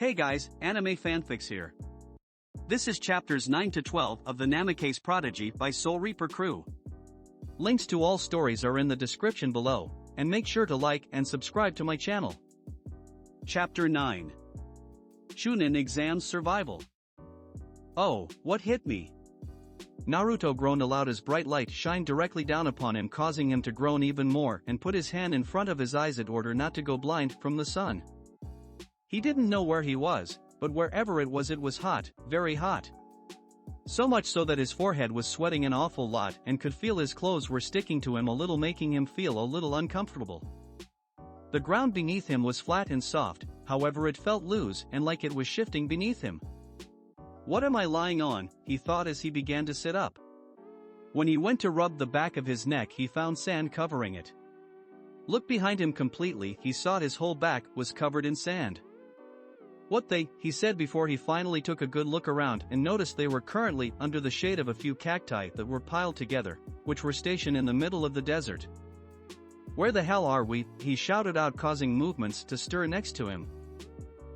Hey guys, anime fanfics here. This is chapters 9 to 12 of the Namikaze Prodigy by Soul Reaper Crew. Links to all stories are in the description below, and make sure to like and subscribe to my channel. Chapter 9. Chunin Exams Survival. Oh, what hit me? Naruto groaned aloud as bright light shined directly down upon him, causing him to groan even more and put his hand in front of his eyes in order not to go blind from the sun. He didn't know where he was, but wherever it was hot, very hot. So much so that his forehead was sweating an awful lot and could feel his clothes were sticking to him a little, making him feel a little uncomfortable. The ground beneath him was flat and soft, however it felt loose and like it was shifting beneath him. What am I lying on, he thought as he began to sit up. When he went to rub the back of his neck, he found sand covering it. Looked behind him completely, he saw his whole back was covered in sand. What he said before he finally took a good look around and noticed they were currently under the shade of a few cacti that were piled together, which were stationed in the middle of the desert. Where the hell are we? He shouted out, causing movements to stir next to him.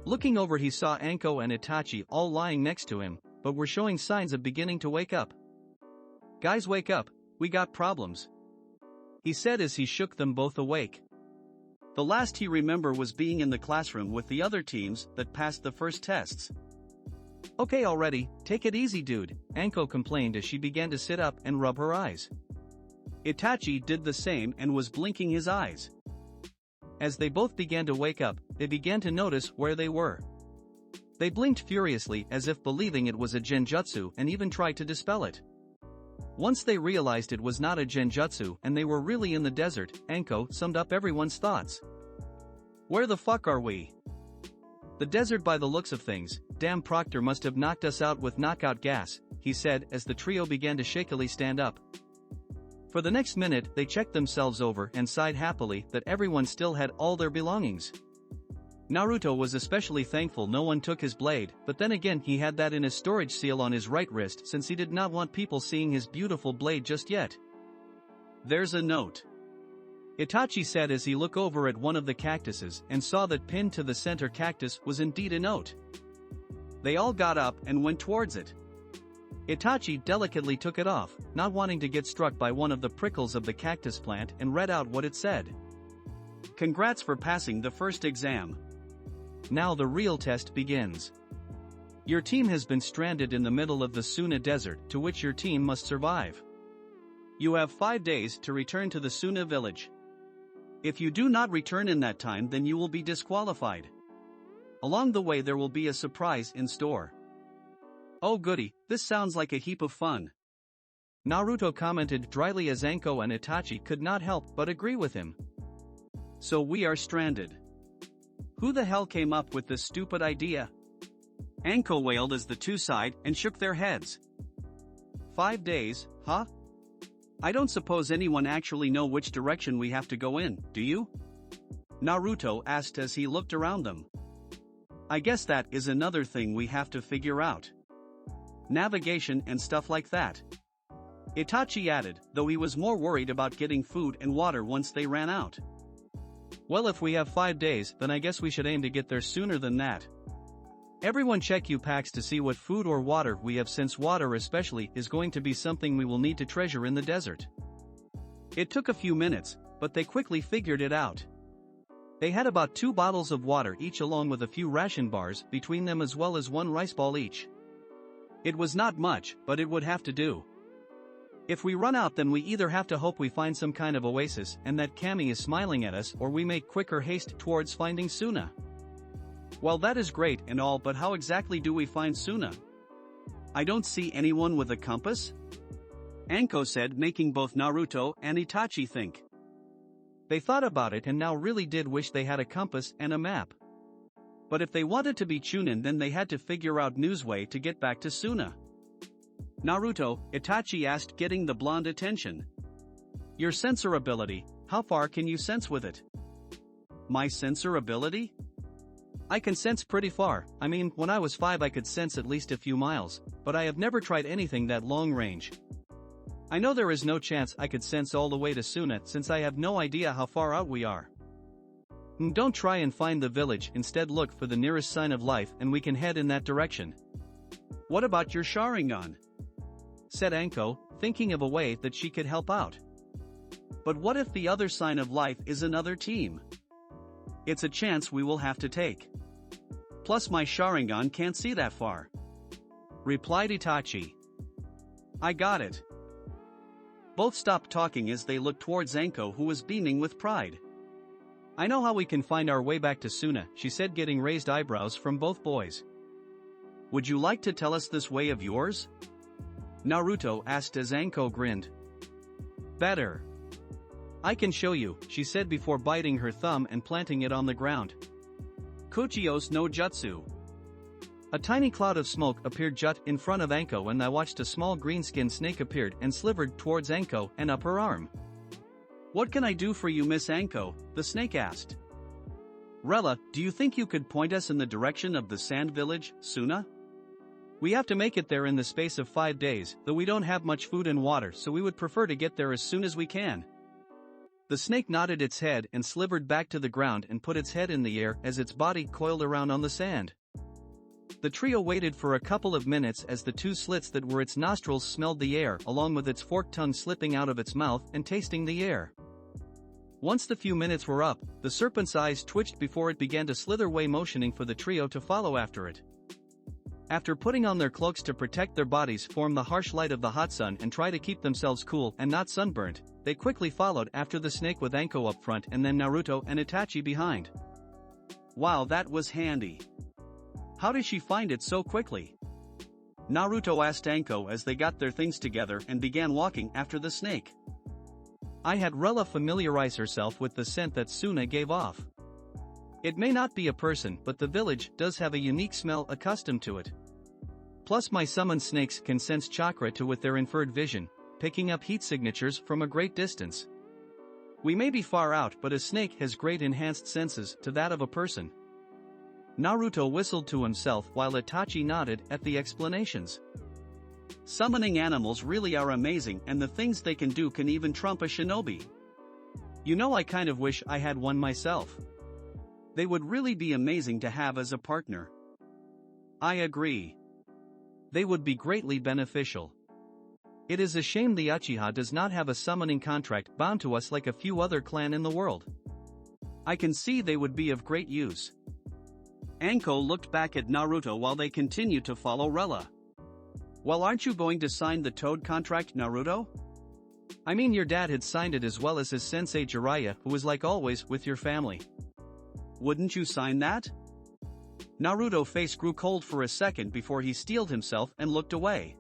Looking over, he saw Anko and Itachi all lying next to him, but were showing signs of beginning to wake up. Guys, wake up, we got problems, he said as he shook them both awake. The last he remembered was being in the classroom with the other teams that passed the first tests. Okay already, take it easy dude, Anko complained as she began to sit up and rub her eyes. Itachi did the same and was blinking his eyes. As they both began to wake up, they began to notice where they were. They blinked furiously as if believing it was a genjutsu and even tried to dispel it. Once they realized it was not a genjutsu and they were really in the desert, Anko summed up everyone's thoughts. Where the fuck are we? The desert by the looks of things. Damn, Proctor must have knocked us out with knockout gas, he said as the trio began to shakily stand up. For the next minute they checked themselves over and sighed happily that everyone still had all their belongings. Naruto was especially thankful no one took his blade, but then again he had that in his storage seal on his right wrist since he did not want people seeing his beautiful blade just yet. There's a note, Itachi said as he looked over at one of the cactuses and saw that pinned to the center cactus was indeed a note. They all got up and went towards it. Itachi delicately took it off, not wanting to get struck by one of the prickles of the cactus plant, and read out what it said. Congrats for passing the first exam. Now the real test begins. Your team has been stranded in the middle of the Suna desert, to which your team must survive. You have 5 days to return to the Suna village. If you do not return in that time, then you will be disqualified. Along the way there will be a surprise in store. Oh goody, this sounds like a heap of fun, Naruto commented dryly as Anko and Itachi could not help but agree with him. So we are stranded. Who the hell came up with this stupid idea? Anko wailed as the two sighed and shook their heads. 5 days, huh? I don't suppose anyone actually know which direction we have to go in, do you? Naruto asked as he looked around them. I guess that is another thing we have to figure out. Navigation and stuff like that, Itachi added, though he was more worried about getting food and water once they ran out. Well, if we have 5 days, then I guess we should aim to get there sooner than that. Everyone check your packs to see what food or water we have, since water especially is going to be something we will need to treasure in the desert. It took a few minutes, but they quickly figured it out. They had about 2 bottles of water each along with a few ration bars between them as well as 1 rice ball each. It was not much, but it would have to do. If we run out, then we either have to hope we find some kind of oasis and that Kami is smiling at us, or we make quicker haste towards finding Suna. Well, that is great and all, but how exactly do we find Suna? I don't see anyone with a compass, Anko said, making both Naruto and Itachi think. They thought about it and now really did wish they had a compass and a map. But if they wanted to be Chunin, then they had to figure out news way to get back to Suna. Naruto, Itachi asked, getting the blonde attention. Your sensor ability, how far can you sense with it? My sensor ability? I can sense pretty far. I mean, when I was 5 I could sense at least a few miles, but I have never tried anything that long range. I know there is no chance I could sense all the way to Suna since I have no idea how far out we are. Don't try and find the village, instead look for the nearest sign of life and we can head in that direction. What about your Sharingan? Said Anko, thinking of a way that she could help out. But what if the other sign of life is another team? It's a chance we will have to take. Plus my Sharingan can't see that far. Replied Itachi. I got it. Both stopped talking as they looked towards Anko, who was beaming with pride. I know how we can find our way back to Suna, she said, getting raised eyebrows from both boys. Would you like to tell us this way of yours? Naruto asked as Anko grinned. Better. I can show you, she said before biting her thumb and planting it on the ground. Kuchiyos no Jutsu. A tiny cloud of smoke appeared just in front of Anko, and I watched a small green-skinned snake appeared and slivered towards Anko and up her arm. What can I do for you, Miss Anko? The snake asked. Rella, do you think you could point us in the direction of the sand village, Suna? We have to make it there in the space of 5 days, though we don't have much food and water, so we would prefer to get there as soon as we can. The snake nodded its head and slivered back to the ground and put its head in the air as its body coiled around on the sand. The trio waited for a couple of minutes as the two slits that were its nostrils smelled the air, along with its forked tongue slipping out of its mouth and tasting the air. Once the few minutes were up, the serpent's eyes twitched before it began to slither away, motioning for the trio to follow after it. After putting on their cloaks to protect their bodies from the harsh light of the hot sun and try to keep themselves cool and not sunburnt, they quickly followed after the snake with Anko up front and then Naruto and Itachi behind. Wow, that was handy. How did she find it so quickly? Naruto asked Anko as they got their things together and began walking after the snake. I had Rella familiarize herself with the scent that Suna gave off. It may not be a person, but the village does have a unique smell accustomed to it. Plus my summoned snakes can sense chakra too with their inferred vision, picking up heat signatures from a great distance. We may be far out, but a snake has great enhanced senses to that of a person. Naruto whistled to himself while Itachi nodded at the explanations. Summoning animals really are amazing, and the things they can do can even trump a shinobi. You know, I kind of wish I had one myself. They would really be amazing to have as a partner. I agree. They would be greatly beneficial. It is a shame the Uchiha does not have a summoning contract bound to us like a few other clan in the world. I can see they would be of great use. Anko looked back at Naruto while they continued to follow Rella. Well, aren't you going to sign the Toad contract, Naruto? I mean, your dad had signed it as well as his sensei Jiraiya, who was like always with your family. Wouldn't you sign that? Naruto's face grew cold for a second before he steeled himself and looked away.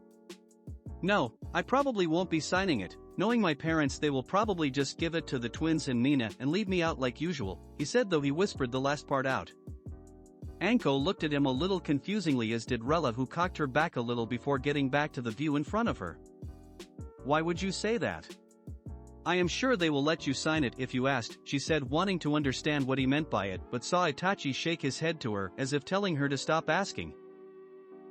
No, I probably won't be signing it. Knowing my parents, they will probably just give it to the twins and Mina and leave me out like usual, he said, though he whispered the last part out. Anko looked at him a little confusingly, as did Rella, who cocked her back a little before getting back to the view in front of her. Why would you say that? I am sure they will let you sign it if you asked, she said, wanting to understand what he meant by it, but saw Itachi shake his head to her as if telling her to stop asking.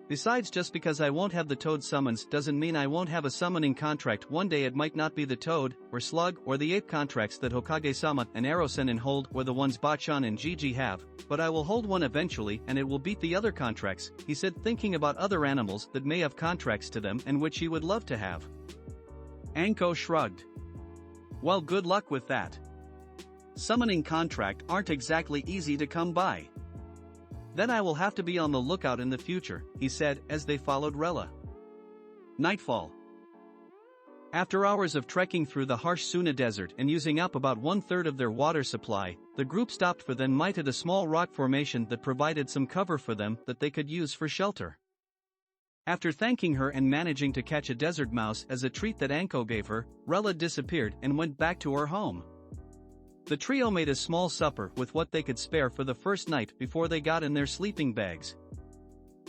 Besides, just because I won't have the Toad summons doesn't mean I won't have a summoning contract. One day it might not be the Toad, or Slug, or the Ape contracts that Hokage-sama and Ero-sennin hold, or the ones Bachan and Gigi have, but I will hold one eventually and it will beat the other contracts, he said, thinking about other animals that may have contracts to them and which he would love to have. Anko shrugged. Well, good luck with that. Summoning contract aren't exactly easy to come by. Then I will have to be on the lookout in the future, he said as they followed Rella. Nightfall. After hours of trekking through the harsh Suna desert and using up about 1/3 of their water supply, the group stopped for the night at a small rock formation that provided some cover for them that they could use for shelter. After thanking her and managing to catch a desert mouse as a treat that Anko gave her, Rella disappeared and went back to her home. The trio made a small supper with what they could spare for the first night before they got in their sleeping bags.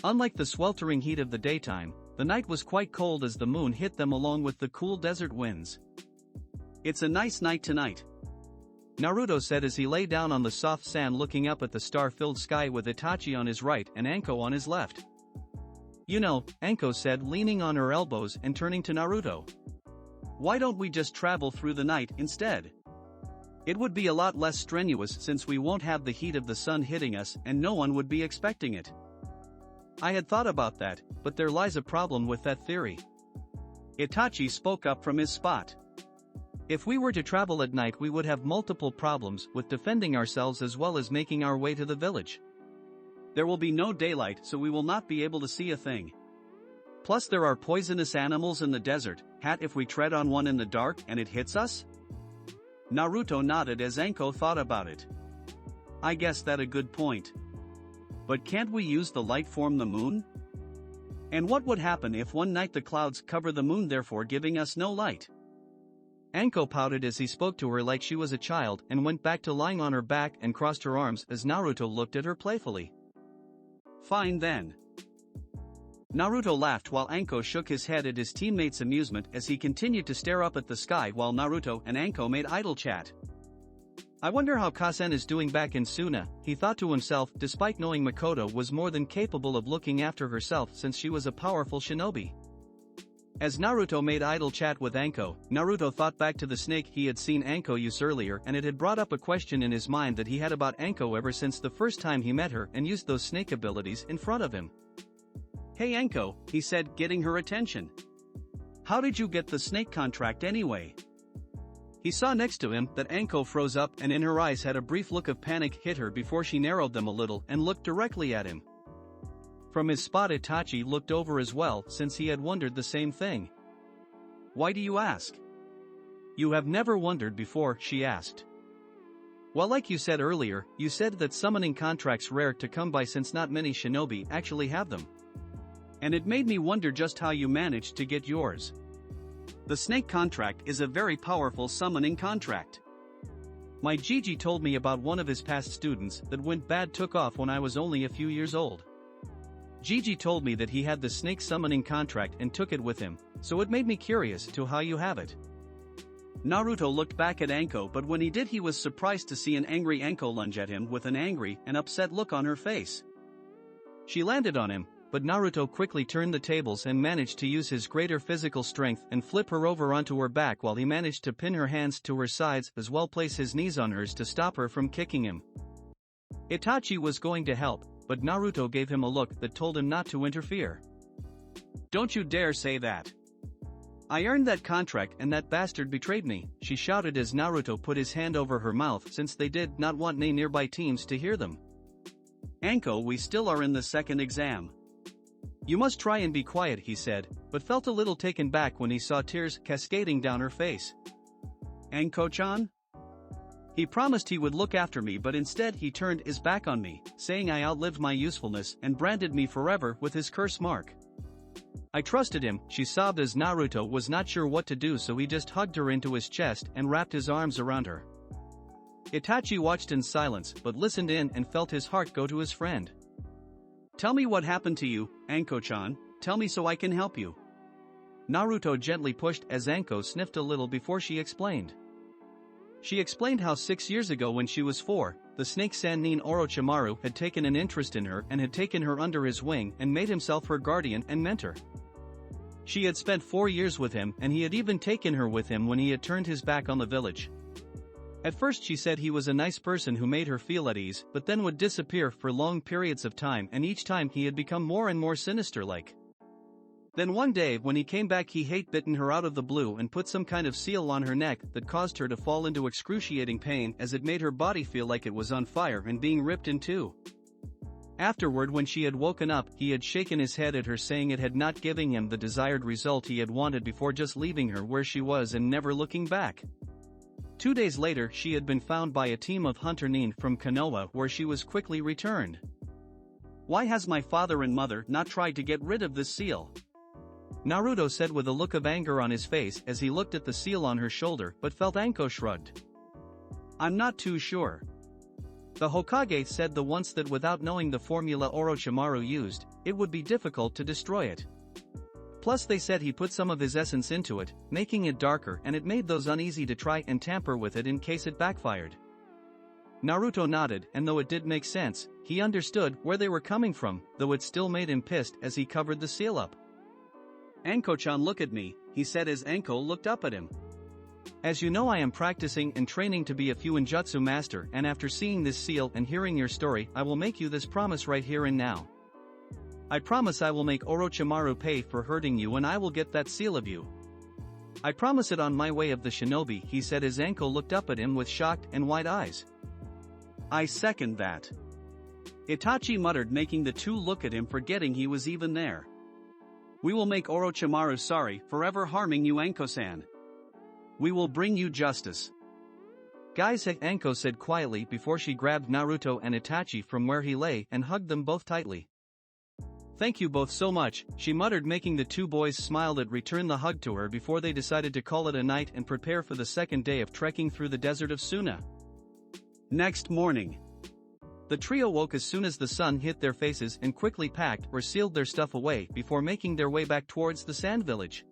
Unlike the sweltering heat of the daytime, the night was quite cold as the moon hit them along with the cool desert winds. It's a nice night tonight, Naruto said as he lay down on the soft sand looking up at the star-filled sky with Itachi on his right and Anko on his left. You know, Anko said, leaning on her elbows and turning to Naruto. Why don't we just travel through the night instead? It would be a lot less strenuous since we won't have the heat of the sun hitting us and no one would be expecting it. I had thought about that, but there lies a problem with that theory. Itachi spoke up from his spot. If we were to travel at night we would have multiple problems with defending ourselves as well as making our way to the village. There will be no daylight so we will not be able to see a thing. Plus there are poisonous animals in the desert, if we tread on one in the dark and it hits us? Naruto nodded as Anko thought about it. I guess that's a good point. But can't we use the light from the moon? And what would happen if one night the clouds cover the moon therefore giving us no light? Anko pouted as he spoke to her like she was a child and went back to lying on her back and crossed her arms as Naruto looked at her playfully. Fine then. Naruto laughed while Anko shook his head at his teammate's amusement as he continued to stare up at the sky while Naruto and Anko made idle chat. I wonder how Kasen is doing back in Suna, he thought to himself despite knowing Makoto was more than capable of looking after herself since she was a powerful shinobi. As Naruto made idle chat with Anko, Naruto thought back to the snake he had seen Anko use earlier and it had brought up a question in his mind that he had about Anko ever since the first time he met her and used those snake abilities in front of him. Hey Anko, he said, getting her attention. How did you get the snake contract anyway? He saw next to him that Anko froze up and in her eyes had a brief look of panic hit her before she narrowed them a little and looked directly at him. From his spot Itachi looked over as well since he had wondered the same thing. Why do you ask? You have never wondered before, she asked. Well, like you said earlier, you said that summoning contracts rare to come by since not many shinobi actually have them. And it made me wonder just how you managed to get yours. The snake contract is a very powerful summoning contract. My Gigi told me about one of his past students that went bad took off when I was only a few years old. Gigi told me that he had the snake summoning contract and took it with him, so it made me curious to how you have it. Naruto looked back at Anko but when he did he was surprised to see an angry Anko lunge at him with an angry and upset look on her face. She landed on him, but Naruto quickly turned the tables and managed to use his greater physical strength and flip her over onto her back while he managed to pin her hands to her sides as well place his knees on hers to stop her from kicking him. Itachi was going to help, but Naruto gave him a look that told him not to interfere. Don't you dare say that. I earned that contract and that bastard betrayed me, she shouted as Naruto put his hand over her mouth since they did not want any nearby teams to hear them. Anko, we still are in the second exam. You must try and be quiet, he said, but felt a little taken back when he saw tears cascading down her face. Anko-chan? He promised he would look after me but instead he turned his back on me, saying I outlived my usefulness and branded me forever with his curse mark. I trusted him, she sobbed as Naruto was not sure what to do so he just hugged her into his chest and wrapped his arms around her. Itachi watched in silence but listened in and felt his heart go to his friend. Tell me what happened to you, Anko-chan, tell me so I can help you. Naruto gently pushed as Anko sniffed a little before she explained. She explained how 6 years ago when she was 4, the snake Sannin Orochimaru had taken an interest in her and had taken her under his wing and made himself her guardian and mentor. She had spent 4 years with him and he had even taken her with him when he had turned his back on the village. At first she said he was a nice person who made her feel at ease but then would disappear for long periods of time and each time he had become more and more sinister-like. Then one day when he came back he hate-bitten her out of the blue and put some kind of seal on her neck that caused her to fall into excruciating pain as it made her body feel like it was on fire and being ripped in two. Afterward when she had woken up he had shaken his head at her saying it had not given him the desired result he had wanted before just leaving her where she was and never looking back. 2 days later she had been found by a team of hunter nin from Konoha where she was quickly returned. Why has my father and mother not tried to get rid of this seal? Naruto said with a look of anger on his face as he looked at the seal on her shoulder but felt Anko shrugged. I'm not too sure. The Hokage said the once that without knowing the formula Orochimaru used, it would be difficult to destroy it. Plus they said he put some of his essence into it, making it darker and it made those uneasy to try and tamper with it in case it backfired. Naruto nodded and though it did make sense, he understood where they were coming from, though it still made him pissed as he covered the seal up. Anko-chan look at me, he said as Anko looked up at him. As you know, I am practicing and training to be a Fuinjutsu master, and after seeing this seal and hearing your story, I will make you this promise right here and now. I promise I will make Orochimaru pay for hurting you and I will get that seal of you. I promise it on my way of the shinobi, he said as Anko looked up at him with shocked and wide eyes. I second that. Itachi muttered, making the two look at him, forgetting he was even there. We will make Orochimaru sorry for ever harming you, Anko-san. We will bring you justice. Guys, Anko said quietly before she grabbed Naruto and Itachi from where he lay and hugged them both tightly. Thank you both so much, she muttered, making the two boys smile that returned the hug to her before they decided to call it a night and prepare for the second day of trekking through the desert of Suna. Next morning, the trio woke as soon as the sun hit their faces and quickly packed or sealed their stuff away before making their way back towards the sand village.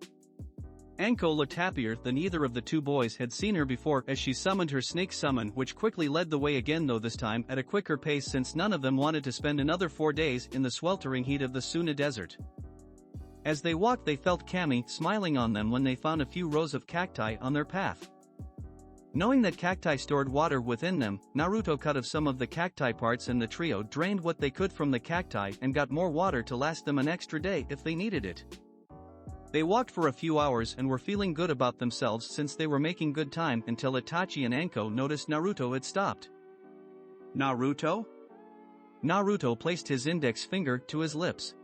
Anko looked happier than either of the two boys had seen her before as she summoned her snake summon, which quickly led the way again, though this time at a quicker pace since none of them wanted to spend another 4 days in the sweltering heat of the Suna desert. As they walked, they felt Kami smiling on them when they found a few rows of cacti on their path. Knowing that cacti stored water within them, Naruto cut off some of the cacti parts and the trio drained what they could from the cacti and got more water to last them an extra day if they needed it. They walked for a few hours and were feeling good about themselves since they were making good time until Itachi and Anko noticed Naruto had stopped. Naruto? Naruto placed his index finger to his lips.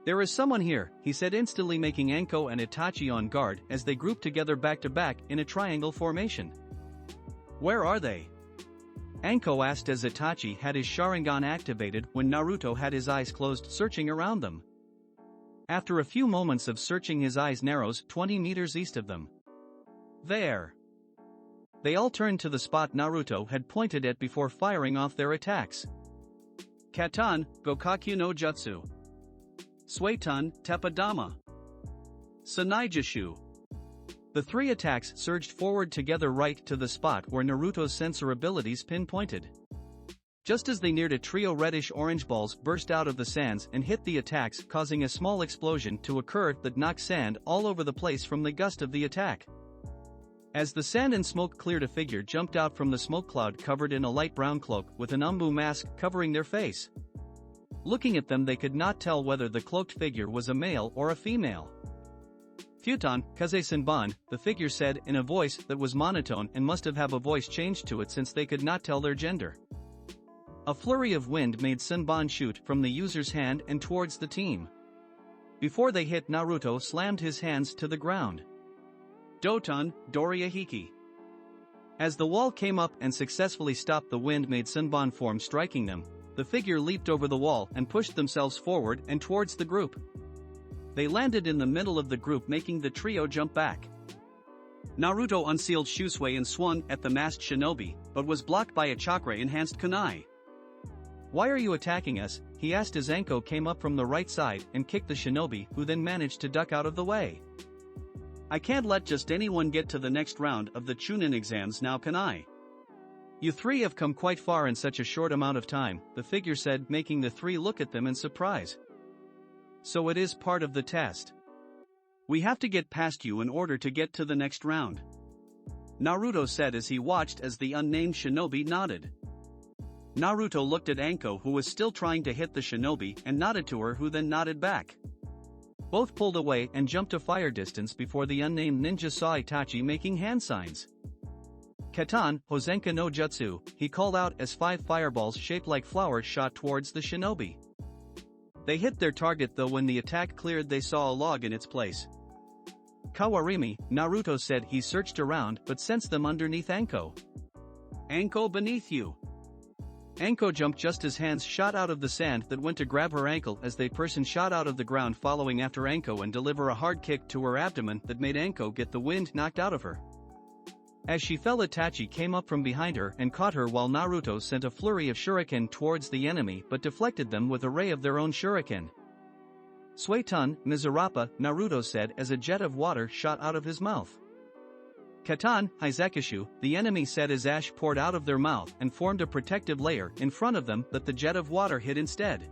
There is someone here, he said, instantly making Anko and Itachi on guard as they grouped together back to back in a triangle formation. Where are they? Anko asked as Itachi had his Sharingan activated when Naruto had his eyes closed, searching around them. After a few moments of searching, his eyes narrows 20 meters east of them. There. They all turned to the spot Naruto had pointed at before firing off their attacks. Katan, Gokakyu no Jutsu. Suiton, Teppadama. Sanaijishu. The 3 attacks surged forward together right to the spot where Naruto's sensor abilities pinpointed. Just as they neared, a trio reddish-orange balls burst out of the sands and hit the attacks, causing a small explosion to occur that knocked sand all over the place from the gust of the attack. As the sand and smoke cleared, a figure jumped out from the smoke cloud covered in a light brown cloak with an umbu mask covering their face. Looking at them, they could not tell whether the cloaked figure was a male or a female. Futon, Kaze-senban, the figure said in a voice that was monotone and must have a voice changed to it since they could not tell their gender. A flurry of wind made Senban shoot from the user's hand and towards the team. Before they hit, Naruto slammed his hands to the ground. Doton, Doriyahiki. As the wall came up and successfully stopped the wind made Senban form, striking them, the figure leaped over the wall and pushed themselves forward and towards the group. They landed in the middle of the group, making the trio jump back. Naruto unsealed Shusui and swung at the masked shinobi, but was blocked by a chakra-enhanced kunai. Why are you attacking us? He asked as Anko came up from the right side and kicked the shinobi, who then managed to duck out of the way. I can't let just anyone get to the next round of the Chunin exams now, can I? You 3 have come quite far in such a short amount of time, the figure said, making the 3 look at them in surprise. So it is part of the test. We have to get past you in order to get to the next round. Naruto said as he watched as the unnamed shinobi nodded. Naruto looked at Anko, who was still trying to hit the shinobi, and nodded to her, who then nodded back. Both pulled away and jumped to fire distance before the unnamed ninja saw Itachi making hand signs. Katan, Hozenka no Jutsu, he called out as 5 fireballs shaped like flowers shot towards the shinobi. They hit their target, though when the attack cleared they saw a log in its place. Kawarimi, Naruto said. He searched around but sensed them underneath Anko. Anko, beneath you. Anko jumped just as hands shot out of the sand that went to grab her ankle as the person shot out of the ground following after Anko and deliver a hard kick to her abdomen that made Anko get the wind knocked out of her. As she fell, Itachi came up from behind her and caught her while Naruto sent a flurry of shuriken towards the enemy but deflected them with a ray of their own shuriken. Suiton, Mizurapa, Naruto said as a jet of water shot out of his mouth. Katan, Hizekishu, the enemy said as ash poured out of their mouth and formed a protective layer in front of them that the jet of water hit instead.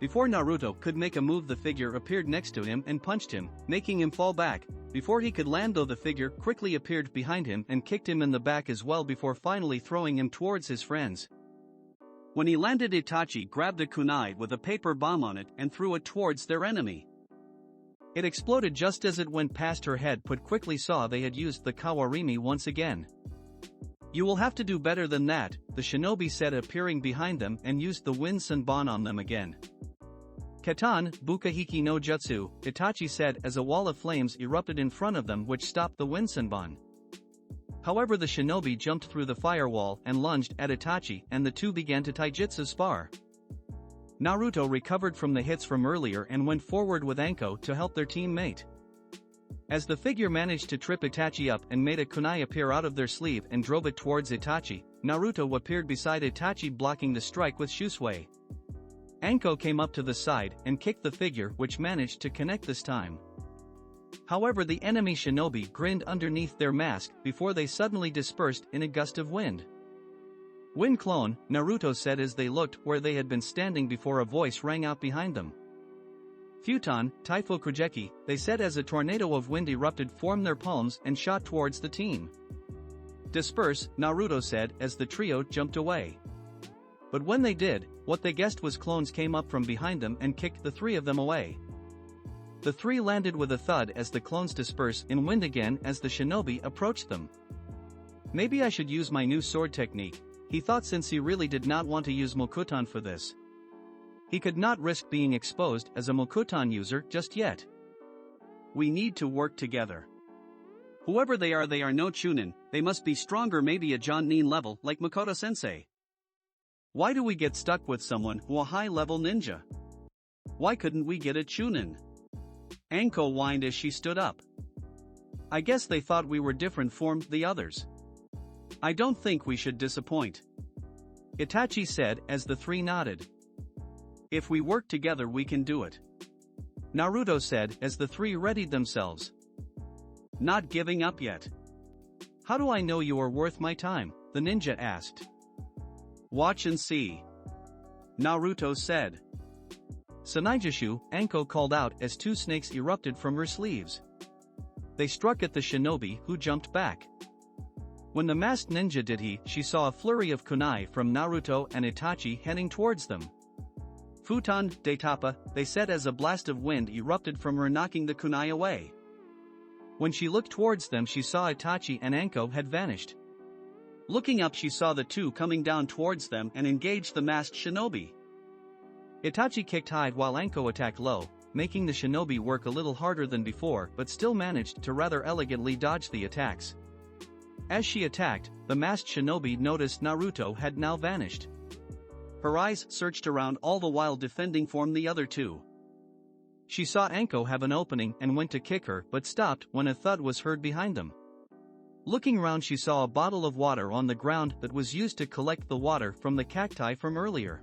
Before Naruto could make a move, the figure appeared next to him and punched him, making him fall back. Before he could land though, the figure quickly appeared behind him and kicked him in the back as well before finally throwing him towards his friends. When he landed, Itachi grabbed a kunai with a paper bomb on it and threw it towards their enemy. It exploded just as it went past her head, but quickly saw they had used the kawarimi once again. "You will have to do better than that," the shinobi said, appearing behind them, and used the wind senbon on them again. "Katan, Bukahiki no Jutsu," Itachi said as a wall of flames erupted in front of them which stopped the wind senbon. However, the shinobi jumped through the firewall and lunged at Itachi, and the two began to taijutsu spar. Naruto recovered from the hits from earlier and went forward with Anko to help their teammate. As the figure managed to trip Itachi up and made a kunai appear out of their sleeve and drove it towards Itachi, Naruto appeared beside Itachi blocking the strike with Shusui. Anko came up to the side and kicked the figure, which managed to connect this time. However, the enemy shinobi grinned underneath their mask before they suddenly dispersed in a gust of wind. "Wind clone," Naruto said as they looked where they had been standing before a voice rang out behind them. "Futon, Taifo Kujeki," they said as a tornado of wind erupted, formed their palms and shot towards the team. "Disperse," Naruto said as the trio jumped away. But when they did, what they guessed was clones came up from behind them and kicked the three of them away. The three landed with a thud as the clones disperse in wind again as the shinobi approached them. "Maybe I should use my new sword technique," he thought, since he really did not want to use Mokuton for this. He could not risk being exposed as a Mokuton user just yet. "We need to work together. Whoever they are no Chunin, they must be stronger, maybe a Jonin level like Makoto-sensei. Why do we get stuck with someone who a high-level ninja? Why couldn't we get a Chunin?" Anko whined as she stood up. "I guess they thought we were different from the others. I don't think we should disappoint," Itachi said as the three nodded. "If we work together we can do it," Naruto said as the three readied themselves. "Not giving up yet." "How do I know you are worth my time?" the ninja asked. "Watch and see," Naruto said. "Sanaijushu," Anko called out as two snakes erupted from her sleeves. They struck at the shinobi, who jumped back. When the masked ninja did she saw a flurry of kunai from Naruto and Itachi heading towards them. "Futon, Daitapa," they said as a blast of wind erupted from her, knocking the kunai away. When she looked towards them, she saw Itachi and Anko had vanished. Looking up, she saw the two coming down towards them and engaged the masked shinobi. Itachi kicked high while Anko attacked low, making the shinobi work a little harder than before, but still managed to rather elegantly dodge the attacks. As she attacked, the masked shinobi noticed Naruto had now vanished. Her eyes searched around all the while defending from the other two. She saw Anko have an opening and went to kick her, but stopped when a thud was heard behind them. Looking around, she saw a bottle of water on the ground that was used to collect the water from the cacti from earlier.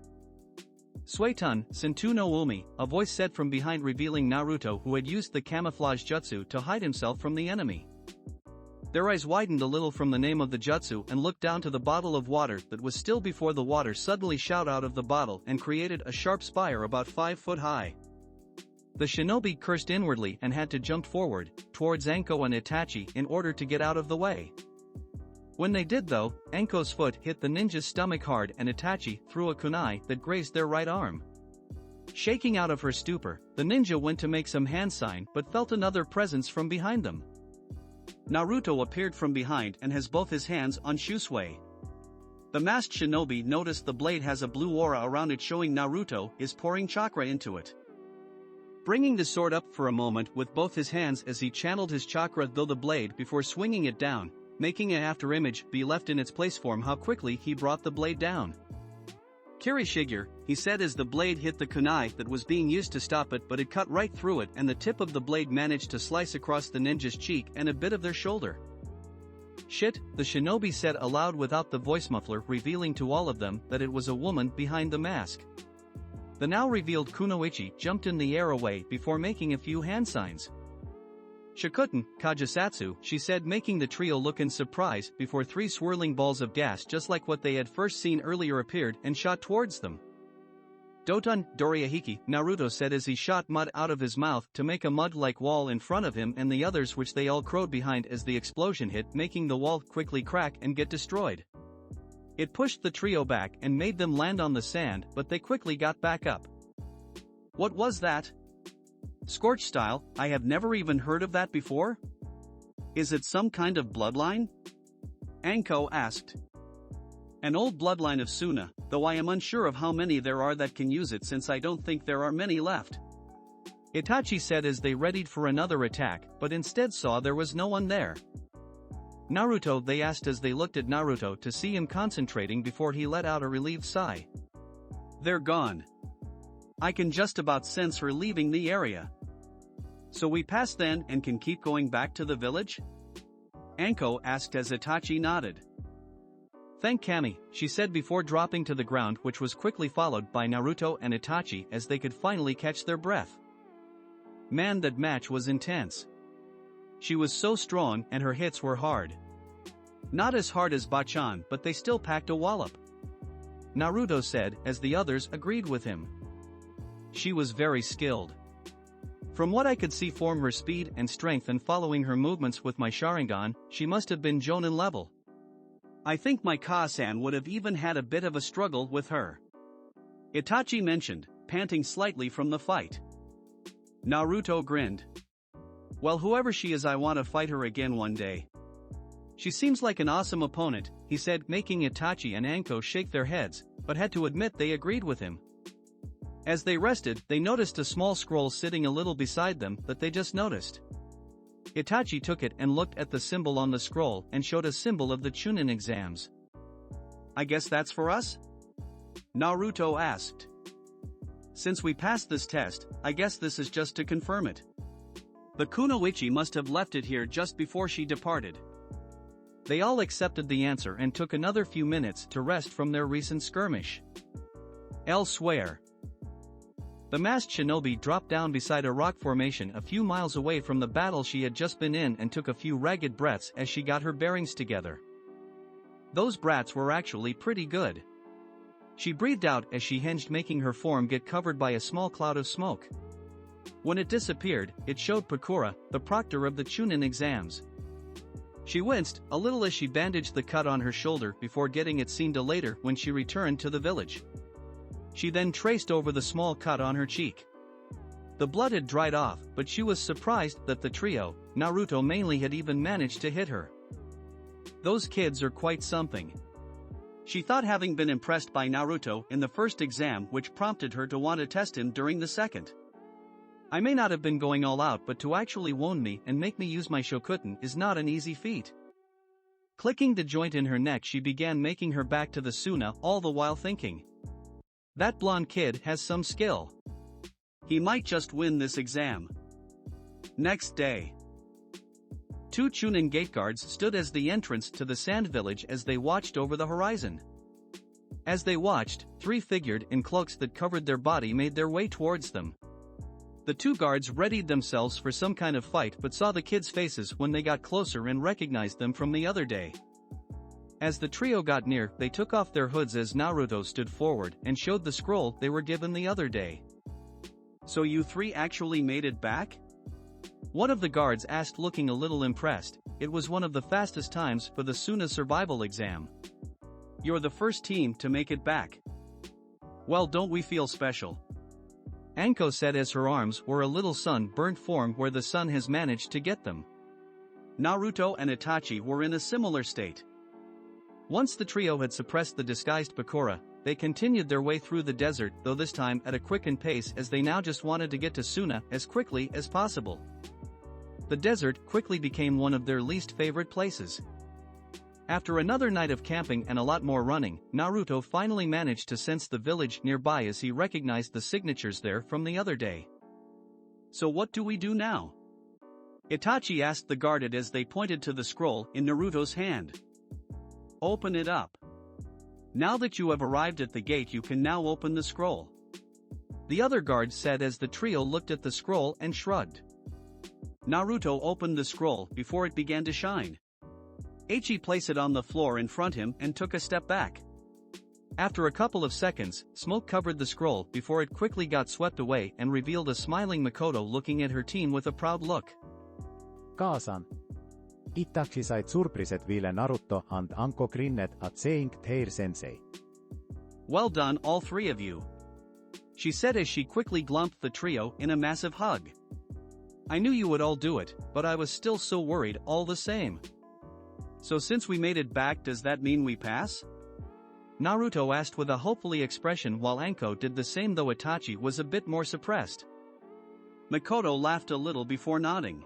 "Suetun, Sentu no Umi," a voice said from behind, revealing Naruto, who had used the camouflage jutsu to hide himself from the enemy. Their eyes widened a little from the name of the jutsu and looked down to the bottle of water that was still before the water suddenly shot out of the bottle and created a sharp spire about 5 foot high. The shinobi cursed inwardly and had to jump forward, towards Anko and Itachi in order to get out of the way. When they did though, Anko's foot hit the ninja's stomach hard and Itachi threw a kunai that grazed their right arm. Shaking out of her stupor, the ninja went to make some hand sign but felt another presence from behind them. Naruto appeared from behind and has both his hands on Shusui. The masked shinobi noticed the blade has a blue aura around it, showing Naruto is pouring chakra into it. Bringing the sword up for a moment with both his hands as he channeled his chakra through the blade before swinging it down, making an after-image be left in its place. Form how quickly he brought the blade down. "Kirishigure," he said as the blade hit the kunai that was being used to stop it, but it cut right through it and the tip of the blade managed to slice across the ninja's cheek and a bit of their shoulder. "Shit," the shinobi said aloud without the voice muffler, revealing to all of them that it was a woman behind the mask. The now revealed Kunoichi jumped in the air away before making a few hand signs. "Shikuten, Kajisatsu," she said, making the trio look in surprise before 3 swirling balls of gas just like what they had first seen earlier appeared and shot towards them. Doton, Doriyahiki, Naruto said as he shot mud out of his mouth to make a mud-like wall in front of him and the others, which they all crowed behind as the explosion hit, making the wall quickly crack and get destroyed. It pushed the trio back and made them land on the sand, but they quickly got back up. What was that? Scorch style, I have never even heard of that before? Is it some kind of bloodline? Anko asked. An old bloodline of Suna, though I am unsure of how many there are that can use it since I don't think there are many left. Itachi said as they readied for another attack, but instead saw there was no one there. Naruto, they asked as they looked at Naruto to see him concentrating before he let out a relieved sigh. They're gone. I can just about sense her leaving the area. So we pass then and can keep going back to the village? Anko asked as Itachi nodded. Thank Kami, she said before dropping to the ground, which was quickly followed by Naruto and Itachi as they could finally catch their breath. Man, that match was intense. She was so strong and her hits were hard. Not as hard as Bachan, but they still packed a wallop. Naruto said as the others agreed with him. She was very skilled. From what I could see from her speed and strength and following her movements with my Sharingan, she must have been Jonin level. I think my Ka-san would have even had a bit of a struggle with her. Itachi mentioned, panting slightly from the fight. Naruto grinned. Well, whoever she is, I want to fight her again one day. She seems like an awesome opponent, he said, making Itachi and Anko shake their heads, but had to admit they agreed with him. As they rested, they noticed a small scroll sitting a little beside them that they just noticed. Itachi took it and looked at the symbol on the scroll and showed a symbol of the Chunin exams. I guess that's for us? Naruto asked. Since we passed this test, I guess this is just to confirm it. The Kunoichi must have left it here just before she departed. They all accepted the answer and took another few minutes to rest from their recent skirmish. Elsewhere, the masked shinobi dropped down beside a rock formation a few miles away from the battle she had just been in and took a few ragged breaths as she got her bearings together. Those breaths were actually pretty good. She breathed out as she hinged, making her form get covered by a small cloud of smoke. When it disappeared, it showed Pakura, the proctor of the Chunin exams. She winced a little as she bandaged the cut on her shoulder before getting it seen to later when she returned to the village. She then traced over the small cut on her cheek. The blood had dried off, but she was surprised that the trio, Naruto mainly, had even managed to hit her. Those kids are quite something. She thought, having been impressed by Naruto in the first exam, which prompted her to want to test him during the second. I may not have been going all out, but to actually wound me and make me use my Shokutten is not an easy feat. Clicking the joint in her neck, she began making her back to the Suna, all the while thinking, that blonde kid has some skill. He might just win this exam. Next day, 2 Chunin gate guards stood as the entrance to the sand village as they watched over the horizon. As they watched, 3 figured in cloaks that covered their body made their way towards them. The 2 guards readied themselves for some kind of fight but saw the kids' faces when they got closer and recognized them from the other day. As the trio got near, they took off their hoods as Naruto stood forward and showed the scroll they were given the other day. So you 3 actually made it back? One of the guards asked, looking a little impressed. It was one of the fastest times for the Suna survival exam. You're the first team to make it back. Well, don't we feel special? Anko said as her arms were a little sun-burnt form where the sun has managed to get them. Naruto and Itachi were in a similar state. Once the trio had suppressed the disguised Bakura, they continued their way through the desert, though this time at a quickened pace as they now just wanted to get to Suna as quickly as possible. The desert quickly became one of their least favorite places. After another night of camping and a lot more running, Naruto finally managed to sense the village nearby as he recognized the signatures there from the other day. So what do we do now? Itachi asked the guarded as they pointed to the scroll in Naruto's hand. Open it up. Now that you have arrived at the gate, you can now open the scroll. The other guard said as the trio looked at the scroll and shrugged. Naruto opened the scroll before it began to shine. Ichi placed it on the floor in front of him and took a step back. After a couple of seconds, smoke covered the scroll before it quickly got swept away and revealed a smiling Makoto looking at her team with a proud look. Kaasan. Itachi sait surpriset ville Naruto and Anko grinnet at seeing their sensei. Well done all three of you, she said as she quickly glumped the trio in a massive hug. I knew you would all do it, but I was still so worried all the same. So since we made it back, does that mean we pass? Naruto asked with a hopeful expression while Anko did the same, though Itachi was a bit more suppressed. Makoto laughed a little before nodding.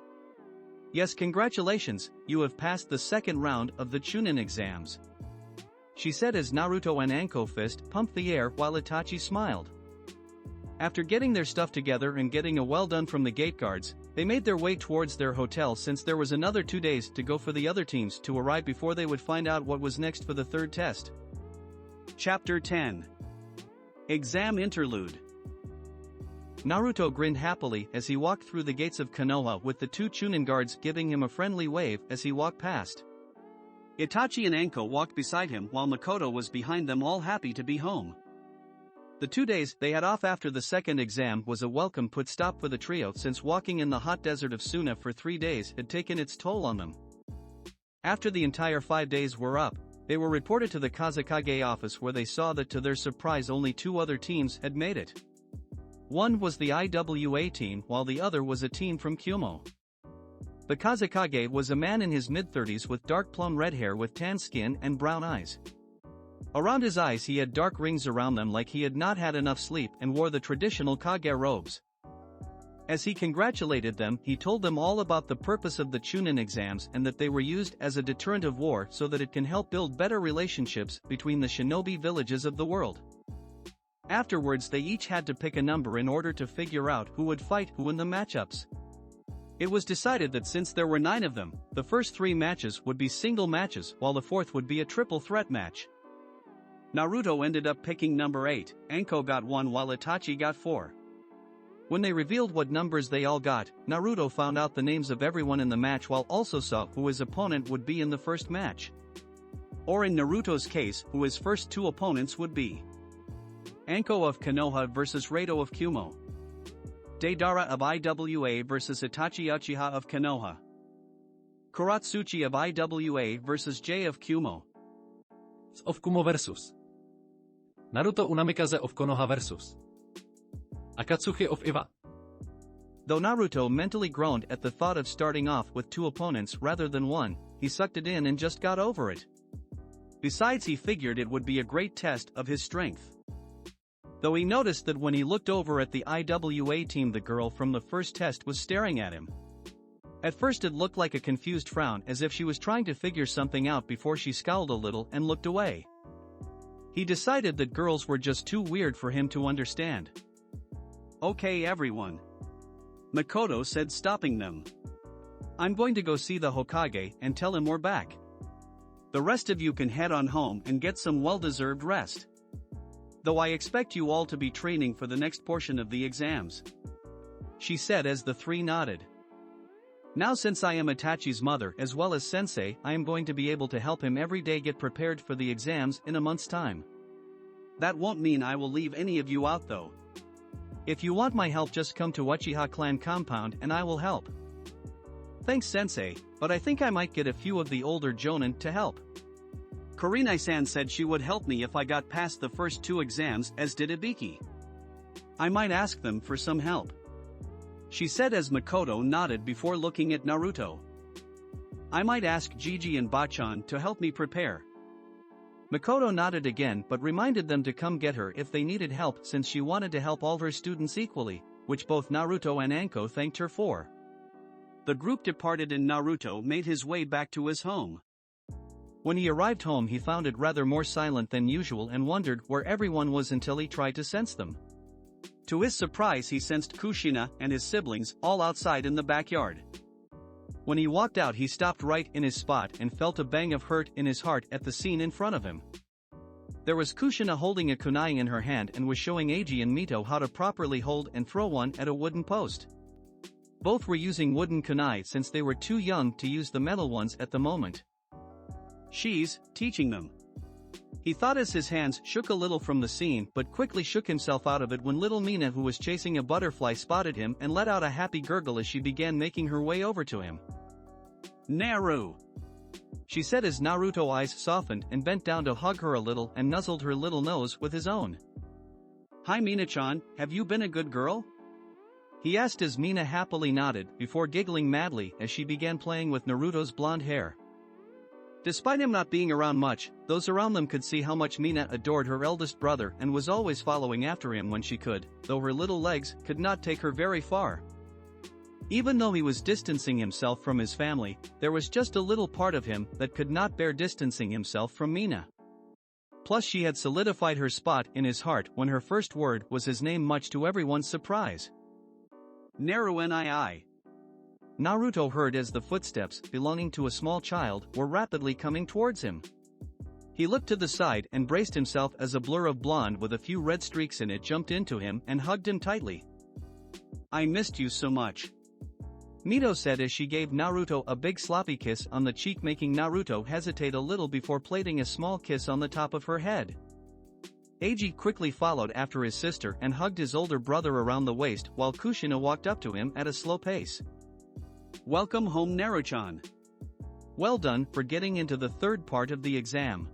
Yes, congratulations, you have passed the second round of the Chunin exams, she said as Naruto and Anko fist pumped the air while Itachi smiled. After getting their stuff together and getting a well done from the gate guards, they made their way towards their hotel since there was another 2 days to go for the other teams to arrive before they would find out what was next for the third test. Chapter 10. Exam Interlude. Naruto grinned happily as he walked through the gates of Konoha with the 2 Chunin guards giving him a friendly wave as he walked past. Itachi and Anko walked beside him while Makoto was behind them, all happy to be home. The 2 days they had off after the second exam was a welcome put stop for the trio since walking in the hot desert of Suna for 3 days had taken its toll on them. After the entire 5 days were up, they were reported to the Kazekage office where they saw that to their surprise only 2 other teams had made it. One was the IWA team while the other was a team from Kyumo. The Kazekage was a man in his mid-30s with dark plum red hair with tan skin and brown eyes. Around his eyes he had dark rings around them like he had not had enough sleep and wore the traditional Kage robes. As he congratulated them, he told them all about the purpose of the Chunin exams and that they were used as a deterrent of war so that it can help build better relationships between the shinobi villages of the world. Afterwards they each had to pick a number in order to figure out who would fight who in the matchups. It was decided that since there were 9 of them, the first 3 matches would be single matches while the fourth would be a triple threat match. Naruto ended up picking number 8, Anko got 1 while Itachi got 4. When they revealed what numbers they all got, Naruto found out the names of everyone in the match while also saw who his opponent would be in the first match. Or in Naruto's case, who his first 2 opponents would be. Anko of Konoha versus Reito of Kyumo. Deidara of IWA versus Itachi Uchiha of Konoha. Karatsuchi of IWA versus J of Kyumo. Of Kumo versus Naruto Unamikaze of Konoha versus Akatsuki of Iwa. Though Naruto mentally groaned at the thought of starting off with 2 opponents rather than 1, he sucked it in and just got over it. Besides, he figured it would be a great test of his strength. Though he noticed that when he looked over at the IWA team, the girl from the first test was staring at him. At first it looked like a confused frown, as if she was trying to figure something out before she scowled a little and looked away. He decided that girls were just too weird for him to understand. Okay everyone, Makoto said, stopping them. I'm going to go see the Hokage and tell him we're back. The rest of you can head on home and get some well-deserved rest. Though I expect you all to be training for the next portion of the exams, she said as the 3 nodded. Now since I am Itachi's mother as well as sensei, I am going to be able to help him every day get prepared for the exams in a month's time. That won't mean I will leave any of you out though. If you want my help, just come to Uchiha clan compound and I will help. Thanks sensei, but I think I might get a few of the older jonin to help. Kurenai-san said she would help me if I got past the first 2 exams, as did Ibiki. I might ask them for some help, she said as Makoto nodded before looking at Naruto. I might ask Gigi and Bachan to help me prepare. Makoto nodded again but reminded them to come get her if they needed help since she wanted to help all her students equally, which both Naruto and Anko thanked her for. The group departed and Naruto made his way back to his home. When he arrived home he found it rather more silent than usual and wondered where everyone was until he tried to sense them. To his surprise he sensed Kushina and his siblings all outside in the backyard. When he walked out he stopped right in his spot and felt a bang of hurt in his heart at the scene in front of him. There was Kushina holding a kunai in her hand and was showing Eiji and Mito how to properly hold and throw one at a wooden post. Both were using wooden kunai since they were too young to use the metal ones at the moment. She's teaching them, He thought as his hands shook a little from the scene but quickly shook himself out of it when little Mina, who was chasing a butterfly, spotted him and let out a happy gurgle as she began making her way over to him. "Naru!" she said as Naruto's eyes softened and bent down to hug her a little and nuzzled her little nose with his own. "Hi Mina-chan, have you been a good girl?" he asked as Mina happily nodded before giggling madly as she began playing with Naruto's blonde hair. Despite him not being around much, those around them could see how much Mina adored her eldest brother and was always following after him when she could, though her little legs could not take her very far. Even though he was distancing himself from his family, there was just a little part of him that could not bear distancing himself from Mina. Plus she had solidified her spot in his heart when her first word was his name, much to everyone's surprise. "Naru nii." Naruto heard as the footsteps belonging to a small child were rapidly coming towards him. He looked to the side and braced himself as a blur of blonde with a few red streaks in it jumped into him and hugged him tightly. "I missed you so much," Mito said as she gave Naruto a big sloppy kiss on the cheek, making Naruto hesitate a little before planting a small kiss on the top of her head. Eiji quickly followed after his sister and hugged his older brother around the waist while Kushina walked up to him at a slow pace. "Welcome home Naru-chan. Well done for getting into the third part of the exam,"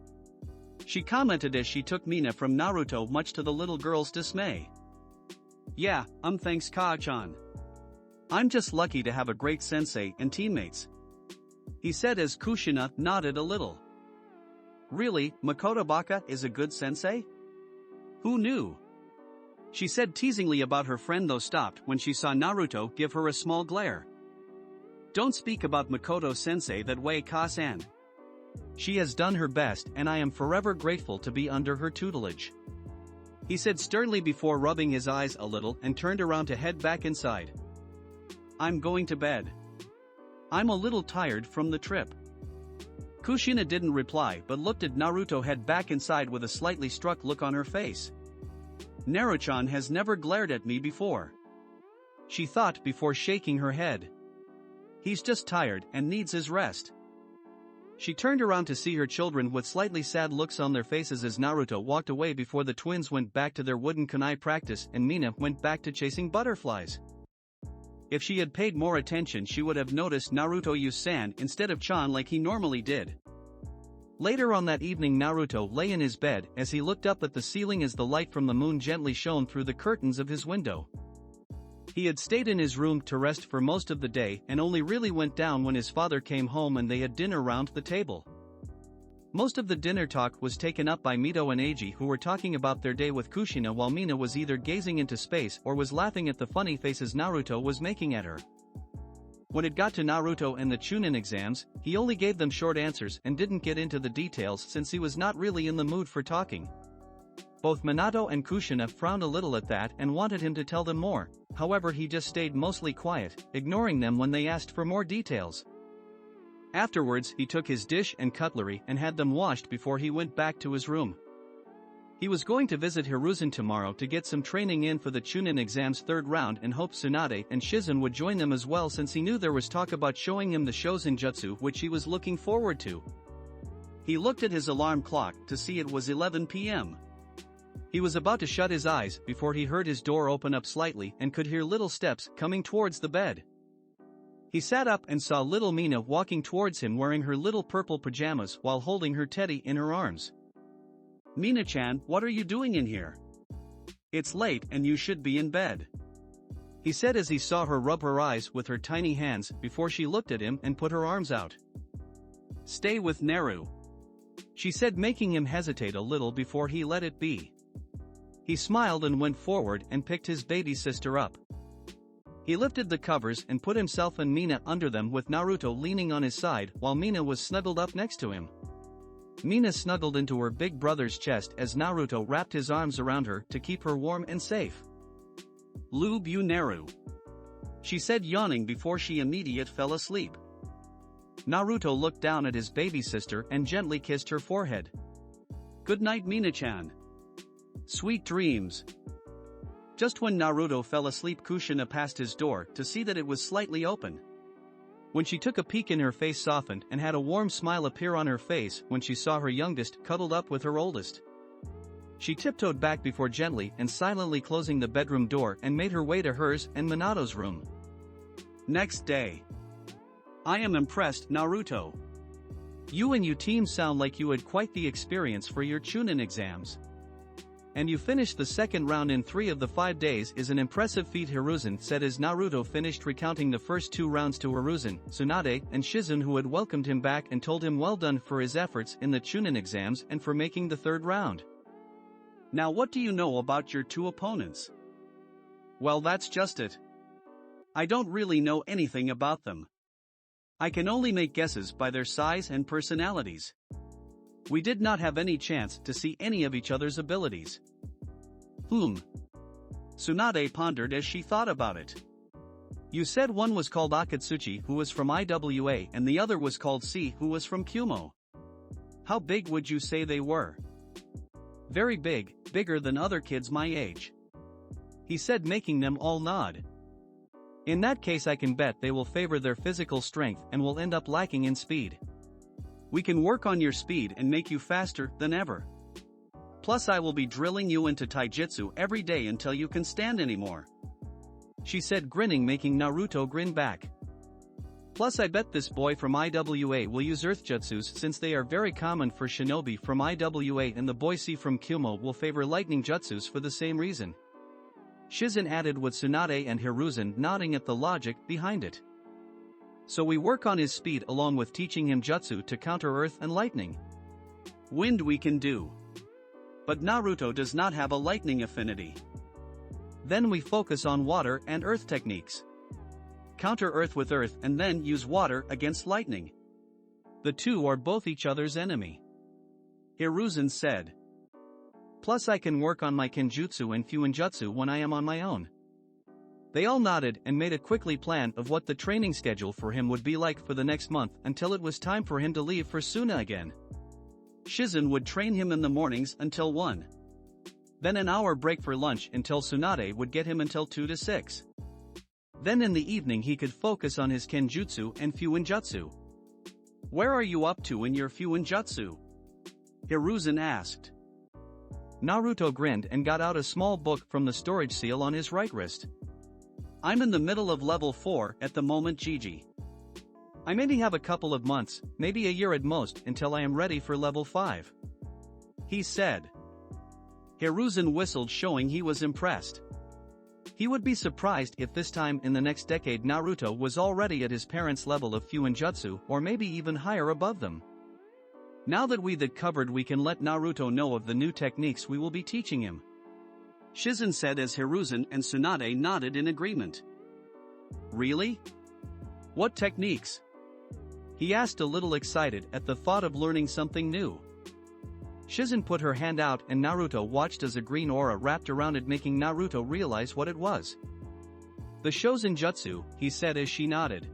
she commented as she took Mina from Naruto, much to the little girl's dismay. "Yeah, thanks Ka-chan. I'm just lucky to have a great sensei and teammates," he said as Kushina nodded a little. "Really, Makoto Baka is a good sensei? Who knew?" she said teasingly about her friend, though stopped when she saw Naruto give her a small glare. "Don't speak about Makoto sensei that way, Ka-san. She has done her best and I am forever grateful to be under her tutelage," he said sternly before rubbing his eyes a little and turned around to head back inside. "I'm going to bed. I'm a little tired from the trip." Kushina didn't reply but looked at Naruto head back inside with a slightly struck look on her face. "Naru-chan has never glared at me before," she thought before shaking her head. "He's just tired and needs his rest." She turned around to see her children with slightly sad looks on their faces as Naruto walked away before the twins went back to their wooden kunai practice and Mina went back to chasing butterflies. If she had paid more attention, she would have noticed Naruto use San instead of Chan like he normally did. Later on that evening, Naruto lay in his bed as he looked up at the ceiling as the light from the moon gently shone through the curtains of his window. He had stayed in his room to rest for most of the day and only really went down when his father came home and they had dinner round the table. Most of the dinner talk was taken up by Mito and Eiji, who were talking about their day with Kushina, while Mina was either gazing into space or was laughing at the funny faces Naruto was making at her. When it got to Naruto and the Chunin exams, he only gave them short answers and didn't get into the details since he was not really in the mood for talking. Both Minato and Kushina frowned a little at that and wanted him to tell them more, however he just stayed mostly quiet, ignoring them when they asked for more details. Afterwards, he took his dish and cutlery and had them washed before he went back to his room. He was going to visit Hiruzen tomorrow to get some training in for the Chunin exam's third round and hoped Tsunade and Shizen would join them as well, since he knew there was talk about showing him the show's Genjutsu, which he was looking forward to. He looked at his alarm clock to see it was 11 p.m. He was about to shut his eyes before he heard his door open up slightly and could hear little steps coming towards the bed. He sat up and saw little Mina walking towards him wearing her little purple pajamas while holding her teddy in her arms. "Mina-chan, what are you doing in here? It's late and you should be in bed," he said as he saw her rub her eyes with her tiny hands before she looked at him and put her arms out. "Stay with Naru," she said, making him hesitate a little before he let it be. He smiled and went forward and picked his baby sister up. He lifted the covers and put himself and Mina under them, with Naruto leaning on his side while Mina was snuggled up next to him. Mina snuggled into her big brother's chest as Naruto wrapped his arms around her to keep her warm and safe. "Lube you Naru," she said, yawning before she immediately fell asleep. Naruto looked down at his baby sister and gently kissed her forehead. "Good night Mina-chan. Sweet dreams." Just when Naruto fell asleep, Kushina passed his door to see that it was slightly open. When she took a peek in, her face softened and had a warm smile appear on her face when she saw her youngest cuddled up with her oldest. She tiptoed back before gently and silently closing the bedroom door and made her way to hers and Minato's room. Next day. I am impressed, Naruto. You and your team sound like you had quite the experience for your Chunin exams. And you finished the second round in 3 of the 5 days is an impressive feat, Hiruzen said as Naruto finished recounting the first 2 rounds to Hiruzen, Tsunade, and Shizune, who had welcomed him back and told him well done for his efforts in the Chunin exams and for making the 3rd round. Now what do you know about your 2 opponents? Well, that's just it. I don't really know anything about them. I can only make guesses by their size and personalities. We did not have any chance to see any of each other's abilities. Tsunade pondered as she thought about it. You said one was called Akatsuchi, who was from IWA, and the other was called C, who was from Kumo. How big would you say they were? Very big, bigger than other kids my age. He said, making them all nod. In that case, I can bet they will favor their physical strength and will end up lacking in speed. We can work on your speed and make you faster than ever. Plus I will be drilling you into taijutsu every day until you can stand anymore. She said, grinning, making Naruto grin back. Plus I bet this boy from IWA will use earth jutsus since they are very common for shinobi from IWA, and the boy C from Kumo will favor lightning jutsus for the same reason. Shizune added, with Tsunade and Hiruzen nodding at the logic behind it. So we work on his speed along with teaching him jutsu to counter earth and lightning. Wind we can do. But Naruto does not have a lightning affinity. Then we focus on water and earth techniques. Counter earth with earth and then use water against lightning. The 2 are both each other's enemy. Hiruzen said. Plus I can work on my Genjutsu and Fuinjutsu when I am on my own. They all nodded and made a quickly plan of what the training schedule for him would be like for the next month until it was time for him to leave for Suna again. Shizune would train him in the mornings until 1. Then an hour break for lunch until Tsunade would get him until 2 to 6. Then in the evening he could focus on his Genjutsu and Fuinjutsu. Where are you up to in your Fuinjutsu? Hiruzen asked. Naruto grinned and got out a small book from the storage seal on his right wrist. I'm in the middle of level 4 at the moment, Gigi. I maybe have a couple of months, maybe a year at most, until I am ready for level 5. He said. Hiruzen whistled, showing he was impressed. He would be surprised if this time in the next decade Naruto was already at his parents' level of Fuinjutsu, or maybe even higher above them. Now that we that covered, we can let Naruto know of the new techniques we will be teaching him. Shizune said as Hiruzen and Tsunade nodded in agreement. Really? What techniques? He asked, a little excited at the thought of learning something new. Shizune put her hand out and Naruto watched as a green aura wrapped around it, making Naruto realize what it was. The Shozen Jutsu, he said as she nodded.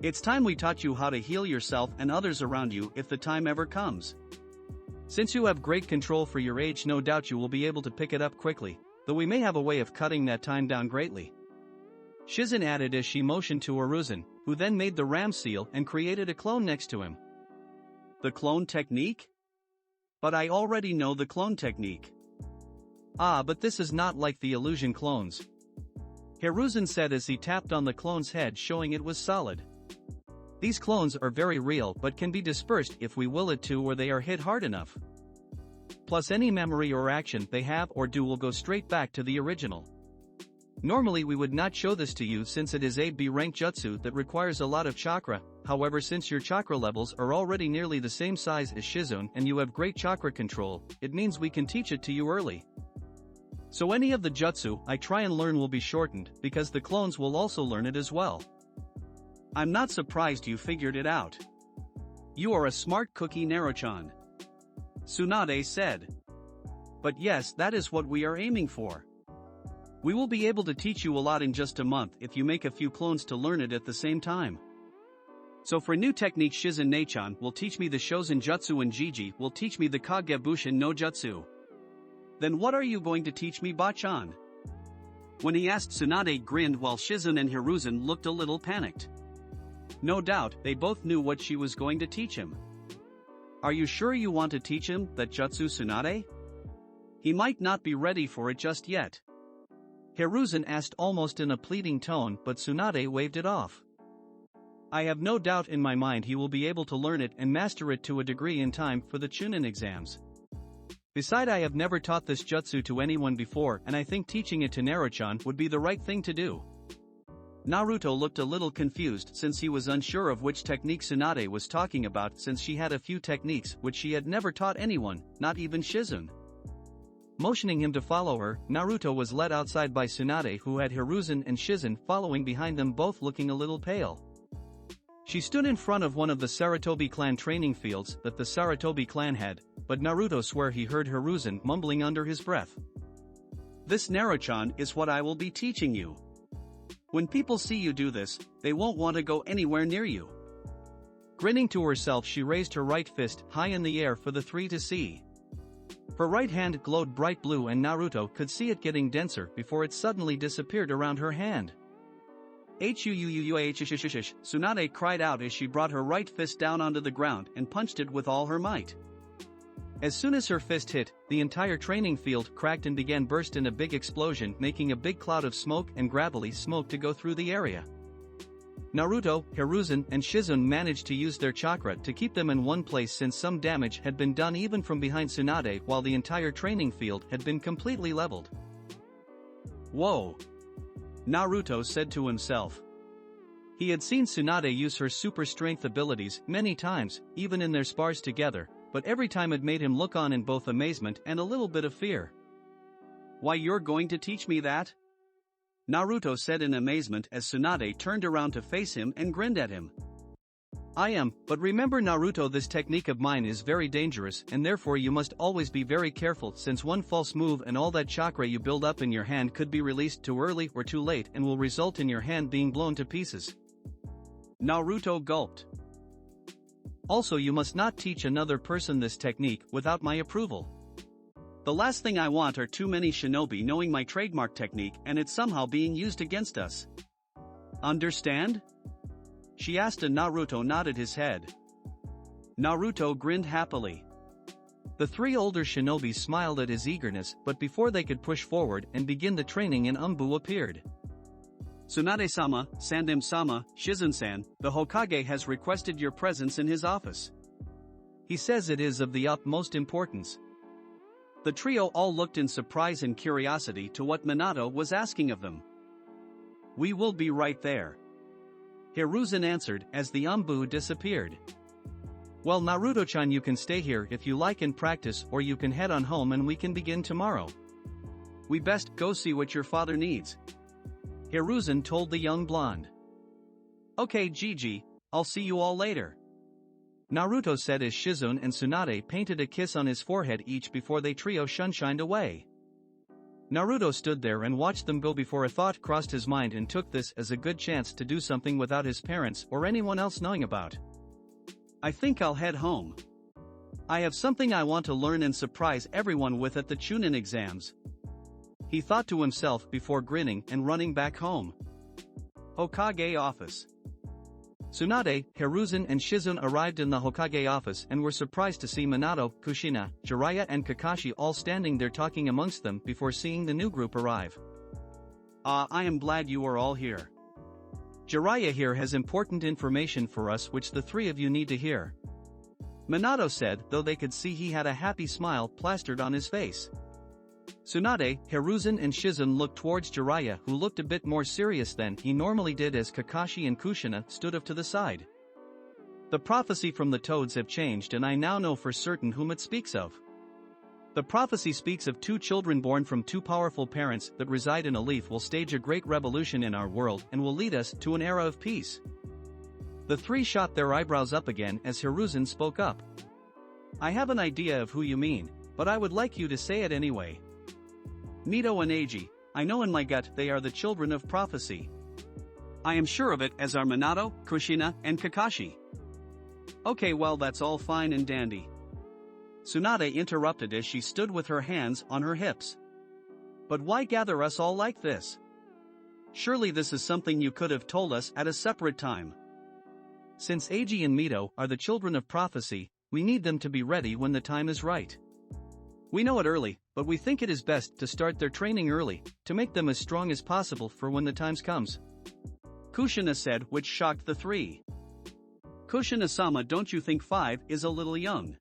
It's time we taught you how to heal yourself and others around you if the time ever comes. Since you have great control for your age, no doubt you will be able to pick it up quickly, though we may have a way of cutting that time down greatly. Shizune added as she motioned to Hiruzen, who then made the ram seal and created a clone next to him. The clone technique? But I already know the clone technique. Ah, but this is not like the illusion clones. Hiruzen said as he tapped on the clone's head, showing it was solid. These clones are very real but can be dispersed if we will it to, or they are hit hard enough. Plus any memory or action they have or do will go straight back to the original. Normally we would not show this to you since it is a B rank jutsu that requires a lot of chakra. However, since your chakra levels are already nearly the same size as Shizune and you have great chakra control, it means we can teach it to you early. So any of the jutsu I try and learn will be shortened because the clones will also learn it as well. I'm not surprised you figured it out. You are a smart cookie, Naruto-chan. Tsunade said. But yes, that is what we are aiming for. We will be able to teach you a lot in just a month if you make a few clones to learn it at the same time. So for new technique, Shizune-chan will teach me the Shozen Jutsu and Gigi will teach me the Kagebushin no Jutsu. Then what are you going to teach me, Ba-chan? When he asked, Tsunade grinned while Shizune and Hiruzen looked a little panicked. No doubt, they both knew what she was going to teach him. Are you sure you want to teach him that jutsu Tsunade? He might not be ready for it just yet. Hiruzen asked almost in a pleading tone, but Tsunade waved it off. I have no doubt in my mind he will be able to learn it and master it to a degree in time for the Chunin exams. Besides, I have never taught this jutsu to anyone before, and I think teaching it to Naruto-chan would be the right thing to do. Naruto looked a little confused since he was unsure of which technique Tsunade was talking about, since she had a few techniques which she had never taught anyone, not even Shizune. Motioning him to follow her, Naruto was led outside by Tsunade, who had Hiruzen and Shizune following behind them, both looking a little pale. She stood in front of one of the Sarutobi clan training fields that the Sarutobi clan had, but Naruto swore he heard Hiruzen mumbling under his breath. This Naruto-chan is what I will be teaching you. When people see you do this, they won't want to go anywhere near you. Grinning to herself, she raised her right fist high in the air for the three to see. Her right hand glowed bright blue and Naruto could see it getting denser before it suddenly disappeared around her hand. Tsunade cried out as she brought her right fist down onto the ground and punched it with all her might. As soon as her fist hit, the entire training field cracked and began burst in a big explosion, making a big cloud of smoke and gravelly smoke to go through the area. Naruto, Hiruzen and Shizune managed to use their chakra to keep them in one place, since some damage had been done even from behind Tsunade, while the entire training field had been completely leveled. Whoa! Naruto said to himself. He had seen Tsunade use her super strength abilities many times, even in their spars together, but every time it made him look on in both amazement and a little bit of fear. Why, you're going to teach me that? Naruto said in amazement as Tsunade turned around to face him and grinned at him. I am, but remember Naruto, this technique of mine is very dangerous, and therefore you must always be very careful, since one false move and all that chakra you build up in your hand could be released too early or too late and will result in your hand being blown to pieces. Naruto gulped. Also, you must not teach another person this technique without my approval. The last thing I want are too many shinobi knowing my trademark technique and it somehow being used against us. Understand? She asked, and Naruto nodded his head. Naruto grinned happily. The three older shinobis smiled at his eagerness, but before they could push forward and begin the training, an Umbu appeared. Tsunade-sama, Sandem-sama, Shizune-san, the Hokage has requested your presence in his office. He says it is of the utmost importance. The trio all looked in surprise and curiosity to what Minato was asking of them. We will be right there. Hiruzen answered as the Umbu disappeared. Well, Naruto-chan, you can stay here if you like and practice, or you can head on home and we can begin tomorrow. We best go see what your father needs. Hiruzen told the young blonde. Okay, Gigi, I'll see you all later. Naruto said as Shizune and Tsunade painted a kiss on his forehead each before they trio shunshined away. Naruto stood there and watched them go before a thought crossed his mind and took this as a good chance to do something without his parents or anyone else knowing about. I think I'll head home. I have something I want to learn and surprise everyone with at the Chunin exams. He thought to himself before grinning and running back home. Hokage office. Tsunade, Hiruzen and Shizune arrived in the Hokage office and were surprised to see Minato, Kushina, Jiraiya and Kakashi all standing there talking amongst them before seeing the new group arrive. I am glad you are all here. Jiraiya here has important information for us which the three of you need to hear. Minato said, though they could see he had a happy smile plastered on his face. Tsunade, Hiruzen and Shizune looked towards Jiraiya, who looked a bit more serious than he normally did as Kakashi and Kushina stood up to the side. The prophecy from the toads have changed and I now know for certain whom it speaks of. The prophecy speaks of two children born from two powerful parents that reside in a leaf will stage a great revolution in our world and will lead us to an era of peace. The three shot their eyebrows up again as Hiruzen spoke up. I have an idea of who you mean, but I would like you to say it anyway. Mito and Eiji, I know in my gut they are the children of prophecy. I am sure of it, as are Minato, Kushina, and Kakashi. Okay, well, that's all fine and dandy. Tsunade interrupted as she stood with her hands on her hips. But why gather us all like this? Surely this is something you could have told us at a separate time. Since Eiji and Mito are the children of prophecy, we need them to be ready when the time is right. We know it early, but we think it is best to start their training early, to make them as strong as possible for when the time comes. Kushina said, which shocked the three. Kushina-sama, don't you think 5 is a little young?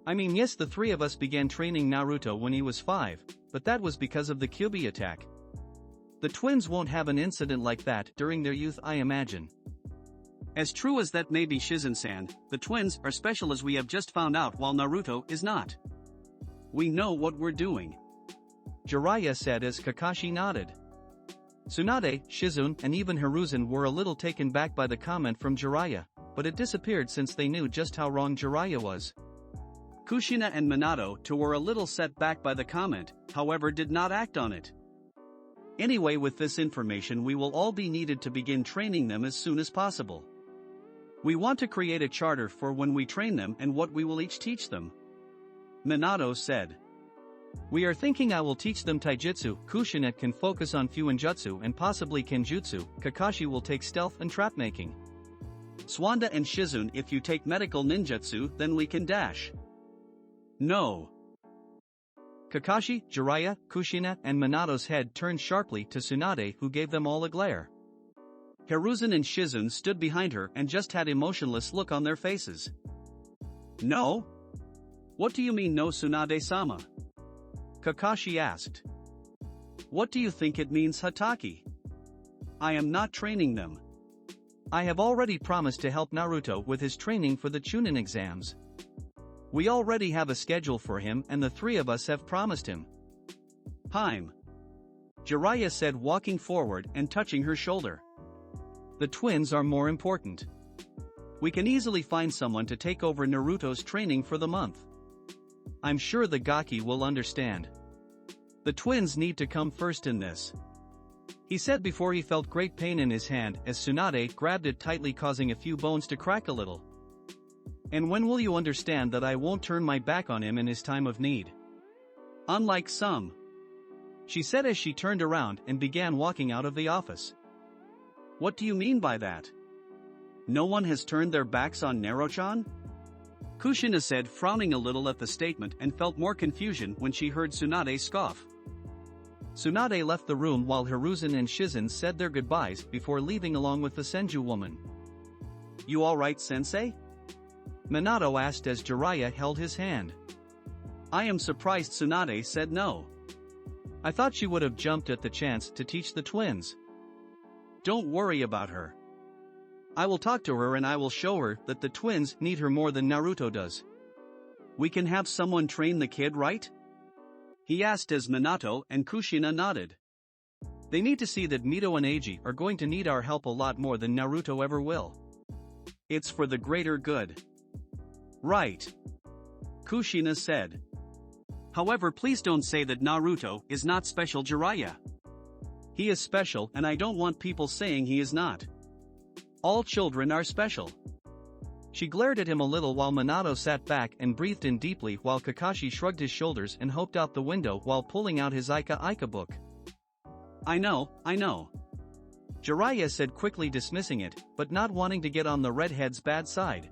I mean, yes, the three of us began training Naruto when he was 5, but that was because of the Kyuubi attack. The twins won't have an incident like that during their youth, I imagine. As true as that may be, Shizen-san, the twins are special, as we have just found out, while Naruto is not. We know what we're doing, Jiraiya said as Kakashi nodded. Tsunade, Shizune, and even Hiruzen were a little taken back by the comment from Jiraiya, but it disappeared since they knew just how wrong Jiraiya was. Kushina and Minato too were a little set back by the comment, however did not act on it. Anyway, with this information we will all be needed to begin training them as soon as possible. We want to create a charter for when we train them and what we will each teach them, Minato said. We are thinking I will teach them taijutsu, Kushina can focus on fuinjutsu and possibly kenjutsu, Kakashi will take stealth and trap making. Suanda and Shizune, if you take medical ninjutsu then we can dash. No. Kakashi, Jiraiya, Kushina and Minato's head turned sharply to Tsunade, who gave them all a glare. Hiruzen and Shizune stood behind her and just had emotionless look on their faces. No? What do you mean no, Tsunade-sama? Kakashi asked. What do you think it means, Hataki? I am not training them. I have already promised to help Naruto with his training for the Chunin exams. We already have a schedule for him and the three of us have promised him. Time. Jiraiya said, walking forward and touching her shoulder. The twins are more important. We can easily find someone to take over Naruto's training for the month. I'm sure the Gaki will understand. The twins need to come first in this, he said before he felt great pain in his hand as Tsunade grabbed it tightly, causing a few bones to crack a little. And when will you understand that I won't turn my back on him in his time of need? Unlike some, she said as she turned around and began walking out of the office. What do you mean by that? No one has turned their backs on Naruto-chan? Kushina said, frowning a little at the statement, and felt more confusion when she heard Tsunade scoff. Tsunade left the room while Hiruzen and Shizune said their goodbyes before leaving along with the Senju woman. You alright, sensei? Minato asked as Jiraiya held his hand. I am surprised Tsunade said no. I thought she would have jumped at the chance to teach the twins. Don't worry about her. I will talk to her and I will show her that the twins need her more than Naruto does. We can have someone train the kid, right? He asked as Minato and Kushina nodded. They need to see that Mito and Eiji are going to need our help a lot more than Naruto ever will. It's for the greater good. Right. Kushina said. However, please don't say that Naruto is not special, Jiraiya. He is special and I don't want people saying he is not. All children are special. She glared at him a little while Minato sat back and breathed in deeply while Kakashi shrugged his shoulders and hoped out the window while pulling out his Ika book. I know. Jiraiya said, quickly dismissing it, but not wanting to get on the redhead's bad side.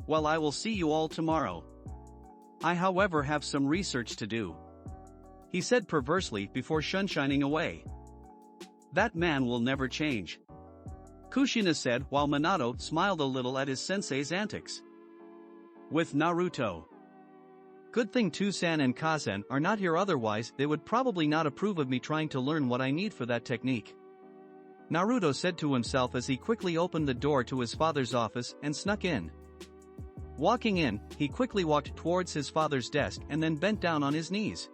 Well, I will see you all tomorrow. I however have some research to do, he said perversely before sunshining away. That man will never change, Kushina said while Minato smiled a little at his sensei's antics. With Naruto. Good thing Toussaint and Kazan are not here, otherwise they would probably not approve of me trying to learn what I need for that technique, Naruto said to himself as he quickly opened the door to his father's office and snuck in. Walking in, he quickly walked towards his father's desk and then bent down on his knees.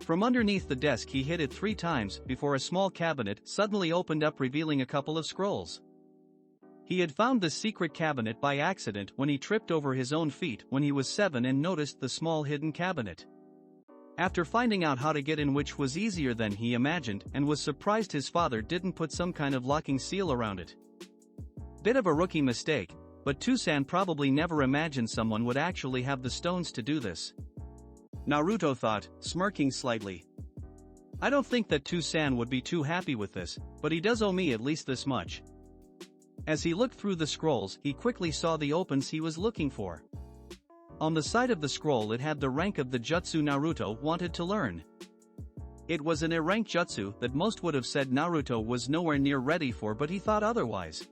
From underneath the desk he hit it 3 times before a small cabinet suddenly opened up, revealing a couple of scrolls. He had found the secret cabinet by accident when he tripped over his own feet when he was 7 and noticed the small hidden cabinet. After finding out how to get in, which was easier than he imagined, and was surprised his father didn't put some kind of locking seal around it. Bit of a rookie mistake, but Toussaint probably never imagined someone would actually have the stones to do this, Naruto thought, smirking slightly. I don't think that Toussaint would be too happy with this, but he does owe me at least this much. As he looked through the scrolls, he quickly saw the opens he was looking for. On the side of the scroll it had the rank of the jutsu Naruto wanted to learn. It was an A-rank jutsu that most would have said Naruto was nowhere near ready for, but he thought otherwise.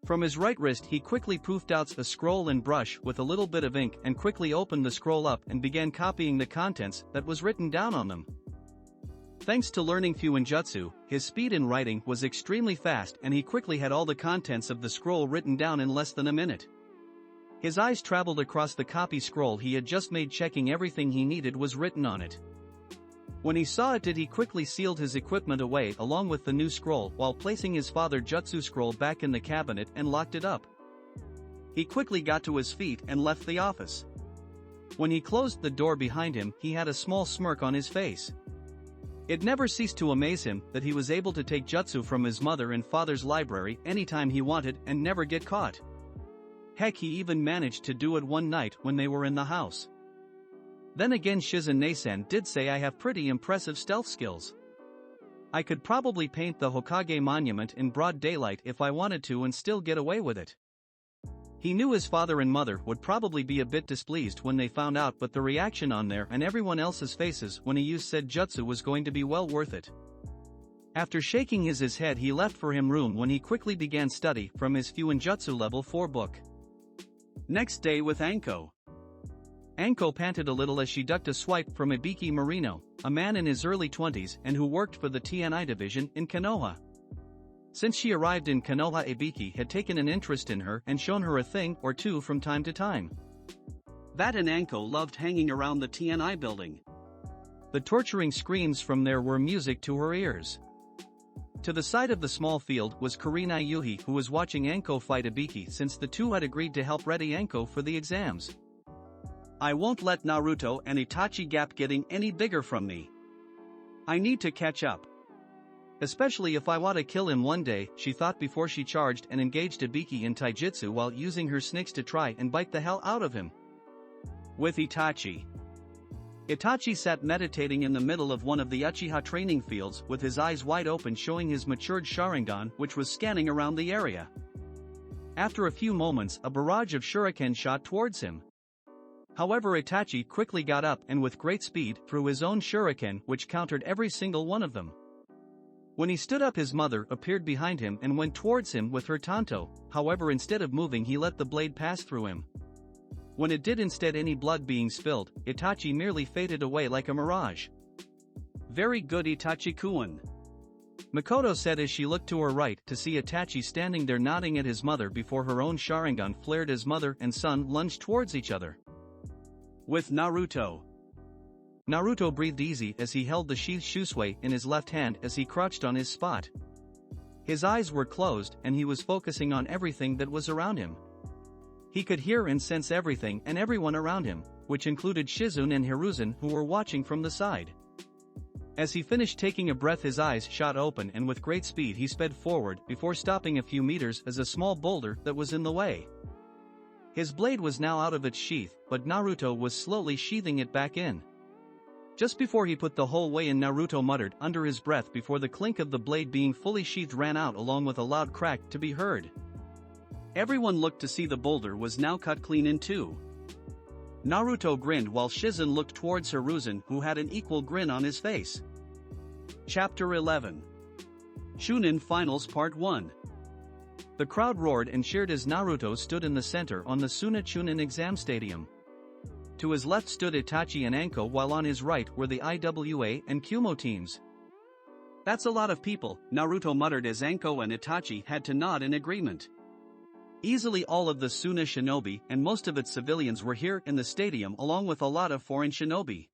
From his right wrist he quickly poofed out a scroll and brush with a little bit of ink and quickly opened the scroll up and began copying the contents that was written down on them. Thanks to learning Fuinjutsu, his speed in writing was extremely fast and he quickly had all the contents of the scroll written down in less than a minute. His eyes traveled across the copy scroll he had just made, checking everything he needed was written on it. When he saw it, he quickly sealed his equipment away along with the new scroll while placing his father jutsu scroll back in the cabinet and locked it up. He quickly got to his feet and left the office. When he closed the door behind him, he had a small smirk on his face. It never ceased to amaze him that he was able to take jutsu from his mother and father's library anytime he wanted and never get caught. Heck, he even managed to do it one night when they were in the house. Then again, Shizune-san did say I have pretty impressive stealth skills. I could probably paint the Hokage monument in broad daylight if I wanted to and still get away with it. He knew his father and mother would probably be a bit displeased when they found out, but the reaction on their and everyone else's faces when he used said jutsu was going to be well worth it. After shaking his head, he left for him room when he quickly began study from his Fuinjutsu level 4 book. Next day with Anko. Anko panted a little as she ducked a swipe from Ibiki Marino, a man in his early 20s and who worked for the TNI division in Konoha. Since she arrived in Konoha, Ibiki had taken an interest in her and shown her a thing or two from time to time. That and Anko loved hanging around the TNI building. The torturing screams from there were music to her ears. To the side of the small field was Kurenai Yuhi, who was watching Anko fight Ibiki since the two had agreed to help ready Anko for the exams. I won't let Naruto and Itachi gap getting any bigger from me. I need to catch up. Especially if I want to kill him one day, she thought before she charged and engaged Ibiki in taijutsu while using her snakes to try and bite the hell out of him. With Itachi. Itachi sat meditating in the middle of one of the Uchiha training fields with his eyes wide open, showing his matured Sharingan, which was scanning around the area. After a few moments, a barrage of shuriken shot towards him. However, Itachi quickly got up and with great speed threw his own shuriken, which countered every single one of them. When he stood up, his mother appeared behind him and went towards him with her tanto, however instead of moving he let the blade pass through him. When it did, instead any blood being spilled, Itachi merely faded away like a mirage. Very good, Itachi-kun. Makoto said as she looked to her right to see Itachi standing there nodding at his mother before her own Sharingan flared as mother and son lunged towards each other. With Naruto. Naruto breathed easy as he held the sheath shusui in his left hand as he crouched on his spot. His eyes were closed and he was focusing on everything that was around him. He could hear and sense everything and everyone around him, which included Shizune and Hiruzen, who were watching from the side. As he finished taking a breath, his eyes shot open and with great speed he sped forward before stopping a few meters as a small boulder that was in the way. His blade was now out of its sheath, but Naruto was slowly sheathing it back in. Just before he put the whole way in, Naruto muttered under his breath before the clink of the blade being fully sheathed ran out along with a loud crack to be heard. Everyone looked to see the boulder was now cut clean in two. Naruto grinned while Shizune looked towards Hiruzen, who had an equal grin on his face. Chapter 11. Chunin Finals Part 1. The crowd roared and cheered as Naruto stood in the center on the Suna Chunin exam stadium. To his left stood Itachi and Anko, while on his right were the IWA and Kumo teams. That's a lot of people, Naruto muttered as Anko and Itachi had to nod in agreement. Easily all of the Suna shinobi and most of its civilians were here in the stadium along with a lot of foreign shinobi.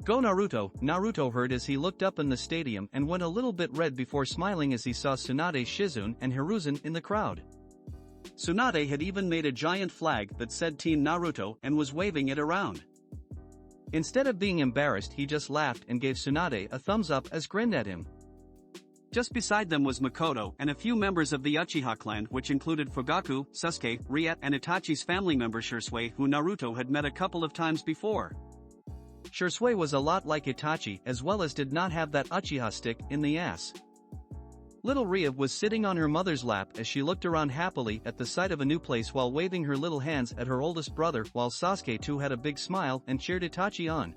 Go Naruto, Naruto heard as he looked up in the stadium and went a little bit red before smiling as he saw Tsunade, Shizune and Hiruzen in the crowd. Tsunade had even made a giant flag that said Team Naruto and was waving it around. Instead of being embarrassed, he just laughed and gave Tsunade a thumbs up as grinned at him. Just beside them was Makoto and a few members of the Uchiha clan, which included Fugaku, Sasuke, Rie, and Itachi's family member Shisui, who Naruto had met a couple of times before. Shisui was a lot like Itachi as well as did not have that Uchiha stick in the ass. Little Ria was sitting on her mother's lap as she looked around happily at the sight of a new place while waving her little hands at her oldest brother, while Sasuke too had a big smile and cheered Itachi on.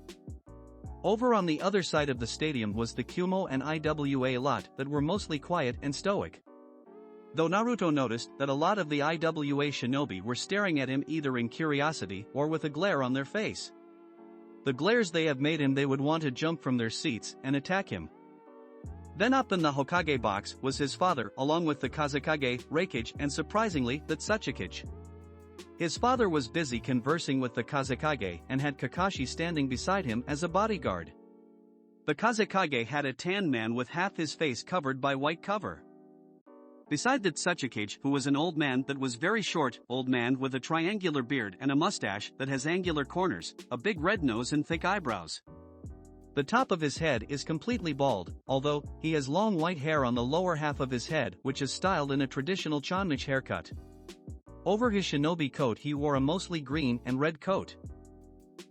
Over on the other side of the stadium was the Kumo and IWA lot that were mostly quiet and stoic. Though Naruto noticed that a lot of the IWA shinobi were staring at him either in curiosity or with a glare on their face. The glares they have made him they would want to jump from their seats and attack him. Then up in the Hokage box was his father along with the Kazekage, Reikage and surprisingly the Tsuchikage. His father was busy conversing with the Kazekage and had Kakashi standing beside him as a bodyguard. The Kazekage had a tan man with half his face covered by white cover. Beside the Tsuchikage, who was an old man that was very short, old man with a triangular beard and a mustache that has angular corners, a big red nose and thick eyebrows. The top of his head is completely bald, although he has long white hair on the lower half of his head which is styled in a traditional Chanmichi haircut. Over his shinobi coat he wore a mostly green and red coat.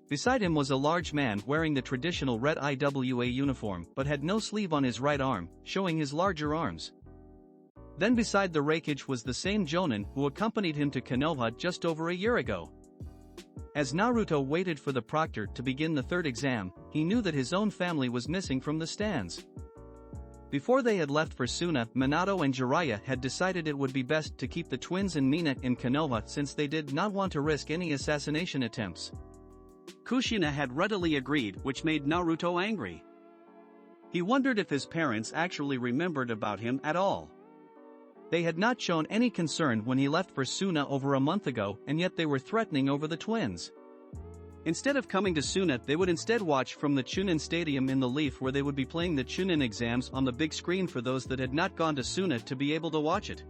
Beside him was a large man wearing the traditional red IWA uniform but had no sleeve on his right arm, showing his larger arms. Then beside the Reikage was the same Jonin who accompanied him to Konoha just over a year ago. As Naruto waited for the proctor to begin the third exam, he knew that his own family was missing from the stands. Before they had left for Suna, Minato and Jiraiya had decided it would be best to keep the twins and Mina in Konoha since they did not want to risk any assassination attempts. Kushina had readily agreed, which made Naruto angry. He wondered if his parents actually remembered about him at all. They had not shown any concern when he left for Suna over a month ago, and yet they were threatening over the twins. Instead of coming to Suna, they would instead watch from the Chunin Stadium in the Leaf, where they would be playing the Chunin exams on the big screen for those that had not gone to Suna to be able to watch it.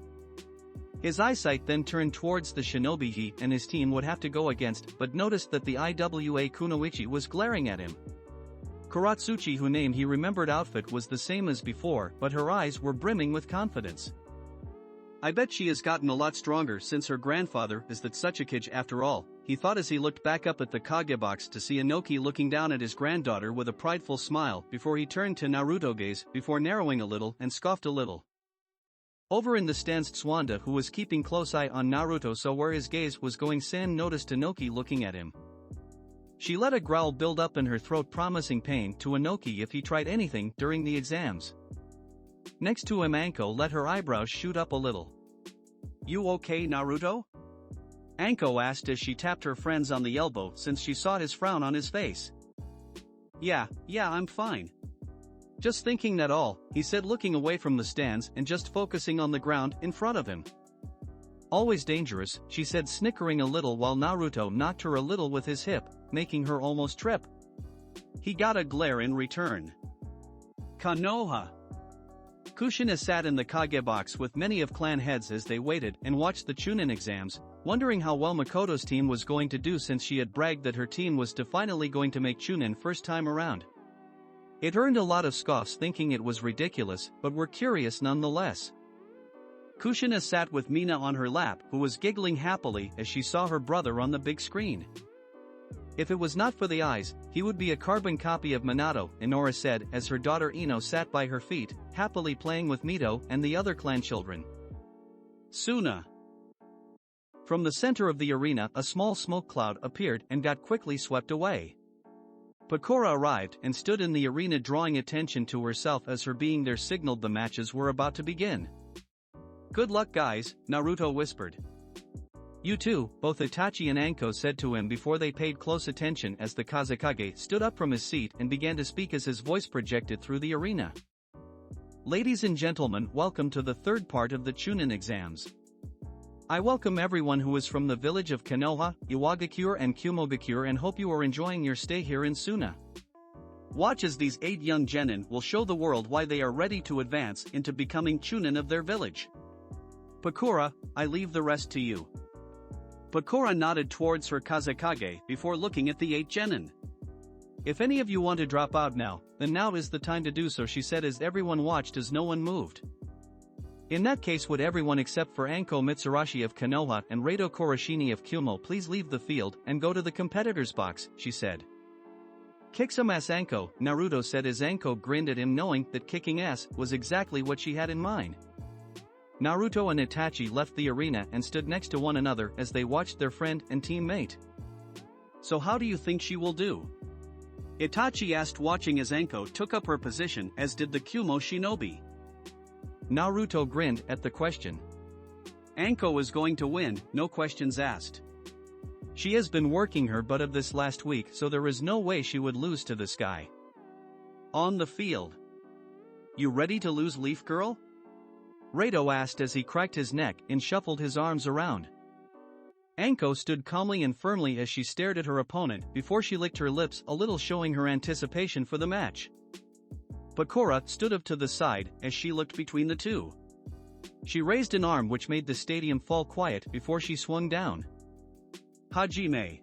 His eyesight then turned towards the shinobi he and his team would have to go against, but noticed that the IWA Kunoichi was glaring at him. Karatsuchi, whose name he remembered outfit was the same as before, but her eyes were brimming with confidence. I bet she has gotten a lot stronger since her grandfather is the Tsuchikage after all, he thought as he looked back up at the Kage box to see Inoki looking down at his granddaughter with a prideful smile before he turned to Naruto gaze before narrowing a little and scoffed a little. Over in the stands Tswanda, who was keeping close eye on Naruto, saw where his gaze was going. San noticed Inoki looking at him. She let a growl build up in her throat, promising pain to Inoki if he tried anything during the exams. Next to him Anko let her eyebrows shoot up a little. You okay, Naruto? Anko asked as she tapped her friends on the elbow since she saw his frown on his face. Yeah, I'm fine. Just thinking that all, he said, looking away from the stands and just focusing on the ground in front of him. Always dangerous, she said, snickering a little while Naruto knocked her a little with his hip, making her almost trip. He got a glare in return. Konoha. Kushina sat in the Kage box with many of clan heads as they waited and watched the Chunin exams, wondering how well Makoto's team was going to do since she had bragged that her team was finally going to make Chunin first time around. It earned a lot of scoffs, thinking it was ridiculous, but were curious nonetheless. Kushina sat with Mina on her lap, who was giggling happily as she saw her brother on the big screen. If it was not for the eyes, he would be a carbon copy of Minato, Inora said as her daughter Ino sat by her feet, happily playing with Mito and the other clan children. Suna. From the center of the arena a small smoke cloud appeared and got quickly swept away. Pokora arrived and stood in the arena, drawing attention to herself as her being there signaled the matches were about to begin. Good luck guys, Naruto whispered. You too, both Itachi and Anko said to him before they paid close attention as the Kazekage stood up from his seat and began to speak as his voice projected through the arena. Ladies and gentlemen, welcome to the third part of the Chunin exams. I welcome everyone who is from the village of Konoha, Iwagakure and Kumogakure and hope you are enjoying your stay here in Suna. Watch as these 8 young genin will show the world why they are ready to advance into becoming Chunin of their village. Pokora, I leave the rest to you. Pokora nodded towards her Kazekage before looking at the 8 genin. If any of you want to drop out now, then now is the time to do so, she said as everyone watched as no one moved. In that case, would everyone except for Anko Mitsurashi of Konoha and Reito Koroshini of Kumo please leave the field and go to the competitors box, she said. Kick some ass Anko, Naruto said as Anko grinned at him knowing that kicking ass was exactly what she had in mind. Naruto and Itachi left the arena and stood next to one another as they watched their friend and teammate. So how do you think she will do? Itachi asked watching as Anko took up her position as did the Kumo shinobi. Naruto grinned at the question. Anko is going to win, no questions asked. She has been working her butt off this last week so there is no way she would lose to this guy. On the field. You ready to lose, Leaf Girl? Rado asked as he cracked his neck and shuffled his arms around. Anko stood calmly and firmly as she stared at her opponent before she licked her lips a little showing her anticipation for the match. Proctor stood up to the side as she looked between the two. She raised an arm which made the stadium fall quiet before she swung down. Hajime.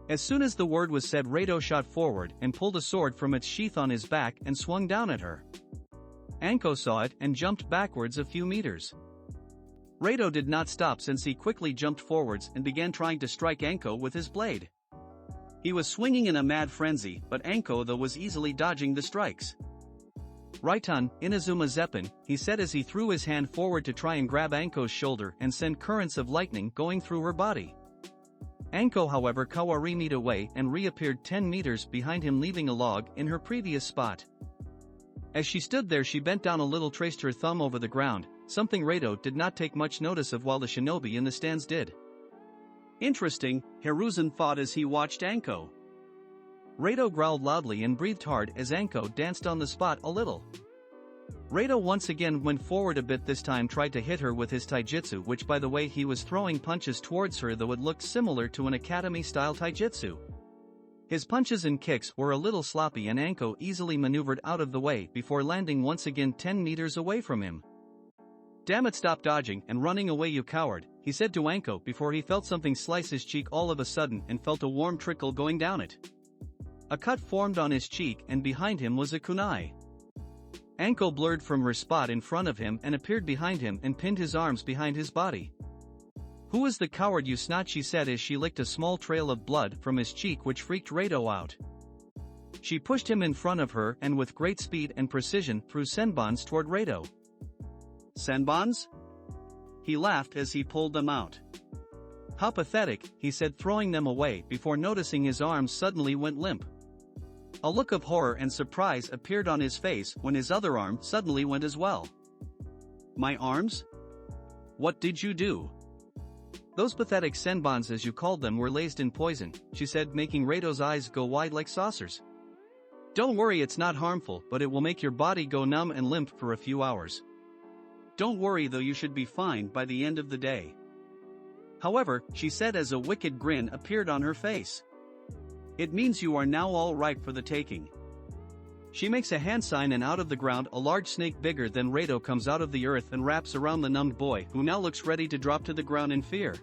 As soon as the word was said, Rado shot forward and pulled a sword from its sheath on his back and swung down at her. Anko saw it and jumped backwards a few meters. Rado did not stop since he quickly jumped forwards and began trying to strike Anko with his blade. He was swinging in a mad frenzy, but Anko though was easily dodging the strikes. Raiton, Inazuma Zeppin, he said as he threw his hand forward to try and grab Anko's shoulder and send currents of lightning going through her body. Anko however kawarimi'd away and reappeared 10 meters behind him leaving a log in her previous spot. As she stood there she bent down a little, traced her thumb over the ground, something Rado did not take much notice of while the shinobi in the stands did. Interesting, Hiruzen thought as he watched Anko. Rado growled loudly and breathed hard as Anko danced on the spot a little. Rado once again went forward a bit, this time tried to hit her with his taijutsu, which by the way he was throwing punches towards her though it looked similar to an academy-style taijutsu. His punches and kicks were a little sloppy and Anko easily maneuvered out of the way before landing once again 10 meters away from him. Damn it, stop dodging and running away, you coward, he said to Anko before he felt something slice his cheek all of a sudden and felt a warm trickle going down it. A cut formed on his cheek and behind him was a kunai. Anko blurred from her spot in front of him and appeared behind him and pinned his arms behind his body. Who is the coward, you snot, she said as she licked a small trail of blood from his cheek which freaked Rado out. She pushed him in front of her and with great speed and precision threw senbons toward Rado. Senbons? He laughed as he pulled them out. How pathetic, he said, throwing them away before noticing his arms suddenly went limp. A look of horror and surprise appeared on his face when his other arm suddenly went as well. My arms? What did you do? Those pathetic senbons, as you called them, were laced in poison, she said, making Rado's eyes go wide like saucers. Don't worry, it's not harmful, but it will make your body go numb and limp for a few hours. Don't worry though, you should be fine by the end of the day. However, she said as a wicked grin appeared on her face. It means you are now all ripe for the taking. She makes a hand sign and out of the ground a large snake bigger than Rado comes out of the earth and wraps around the numbed boy, who now looks ready to drop to the ground in fear.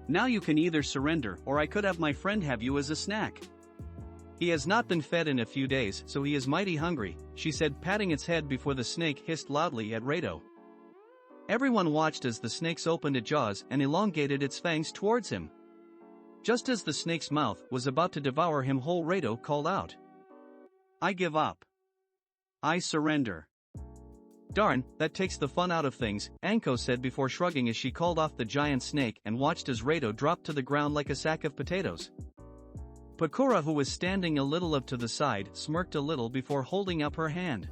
Now you can either surrender or I could have my friend have you as a snack. He has not been fed in a few days, so he is mighty hungry, she said, patting its head before the snake hissed loudly at Rado. Everyone watched as the snake's opened its jaws and elongated its fangs towards him. Just as the snake's mouth was about to devour him whole, Rado called out. I give up. I surrender. Darn, that takes the fun out of things, Anko said before shrugging as she called off the giant snake and watched as Rado dropped to the ground like a sack of potatoes. Proctor, who was standing a little up to the side, smirked a little before holding up her hand.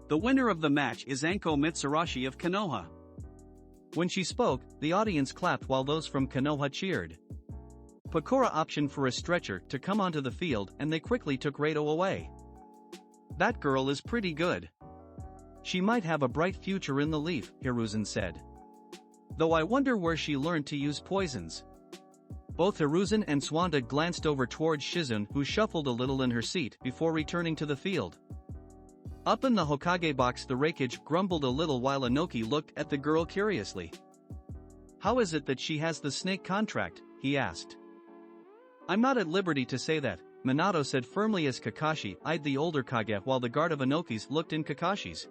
The winner of the match is Anko Mitsurashi of Konoha. When she spoke, the audience clapped while those from Konoha cheered. Proctor optioned for a stretcher to come onto the field and they quickly took Rado away. That girl is pretty good. She might have a bright future in the Leaf, Hiruzen said. Though I wonder where she learned to use poisons. Both Hiruzen and Swanda glanced over towards Shizune, who shuffled a little in her seat before returning to the field. Up in the Hokage box, the Raikage grumbled a little while Inoki looked at the girl curiously. How is it that she has the snake contract, he asked. I'm not at liberty to say that, Minato said firmly as Kakashi eyed the older Kage while the guard of Inoki's looked in Kakashi's.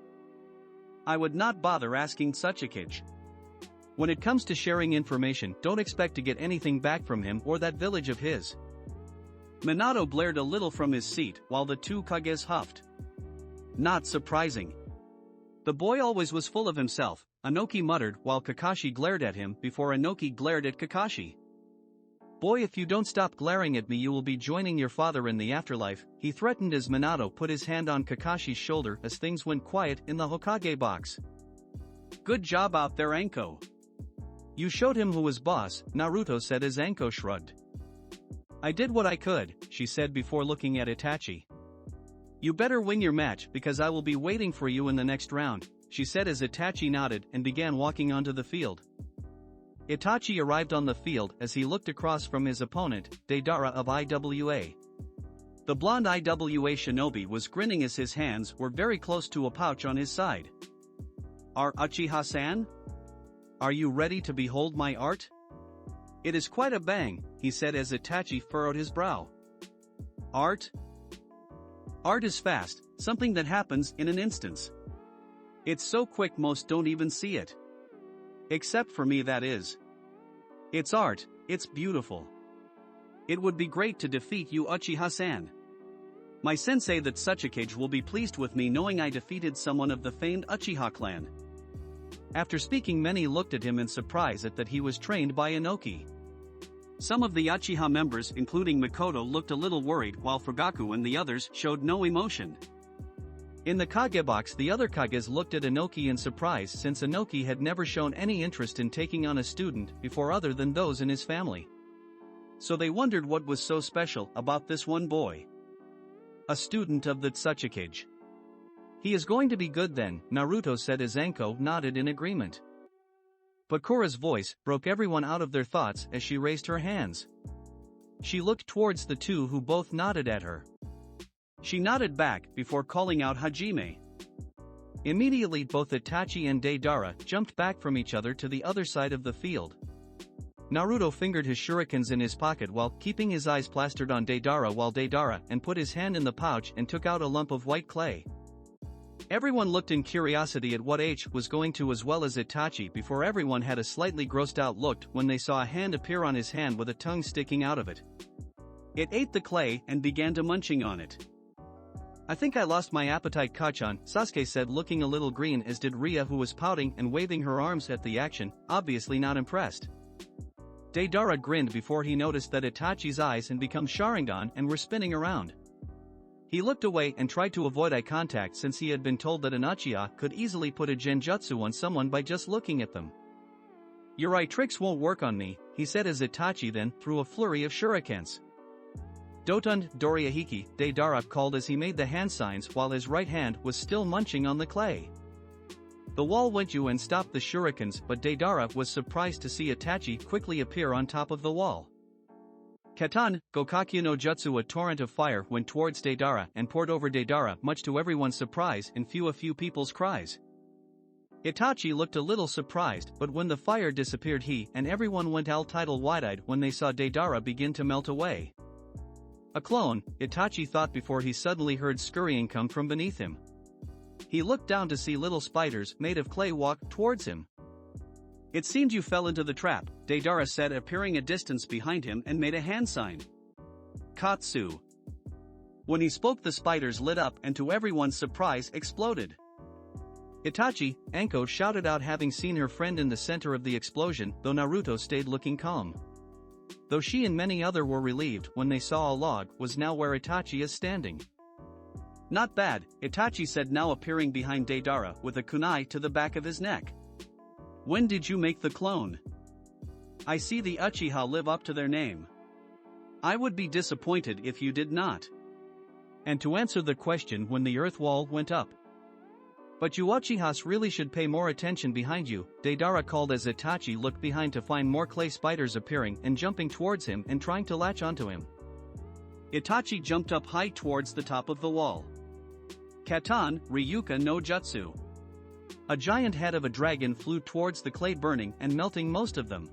I would not bother asking such a kid. When it comes to sharing information, don't expect to get anything back from him or that village of his. Minato glared a little from his seat while the two Kages huffed. Not surprising. The boy always was full of himself, Inoki muttered while Kakashi glared at him before Inoki glared at Kakashi. Boy, if you don't stop glaring at me you will be joining your father in the afterlife, he threatened as Minato put his hand on Kakashi's shoulder as things went quiet in the Hokage box. Good job out there, Anko. You showed him who was boss, Naruto said as Anko shrugged. I did what I could, she said before looking at Itachi. You better win your match because I will be waiting for you in the next round, she said as Itachi nodded and began walking onto the field. Itachi arrived on the field as he looked across from his opponent, Deidara of IWA. The blonde IWA shinobi was grinning as his hands were very close to a pouch on his side. Uchiha-san? Are you ready to behold my art? It is quite a bang, he said as Itachi furrowed his brow. Art? Art is fast, something that happens in an instance. It's so quick most don't even see it. Except for me, that is. It's art, it's beautiful. It would be great to defeat you, Uchiha-san. My sensei that Tsuchikage will be pleased with me knowing I defeated someone of the famed Uchiha clan. After speaking, many looked at him in surprise at that he was trained by Inoki. Some of the Uchiha members including Mikoto looked a little worried while Fugaku and the others showed no emotion. In the Kage box the other Kages looked at Inoki in surprise since Inoki had never shown any interest in taking on a student before other than those in his family. So they wondered what was so special about this one boy. A student of the Tsuchikage. He is going to be good then, Naruto said as Anko nodded in agreement. Bakura's voice broke everyone out of their thoughts as she raised her hands. She looked towards the two who both nodded at her. She nodded back before calling out Hajime. Immediately both Itachi and Deidara jumped back from each other to the other side of the field. Naruto fingered his shurikens in his pocket while keeping his eyes plastered on Deidara while Deidara and put his hand in the pouch and took out a lump of white clay. Everyone looked in curiosity at what H was going to as well as Itachi before everyone had a slightly grossed out look when they saw a hand appear on his hand with a tongue sticking out of it. It ate the clay and began to munching on it. I think I lost my appetite, Kachan, Sasuke said looking a little green as did Ria who was pouting and waving her arms at the action, obviously not impressed. Deidara grinned before he noticed that Itachi's eyes had become Sharingan and were spinning around. He looked away and tried to avoid eye contact since he had been told that an Uchiha could easily put a Genjutsu on someone by just looking at them. Your eye tricks won't work on me, he said as Itachi then threw a flurry of shurikens. Dotund Doriahiki, Deidara called as he made the hand signs while his right hand was still munching on the clay. The wall went you and stopped the shurikens, but Deidara was surprised to see Itachi quickly appear on top of the wall. Katan, Gokakyu no Jutsu, a torrent of fire went towards Deidara and poured over Deidara much to everyone's surprise and a few people's cries. Itachi looked a little surprised, but when the fire disappeared he and everyone went all-tidal wide-eyed when they saw Deidara begin to melt away. A clone, Itachi thought before he suddenly heard scurrying come from beneath him. He looked down to see little spiders made of clay walk towards him. It seemed you fell into the trap, Deidara said appearing a distance behind him and made a hand sign. Katsu. When he spoke the spiders lit up and to everyone's surprise exploded. Itachi, Anko shouted out having seen her friend in the center of the explosion though Naruto stayed looking calm. Though she and many other were relieved when they saw a log was now where Itachi is standing. Not bad, Itachi said now appearing behind Deidara with a kunai to the back of his neck. When did you make the clone? I see the Uchiha live up to their name. I would be disappointed if you did not. And to answer the question when the earth wall went up. But you Uchihas really should pay more attention behind you, Deidara called as Itachi looked behind to find more clay spiders appearing and jumping towards him and trying to latch onto him. Itachi jumped up high towards the top of the wall. Katan, Ryuka no Jutsu. A giant head of a dragon flew towards the clay burning and melting most of them.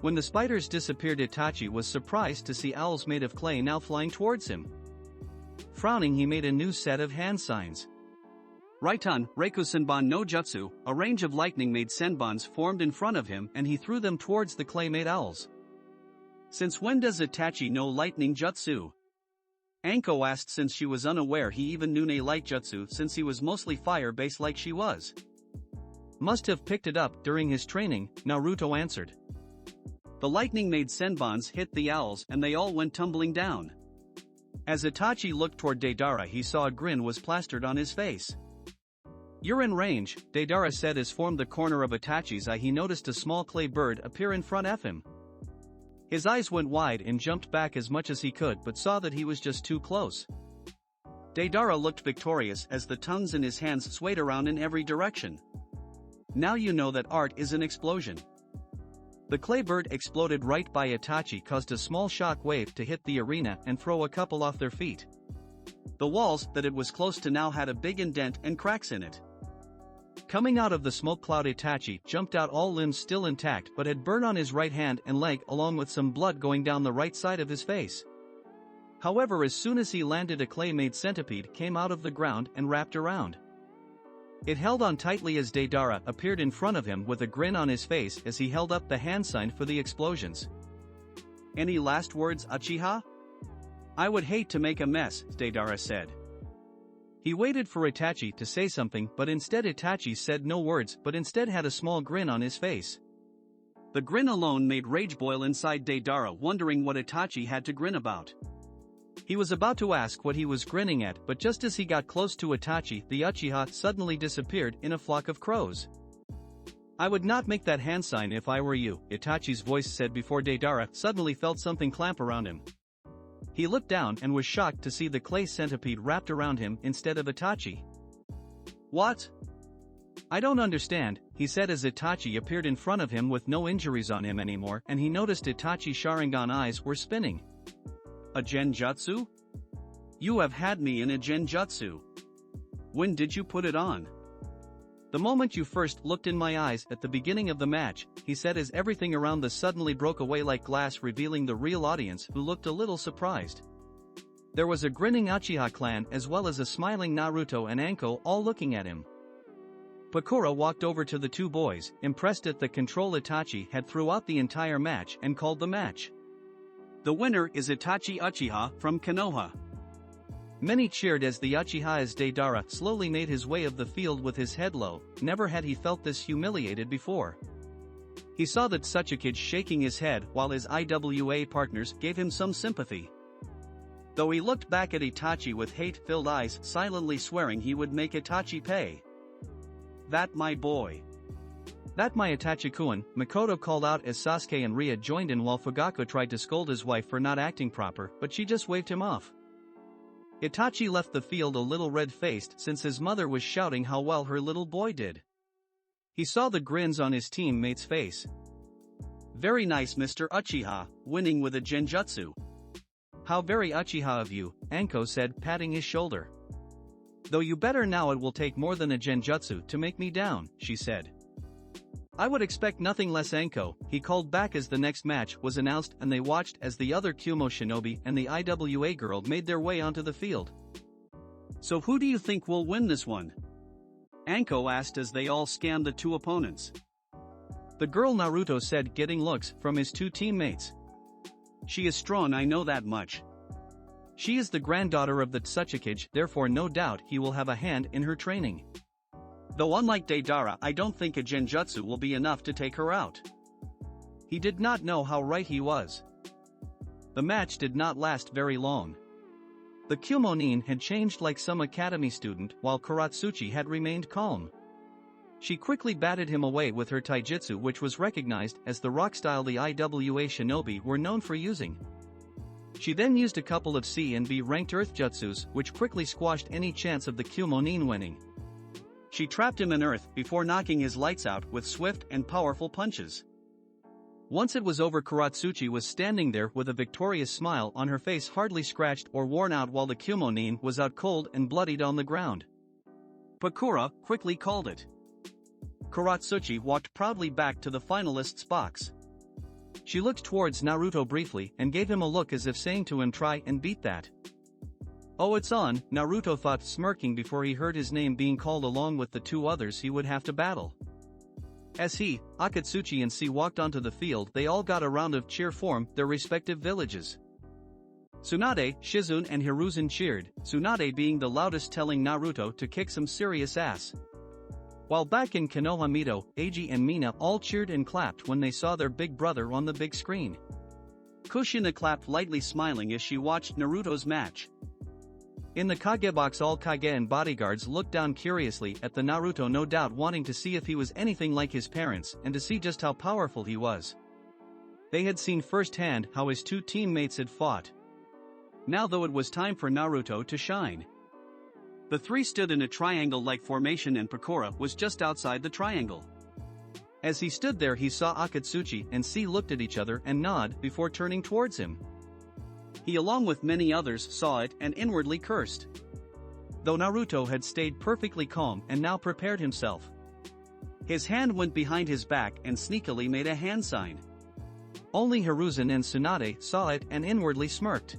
When the spiders disappeared Itachi was surprised to see owls made of clay now flying towards him. Frowning he made a new set of hand signs. Raitan, Reiku Senbon no Jutsu, a range of lightning-made senbons formed in front of him and he threw them towards the clay-made owls. Since when does Itachi know lightning jutsu? Anko asked, since she was unaware he even knew a light jutsu since he was mostly fire-based like she was. Must have picked it up during his training, Naruto answered. The lightning made senbons hit the owls and they all went tumbling down. As Itachi looked toward Deidara, he saw a grin was plastered on his face. You're in range, Deidara said as from the corner of Itachi's eye he noticed a small clay bird appear in front of him. His eyes went wide and jumped back as much as he could but saw that he was just too close. Deidara looked victorious as the tongues in his hands swayed around in every direction. Now you know that art is an explosion. The clay bird exploded right by Itachi, caused a small shock wave to hit the arena and throw a couple off their feet. The walls that it was close to now had a big indent and cracks in it. Coming out of the smoke cloud, Itachi jumped out, all limbs still intact but had burn on his right hand and leg along with some blood going down the right side of his face. However, as soon as he landed, a clay-made centipede came out of the ground and wrapped around. It held on tightly as Deidara appeared in front of him with a grin on his face as he held up the hand sign for the explosions. Any last words, Uchiha? I would hate to make a mess, Deidara said. He waited for Itachi to say something but instead Itachi said no words but instead had a small grin on his face. The grin alone made rage boil inside Deidara, wondering what Itachi had to grin about. He was about to ask what he was grinning at, but just as he got close to Itachi, the Uchiha suddenly disappeared in a flock of crows. I would not make that hand sign if I were you, Itachi's voice said before Deidara suddenly felt something clamp around him. He looked down and was shocked to see the clay centipede wrapped around him instead of Itachi. What? I don't understand, he said as Itachi appeared in front of him with no injuries on him anymore, and he noticed Itachi's Sharingan eyes were spinning. A Genjutsu? You have had me in a Genjutsu. When did you put it on? The moment you first looked in my eyes at the beginning of the match, he said as everything around the suddenly broke away like glass, revealing the real audience who looked a little surprised. There was a grinning Uchiha clan as well as a smiling Naruto and Anko all looking at him. Proctor walked over to the two boys, impressed at the control Itachi had throughout the entire match, and called the match. The winner is Itachi Uchiha from Konoha. Many cheered as the Uchiha as Deidara slowly made his way of the field with his head low. Never had he felt this humiliated before. He saw that such a kid shaking his head while his IWA partners gave him some sympathy. Though he looked back at Itachi with hate-filled eyes, silently swearing he would make Itachi pay. That my boy. That my Itachi-kun, Makoto called out as Sasuke and Ria joined in while Fugaku tried to scold his wife for not acting proper, but she just waved him off. Itachi left the field a little red-faced since his mother was shouting how well her little boy did. He saw the grins on his teammate's face. Very nice, Mr. Uchiha, winning with a Genjutsu. How very Uchiha of you, Anko said, patting his shoulder. Though you better now, it will take more than a Genjutsu to make me down, she said. I would expect nothing less, Anko, he called back as the next match was announced and they watched as the other Kumo shinobi and the IWA girl made their way onto the field. So who do you think will win this one? Anko asked as they all scanned the two opponents. The girl, Naruto said, getting looks from his two teammates. She is strong, I know that much. She is the granddaughter of the Tsuchikage, therefore no doubt he will have a hand in her training. Though unlike Deidara, I don't think a Genjutsu will be enough to take her out. He did not know how right he was. The match did not last very long. The Kumonin had changed like some academy student while Karatsuchi had remained calm. She quickly batted him away with her taijutsu, which was recognized as the rock style the IWA shinobi were known for using. She then used a couple of C and B ranked earth jutsus which quickly squashed any chance of the Kumonin winning. She trapped him in earth before knocking his lights out with swift and powerful punches. Once it was over, Karatsuchi was standing there with a victorious smile on her face, hardly scratched or worn out, while the Kumonin was out cold and bloodied on the ground. Proctor quickly called it. Karatsuchi walked proudly back to the finalists' box. She looked towards Naruto briefly and gave him a look as if saying to him, try and beat that. Oh, it's on, Naruto thought, smirking before he heard his name being called along with the two others he would have to battle. As he, Akatsuchi and C walked onto the field, they all got a round of cheer from their respective villages. Tsunade, Shizune and Hiruzen cheered, Tsunade being the loudest, telling Naruto to kick some serious ass. While back in Konoha, Eiji and Mina all cheered and clapped when they saw their big brother on the big screen. Kushina clapped lightly, smiling as she watched Naruto's match. In the Kagebox, all Kage and bodyguards looked down curiously at the Naruto, no doubt wanting to see if he was anything like his parents and to see just how powerful he was. They had seen firsthand how his two teammates had fought. Now though, it was time for Naruto to shine. The three stood in a triangle-like formation and Proctor was just outside the triangle. As he stood there, he saw Akatsuchi and C looked at each other and nodded before turning towards him. He, along with many others, saw it and inwardly cursed. Though Naruto had stayed perfectly calm and now prepared himself. His hand went behind his back and sneakily made a hand sign. Only Hiruzen and Tsunade saw it and inwardly smirked.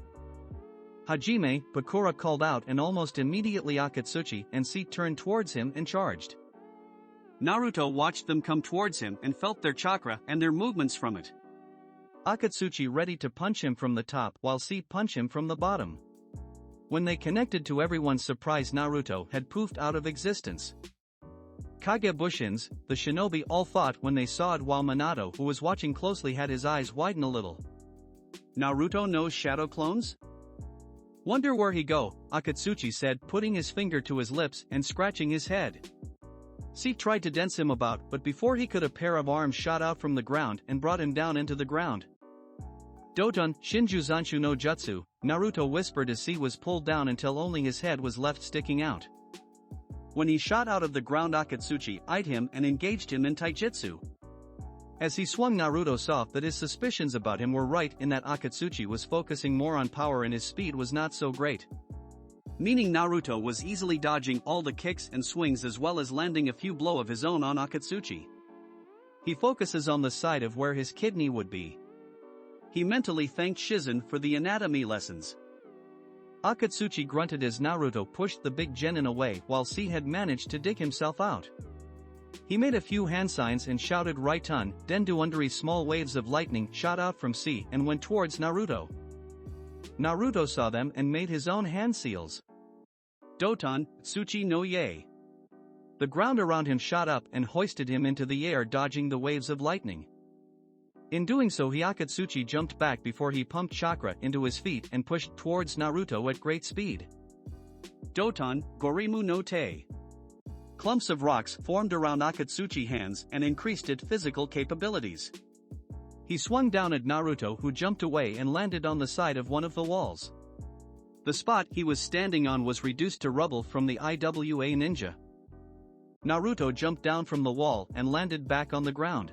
Hajime, Proctor called out, and almost immediately Akatsuchi and C turned towards him and charged. Naruto watched them come towards him and felt their chakra and their movements from it. Akatsuchi ready to punch him from the top while C punched him from the bottom. When they connected, to everyone's surprise, Naruto had poofed out of existence. Kage Bushins, the shinobi, all thought when they saw it, while Minato, who was watching closely, had his eyes widen a little. Naruto knows shadow clones? Wonder where he go, Akatsuchi said, putting his finger to his lips and scratching his head. C tried to dance him about, but before he could, a pair of arms shot out from the ground and brought him down into the ground. Doton, Shinjuzanshu no Jutsu, Naruto whispered as C was pulled down until only his head was left sticking out. When he shot out of the ground, Akatsuchi eyed him and engaged him in taijutsu. As he swung, Naruto saw that his suspicions about him were right, in that Akatsuchi was focusing more on power and his speed was not so great. Meaning Naruto was easily dodging all the kicks and swings as well as landing a few blows of his own on Akatsuchi. He focuses on the side of where his kidney would be. He mentally thanked Shizune for the anatomy lessons. Akatsuchi grunted as Naruto pushed the big genin away while C had managed to dig himself out. He made a few hand signs and shouted Raiton, Denduundari. Small waves of lightning shot out from C and went towards Naruto. Naruto saw them and made his own hand seals. Doton, Tsuchi no Ye. The ground around him shot up and hoisted him into the air, dodging the waves of lightning. In doing so, Akatsuchi jumped back before he pumped chakra into his feet and pushed towards Naruto at great speed. Doton, Gorimu no Te. Clumps of rocks formed around Akatsuchi's hands and increased its physical capabilities. He swung down at Naruto, who jumped away and landed on the side of one of the walls. The spot he was standing on was reduced to rubble from the IWA ninja. Naruto jumped down from the wall and landed back on the ground.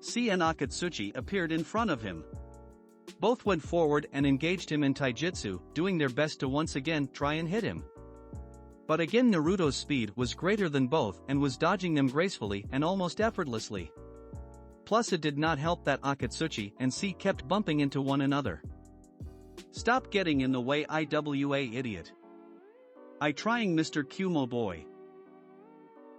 C and Akatsuchi appeared in front of him. Both went forward and engaged him in taijutsu, doing their best to once again try and hit him. But again, Naruto's speed was greater than both and was dodging them gracefully and almost effortlessly. Plus, it did not help that Akatsuchi and C kept bumping into one another. Stop getting in the way, IWA idiot. I trying, Mr. Kumo boy.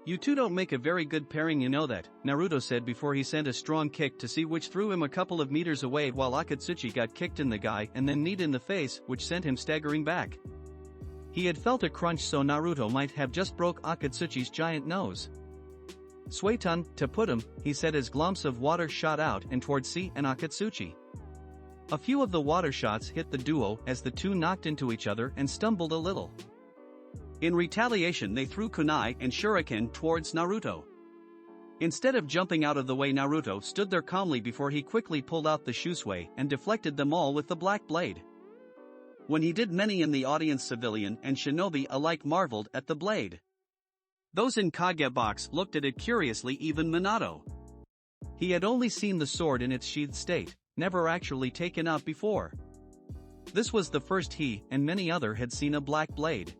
You two don't make a very good pairing, you know that, Naruto said before he sent a strong kick to C, which threw him a couple of meters away, while Akatsuchi got kicked in the guy and then kneed in the face, which sent him staggering back. He had felt a crunch, so Naruto might have just broke Akatsuchi's giant nose. Sueton, to put him, he said as glumps of water shot out and toward C and Akatsuchi. A few of the water shots hit the duo as the two knocked into each other and stumbled a little. In retaliation, they threw kunai and shuriken towards Naruto. Instead of jumping out of the way, Naruto stood there calmly before he quickly pulled out the shusui and deflected them all with the black blade. When he did, many in the audience, civilian and shinobi alike, marveled at the blade. Those in Kagebox looked at it curiously, even Minato. He had only seen the sword in its sheathed state, never actually taken out before. This was the first he and many other had seen a black blade.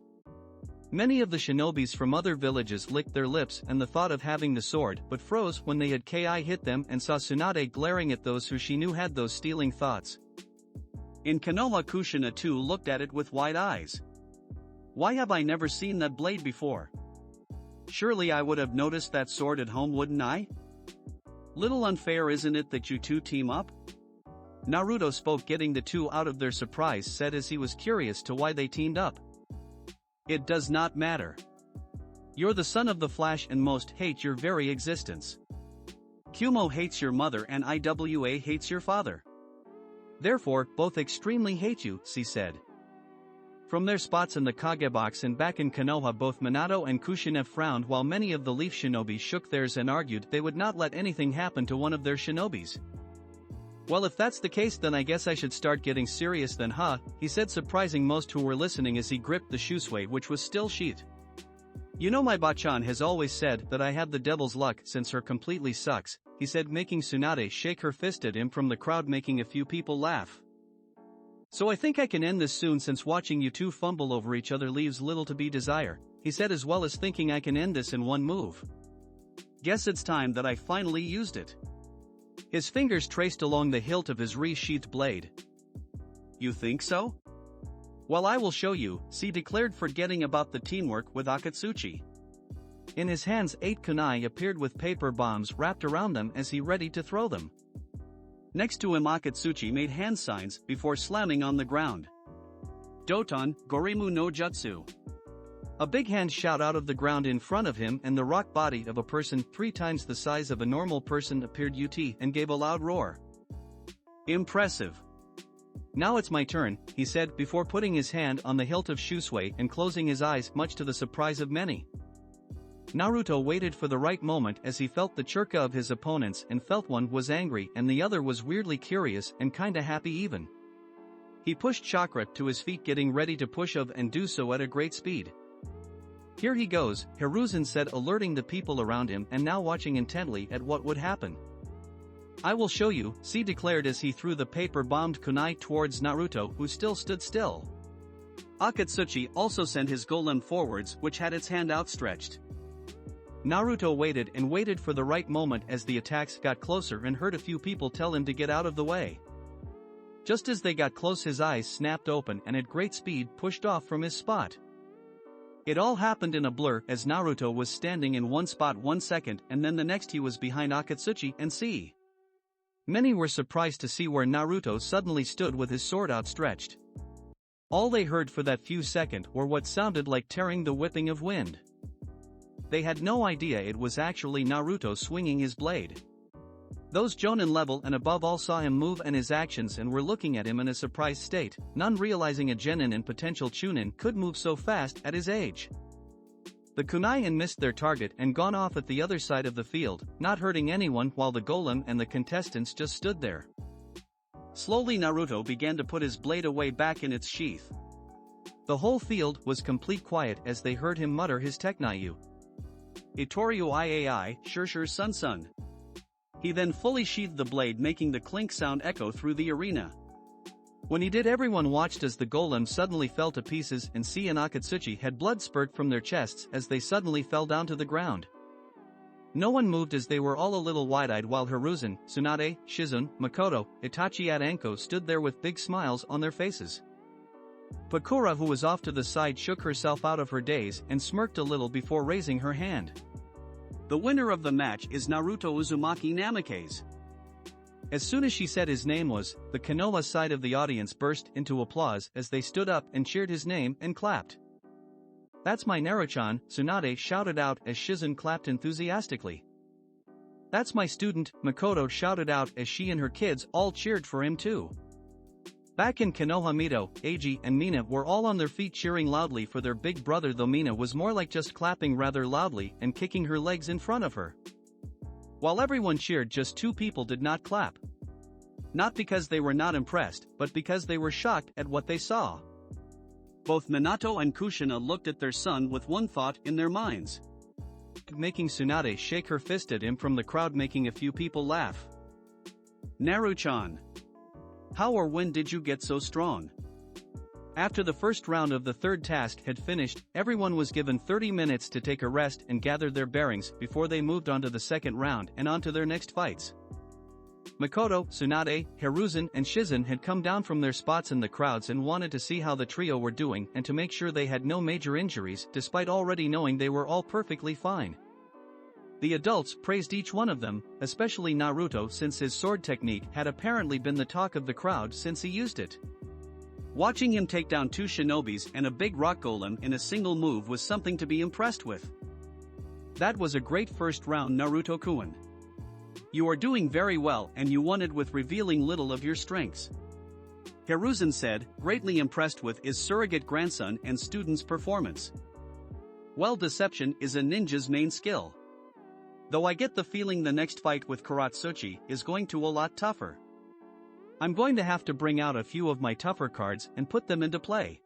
Many of the shinobis from other villages licked their lips and the thought of having the sword, but froze when they had Ki hit them and saw Tsunade glaring at those who she knew had those stealing thoughts. In Konoha, Kushina too looked at it with wide eyes. Why have I never seen that blade before? Surely I would have noticed that sword at home, wouldn't I? Little unfair, isn't it, that you two team up? Naruto spoke, getting the two out of their surprise set as he was curious to why they teamed up. It does not matter. You're the son of the Flash and most hate your very existence. Kumo hates your mother and Iwa hates your father. Therefore, both extremely hate you, she said. From their spots in the Kagebox and back in Konoha, both Minato and Kushina frowned while many of the Leaf Shinobi shook theirs and argued they would not let anything happen to one of their shinobis. Well, if that's the case, then I guess I should start getting serious then, huh? He said, surprising most who were listening as he gripped the shusui, which was still sheathed. You know, my Bachan has always said that I have the devil's luck since her completely sucks, he said, making Tsunade shake her fist at him from the crowd, making a few people laugh. So I think I can end this soon, since watching you two fumble over each other leaves little to be desired, he said, as well as thinking I can end this in one move. Guess it's time that I finally used it. His fingers traced along the hilt of his re-sheathed blade. You think so? Well, I will show you, she declared, forgetting about the teamwork with Akatsuchi. In his hands 8 kunai appeared with paper bombs wrapped around them as he ready to throw them. Next to him, Akatsuchi made hand signs before slamming on the ground. Doton, Gorimu no Jutsu. A big hand shot out of the ground in front of him, and the rock body of a person 3 times the size of a normal person appeared and gave a loud roar. Impressive. Now it's my turn, he said, before putting his hand on the hilt of shusui and closing his eyes, much to the surprise of many. Naruto waited for the right moment as he felt the chirka of his opponents and felt one was angry and the other was weirdly curious and kinda happy even. He pushed Chakra to his feet, getting ready to push of and do so at a great speed. Here he goes, Hiruzen said, alerting the people around him and now watching intently at what would happen. I will show you, she declared as he threw the paper-bombed kunai towards Naruto, who still stood still. Akatsuchi also sent his golem forwards, which had its hand outstretched. Naruto waited and waited for the right moment as the attacks got closer and heard a few people tell him to get out of the way. Just as they got close, his eyes snapped open and at great speed pushed off from his spot. It all happened in a blur as Naruto was standing in one spot 1 second and then the next he was behind Akatsuchi and C. Many were surprised to see where Naruto suddenly stood with his sword outstretched. All they heard for that few seconds were what sounded like tearing the whipping of wind. They had no idea it was actually Naruto swinging his blade. Those Jonin level and above all saw him move and his actions and were looking at him in a surprised state, none realizing a Genin and potential Chunin could move so fast at his age. The kunai missed their target and gone off at the other side of the field, not hurting anyone, while the golem and the contestants just stood there. Slowly Naruto began to put his blade away back in its sheath. The whole field was complete quiet as they heard him mutter his Teknaiu. Itoriu Iai, Shurshur Sun Sun. He then fully sheathed the blade, making the clink sound echo through the arena. When he did, everyone watched as the golem suddenly fell to pieces and C and Akatsuchi had blood spurt from their chests as they suddenly fell down to the ground. No one moved as they were all a little wide-eyed, while Hiruzen, Tsunade, Shizune, Makoto, Itachi and Anko stood there with big smiles on their faces. Pakura, who was off to the side, shook herself out of her daze and smirked a little before raising her hand. The winner of the match is Naruto Uzumaki Namikaze. As soon as she said his name was, the Konoha side of the audience burst into applause as they stood up and cheered his name and clapped. That's my Naruchan, Tsunade shouted out as Shizune clapped enthusiastically. That's my student, Makoto shouted out as she and her kids all cheered for him too. Back in Konoha, Mito, Eiji and Mina were all on their feet cheering loudly for their big brother, though Mina was more like just clapping rather loudly and kicking her legs in front of her. While everyone cheered, just 2 people did not clap. Not because they were not impressed, but because they were shocked at what they saw. Both Minato and Kushina looked at their son with one thought in their minds. Making Tsunade shake her fist at him from the crowd, making a few people laugh. Naruchan. How or when did you get so strong? After the first round of the third task had finished, everyone was given 30 minutes to take a rest and gather their bearings before they moved on to the second round and on to their next fights. Makoto, Tsunade, Hiruzen and Shizune had come down from their spots in the crowds and wanted to see how the trio were doing and to make sure they had no major injuries, despite already knowing they were all perfectly fine. The adults praised each one of them, especially Naruto since his sword technique had apparently been the talk of the crowd since he used it. Watching him take down 2 shinobis and a big rock golem in a single move was something to be impressed with. That was a great first round, Naruto-kun. You are doing very well and you won it with revealing little of your strengths. Hiruzen said, greatly impressed with his surrogate grandson and student's performance. Well, deception is a ninja's main skill. Though I get the feeling the next fight with Karatsuchi is going to a lot tougher. I'm going to have to bring out a few of my tougher cards and put them into play.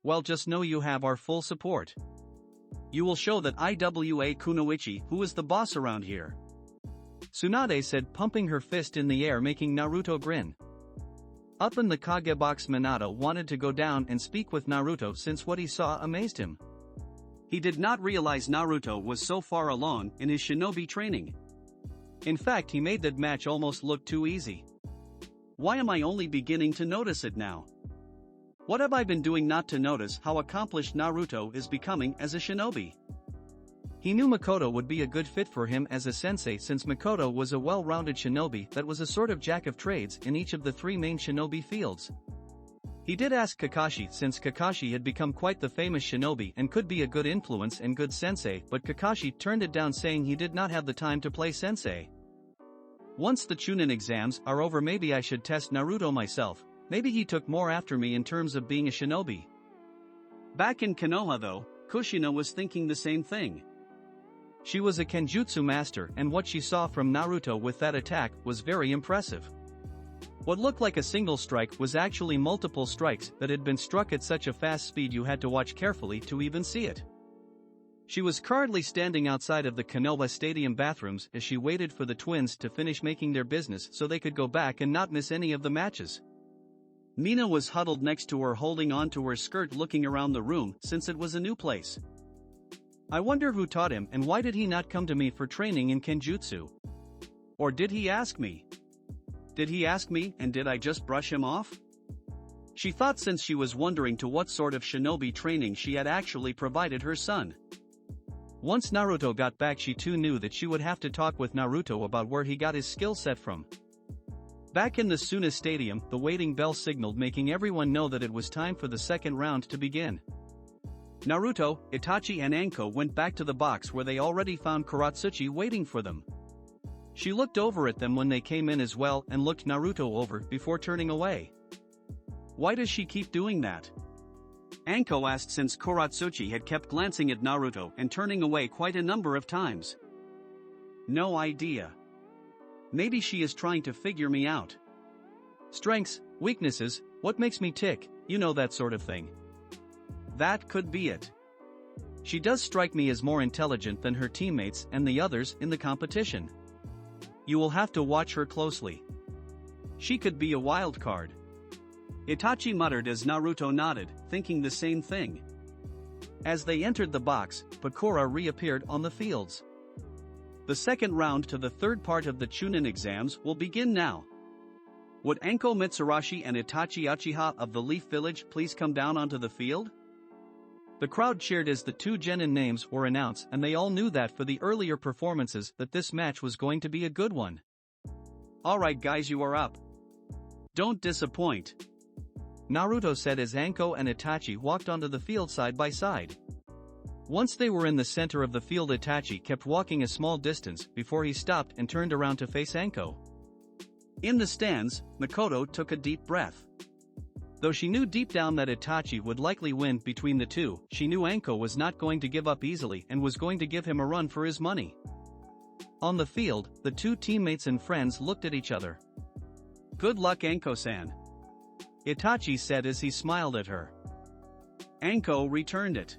Well, just know you have our full support. You will show that Iwa Kunoichi who is the boss around here. Tsunade said, pumping her fist in the air, making Naruto grin. Up in the Kage box, Minato wanted to go down and speak with Naruto since what he saw amazed him. He did not realize Naruto was so far along in his shinobi training. In fact, he made that match almost look too easy. Why am I only beginning to notice it now? What have I been doing not to notice how accomplished Naruto is becoming as a shinobi? He knew Makoto would be a good fit for him as a sensei since Makoto was a well-rounded shinobi that was a sort of jack of trades in each of the 3 main shinobi fields. He did ask Kakashi since Kakashi had become quite the famous shinobi and could be a good influence and good sensei, but Kakashi turned it down saying he did not have the time to play sensei. Once the Chunin exams are over, maybe I should test Naruto myself. Maybe he took more after me in terms of being a shinobi. Back in Konoha though, Kushina was thinking the same thing. She was a Genjutsu master and what she saw from Naruto with that attack was very impressive. What looked like a single strike was actually multiple strikes that had been struck at such a fast speed you had to watch carefully to even see it. She was currently standing outside of the Konoha Stadium bathrooms as she waited for the twins to finish making their business so they could go back and not miss any of the matches. Mina was huddled next to her, holding on to her skirt, looking around the room since it was a new place. I wonder who taught him and why did he not come to me for training in Genjutsu? Or did he ask me? Did he ask me and did I just brush him off? She thought since she was wondering to what sort of shinobi training she had actually provided her son. Once Naruto got back, she too knew that she would have to talk with Naruto about where he got his skill set from. Back in the Suna Stadium, the waiting bell signaled, making everyone know that it was time for the second round to begin. Naruto, Itachi and Anko went back to the box where they already found Karatsuchi waiting for them. She looked over at them when they came in as well and looked Naruto over before turning away. Why does she keep doing that? Anko asked since Karatsuchi had kept glancing at Naruto and turning away quite a number of times. No idea. Maybe she is trying to figure me out. Strengths, weaknesses, what makes me tick, you know, that sort of thing. That could be it. She does strike me as more intelligent than her teammates and the others in the competition. You will have to watch her closely. She could be a wild card. Itachi muttered as Naruto nodded, thinking the same thing. As they entered the box, Pakura reappeared on the fields. The second round to the third part of the Chunin exams will begin now. Would Anko Mitsurashi and Itachi Uchiha of the Leaf Village please come down onto the field? The crowd cheered as the 2 genin names were announced, and they all knew that for the earlier performances that this match was going to be a good one. Alright guys, you are up. Don't disappoint. Naruto said as Anko and Itachi walked onto the field side by side. Once they were in the center of the field, Itachi kept walking a small distance before he stopped and turned around to face Anko. In the stands, Makoto took a deep breath. Though she knew deep down that Itachi would likely win between the two, she knew Anko was not going to give up easily and was going to give him a run for his money. On the field, the 2 teammates and friends looked at each other. Good luck, Anko-san. Itachi said as he smiled at her. Anko returned it.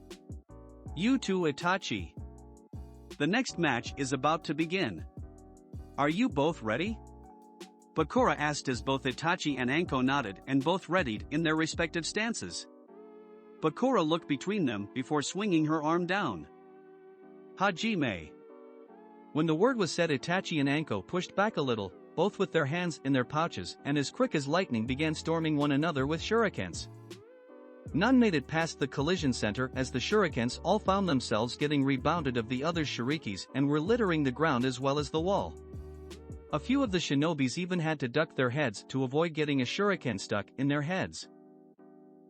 You too, Itachi. The next match is about to begin. Are you both ready? Bakura asked as both Itachi and Anko nodded and both readied in their respective stances. Bakura looked between them before swinging her arm down. Hajime. When the word was said, Itachi and Anko pushed back a little, both with their hands in their pouches, and as quick as lightning began storming one another with shurikens. None made it past the collision center as the shurikens all found themselves getting rebounded of the other shurikis and were littering the ground as well as the wall. A few of the shinobis even had to duck their heads to avoid getting a shuriken stuck in their heads.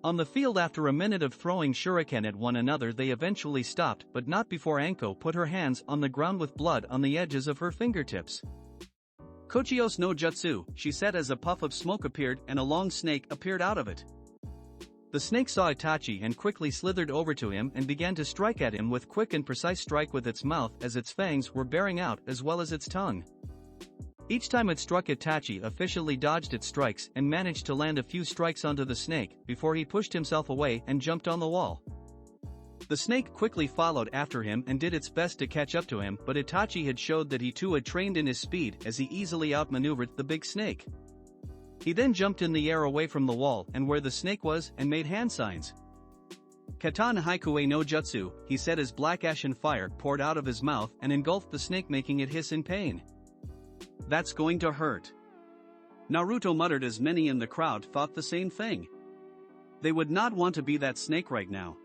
On the field, after a minute of throwing shuriken at one another, they eventually stopped, but not before Anko put her hands on the ground with blood on the edges of her fingertips. "Kochios no jutsu," she said as a puff of smoke appeared and a long snake appeared out of it. The snake saw Itachi and quickly slithered over to him and began to strike at him with quick and precise strike with its mouth as its fangs were bearing out as well as its tongue. Each time it struck, Itachi efficiently dodged its strikes and managed to land a few strikes onto the snake before he pushed himself away and jumped on the wall. The snake quickly followed after him and did its best to catch up to him, but Itachi had showed that he too had trained in his speed as he easily outmaneuvered the big snake. He then jumped in the air away from the wall and where the snake was and made hand signs. "Katan haikue no jutsu," he said as black ashen fire poured out of his mouth and engulfed the snake, making it hiss in pain. "That's going to hurt," Naruto muttered as many in the crowd thought the same thing. They would not want to be that snake right now.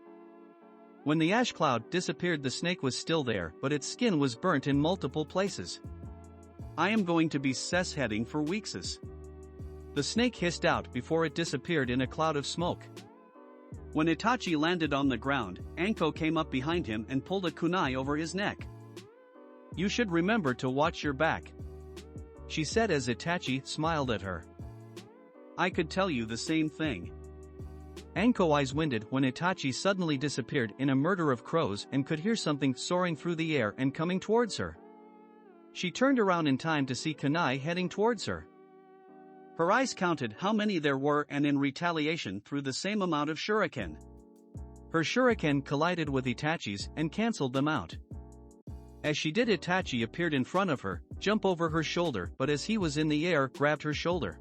When the ash cloud disappeared, the snake was still there, but its skin was burnt in multiple places. "I am going to be heading for weekses," the snake hissed out before it disappeared in a cloud of smoke. When Itachi landed on the ground, Anko came up behind him and pulled a kunai over his neck. "You should remember to watch your back," she said as Itachi smiled at her. "I could tell you the same thing." Anko eyes winded when Itachi suddenly disappeared in a murder of crows and could hear something soaring through the air and coming towards her. She turned around in time to see kunai heading towards her. Her eyes counted how many there were and in retaliation threw the same amount of shuriken. Her shuriken collided with Itachi's and cancelled them out. As she did, Itachi appeared in front of her, jumped over her shoulder, but as he was in the air, grabbed her shoulder.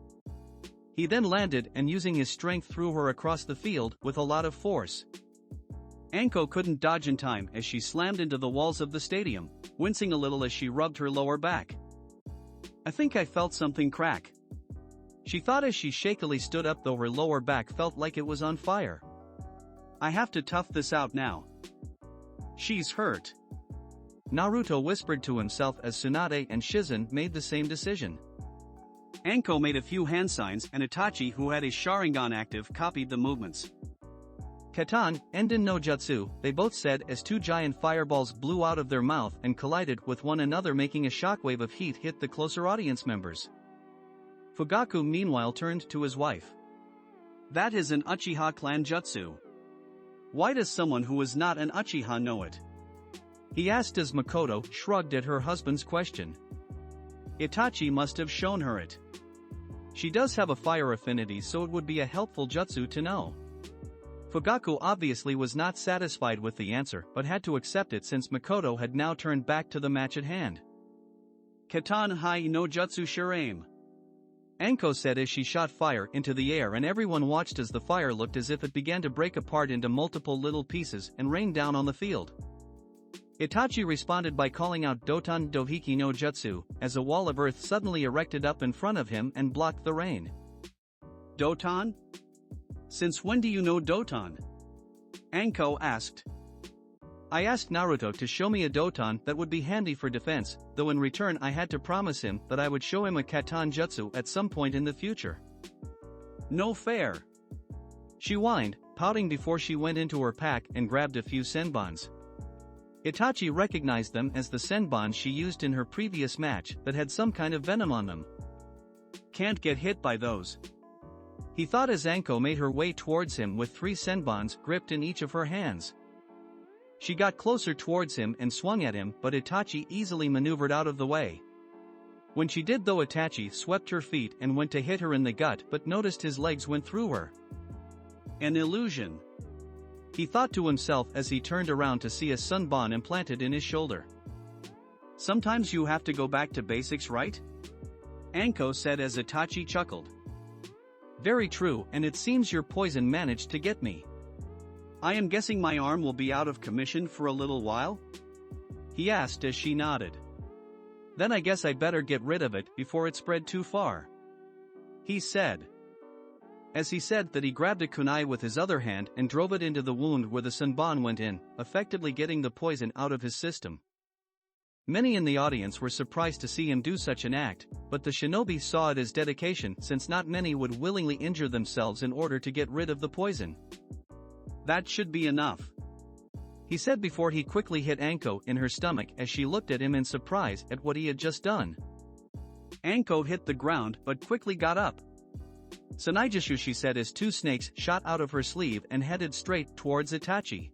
He then landed and using his strength threw her across the field with a lot of force. Anko couldn't dodge in time as she slammed into the walls of the stadium, wincing a little as she rubbed her lower back. "I think I felt something crack," she thought as she shakily stood up, though her lower back felt like it was on fire. "I have to tough this out now. She's hurt," Naruto whispered to himself as Tsunade and Shizen made the same decision. Anko made a few hand signs and Itachi, who had his Sharingan active, copied the movements. "Katan, Enden no Jutsu," they both said as two giant fireballs blew out of their mouth and collided with one another, making a shockwave of heat hit the closer audience members. Fugaku meanwhile turned to his wife. "That is an Uchiha clan jutsu. Why does someone who is not an Uchiha know it?" he asked as Makoto shrugged at her husband's question. "Itachi must have shown her it. She does have a fire affinity, so it would be a helpful jutsu to know." Fugaku obviously was not satisfied with the answer but had to accept it since Makoto had now turned back to the match at hand. "Katan hai no jutsu shiraim," Anko said as she shot fire into the air, and everyone watched as the fire looked as if it began to break apart into multiple little pieces and rain down on the field. Itachi responded by calling out Doton Dohiki no Jutsu, as a wall of earth suddenly erected up in front of him and blocked the rain. "Doton? Since when do you know Doton?" Anko asked. "I asked Naruto to show me a Doton that would be handy for defense, though in return I had to promise him that I would show him a Katan Jutsu at some point in the future." "No fair," she whined, pouting before she went into her pack and grabbed a few senbons. Itachi recognized them as the senbons she used in her previous match that had some kind of venom on them. "Can't get hit by those," he thought as Anko made her way towards him with 3 senbons gripped in each of her hands. She got closer towards him and swung at him, but Itachi easily maneuvered out of the way. When she did though, Itachi swept her feet and went to hit her in the gut but noticed his legs went through her. "An illusion," he thought to himself as he turned around to see a sunbon implanted in his shoulder. "Sometimes you have to go back to basics, right?" Anko said as Itachi chuckled. "Very true, and it seems your poison managed to get me. I am guessing my arm will be out of commission for a little while?" he asked as she nodded. "Then I guess I better get rid of it before it spread too far," he said. as he said that he grabbed a kunai with his other hand and drove it into the wound where the senbon went in, effectively getting the poison out of his system. Many in the audience were surprised to see him do such an act, but the shinobi saw it as dedication since not many would willingly injure themselves in order to get rid of the poison. That should be enough, he said before he quickly hit Anko in her stomach as she looked at him in surprise at what he had just done. Anko hit the ground but quickly got up. Sanaigishu, she said as two snakes shot out of her sleeve and headed straight towards Itachi.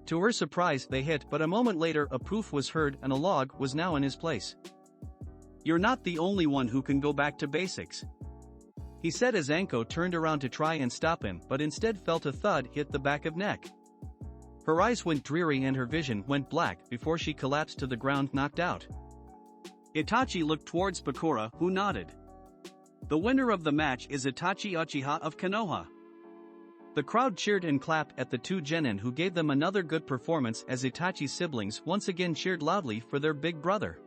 To her surprise they hit, but a moment later a poof was heard and a log was now in his place. You're not the only one who can go back to basics, he said as Anko turned around to try and stop him but instead felt a thud hit the back of neck. Her eyes went dreary and her vision went black before she collapsed to the ground knocked out. Itachi looked towards Bakura, who nodded. The winner of the match is Itachi Uchiha of Konoha. The crowd cheered and clapped at the two genin who gave them another good performance as Itachi's siblings once again cheered loudly for their big brother.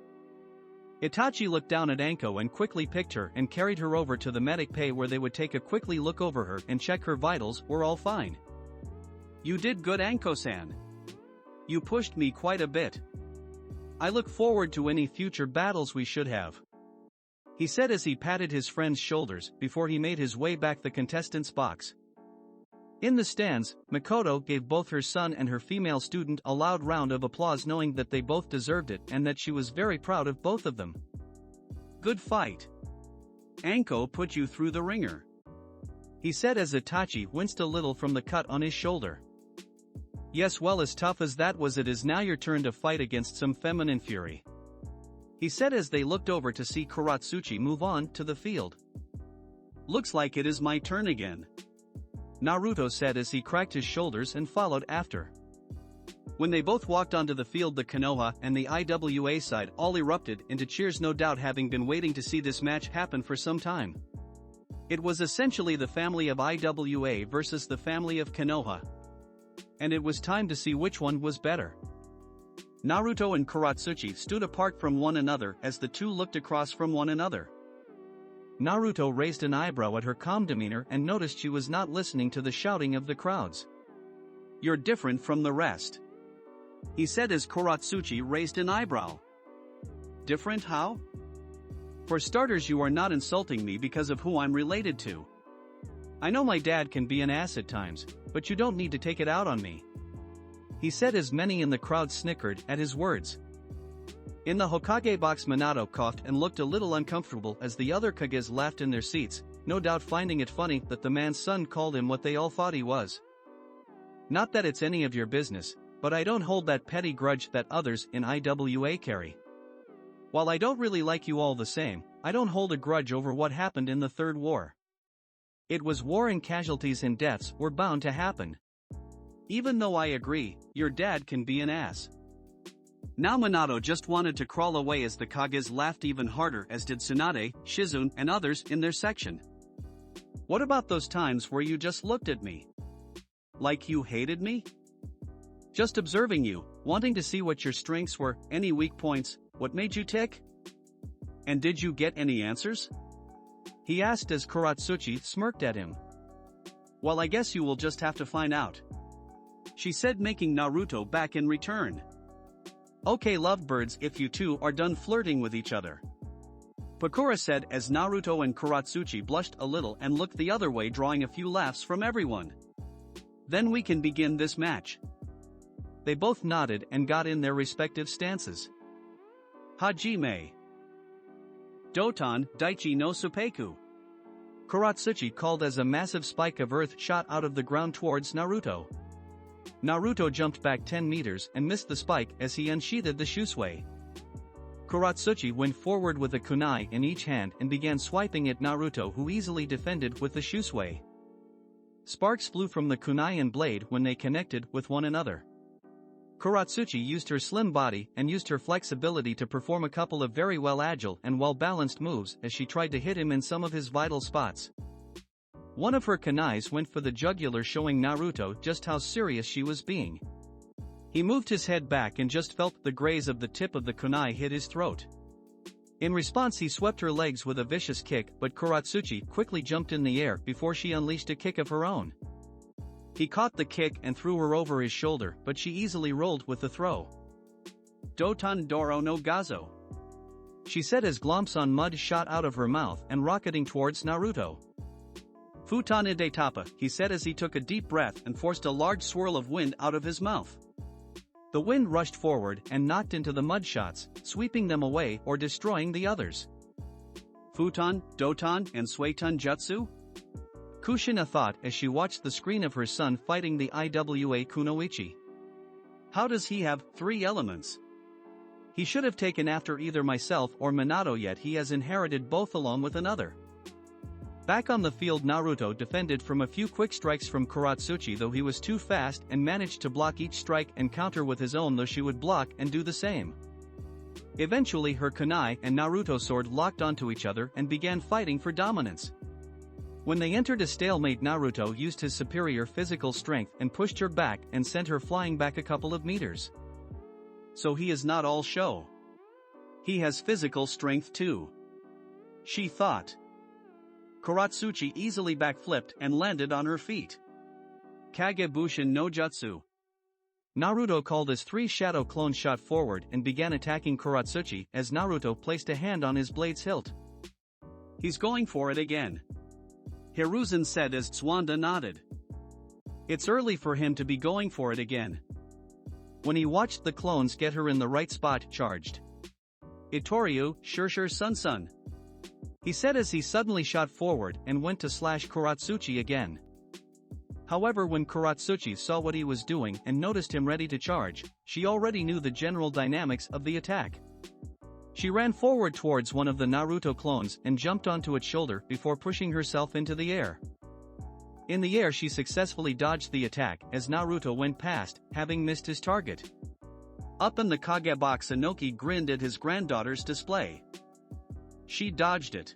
Itachi looked down at Anko and quickly picked her and carried her over to the medic bay where they would take a quickly look over her and check her vitals were all fine. You did good, Anko-san. You pushed me quite a bit. I look forward to any future battles we should have, he said as he patted his friend's shoulders before he made his way back the contestants' box. In the stands, Makoto gave both her son and her female student a loud round of applause, knowing that they both deserved it and that she was very proud of both of them. Good fight. Anko put you through the ringer, he said as Itachi winced a little from the cut on his shoulder. Yes, well, as tough as that was, it is now your turn to fight against some feminine fury, he said as they looked over to see Karatsuchi move on to the field. Looks like it is my turn again, Naruto said as he cracked his shoulders and followed after. When they both walked onto the field, the Konoha and the IWA side all erupted into cheers, no doubt having been waiting to see this match happen for some time. It was essentially the family of IWA versus the family of Konoha, and it was time to see which one was better. Naruto and Karatsuchi stood apart from one another as the two looked across from one another. Naruto raised an eyebrow at her calm demeanor and noticed she was not listening to the shouting of the crowds. You're different from the rest, he said as Karatsuchi raised an eyebrow. Different how? For starters, you are not insulting me because of who I'm related to. I know my dad can be an ass at times, but you don't need to take it out on me, he said as many in the crowd snickered at his words. In the Hokage box, Minato coughed and looked a little uncomfortable as the other Kages laughed in their seats, no doubt finding it funny that the man's son called him what they all thought he was. Not that it's any of your business, but I don't hold that petty grudge that others in IWA carry. While I don't really like you all the same, I don't hold a grudge over what happened in the Third War. It was war and casualties and deaths were bound to happen. Even though I agree, your dad can be an ass. Now Minato just wanted to crawl away as the Kages laughed even harder, as did Tsunade, Shizune and others in their section. What about those times where you just looked at me like you hated me? Just observing you, wanting to see what your strengths were, any weak points, what made you tick? And did you get any answers? He asked as Karatsuchi smirked at him. Well, I guess you will just have to find out, she said, making Naruto back in return. Okay, lovebirds, if you two are done flirting with each other, Bakura said as Naruto and Karatsuchi blushed a little and looked the other way, drawing a few laughs from everyone. Then we can begin this match. They both nodded and got in their respective stances. Hajime. Doton, Daichi no Suppeku, Karatsuchi called as a massive spike of earth shot out of the ground towards Naruto. Naruto jumped back 10 meters and missed the spike as he unsheathed the shusui. Karatsuchi went forward with a kunai in each hand and began swiping at Naruto, who easily defended with the shusui. Sparks flew from the kunai and blade when they connected with one another. Karatsuchi used her slim body and used her flexibility to perform a couple of very agile and well-balanced moves as she tried to hit him in some of his vital spots. One of her kunais went for the jugular, showing Naruto just how serious she was being. He moved his head back and just felt the graze of the tip of the kunai hit his throat. In response he swept her legs with a vicious kick, but Karatsuchi quickly jumped in the air before she unleashed a kick of her own. He caught the kick and threw her over his shoulder, but she easily rolled with the throw. Doton Doro no Gazo, she said as glomps on mud shot out of her mouth and rocketing towards Naruto. Futana de Tapa, he said as he took a deep breath and forced a large swirl of wind out of his mouth. The wind rushed forward and knocked into the mud shots, sweeping them away or destroying the others. Futon, Doton, and Suiton Jutsu? Kushina thought as she watched the screen of her son fighting the Iwa Kunoichi. How does he have 3 elements? He should have taken after either myself or Minato, yet he has inherited both along with another. Back on the field, Naruto defended from a few quick strikes from Karatsuchi, though he was too fast and managed to block each strike and counter with his own, though she would block and do the same. Eventually her kunai and Naruto sword locked onto each other and began fighting for dominance. When they entered a stalemate, Naruto used his superior physical strength and pushed her back and sent her flying back a couple of meters. So he is not all show. He has physical strength too, she thought. Karatsuchi easily backflipped and landed on her feet. Kagebushin no Jutsu. Naruto called as 3 shadow clones shot forward and began attacking Karatsuchi as Naruto placed a hand on his blade's hilt. He's going for it again, Hiruzen said as Tsuwanda nodded. It's early for him to be going for it again. When he watched the clones get her in the right spot, charged. Itoryu, Shurshur Sun, he said as he suddenly shot forward and went to slash Karatsuchi again. However, when Karatsuchi saw what he was doing and noticed him ready to charge, she already knew the general dynamics of the attack. She ran forward towards one of the Naruto clones and jumped onto its shoulder before pushing herself into the air. In the air she successfully dodged the attack as Naruto went past, having missed his target. Up in the Kage box, Inoki grinned at his granddaughter's display. She dodged it,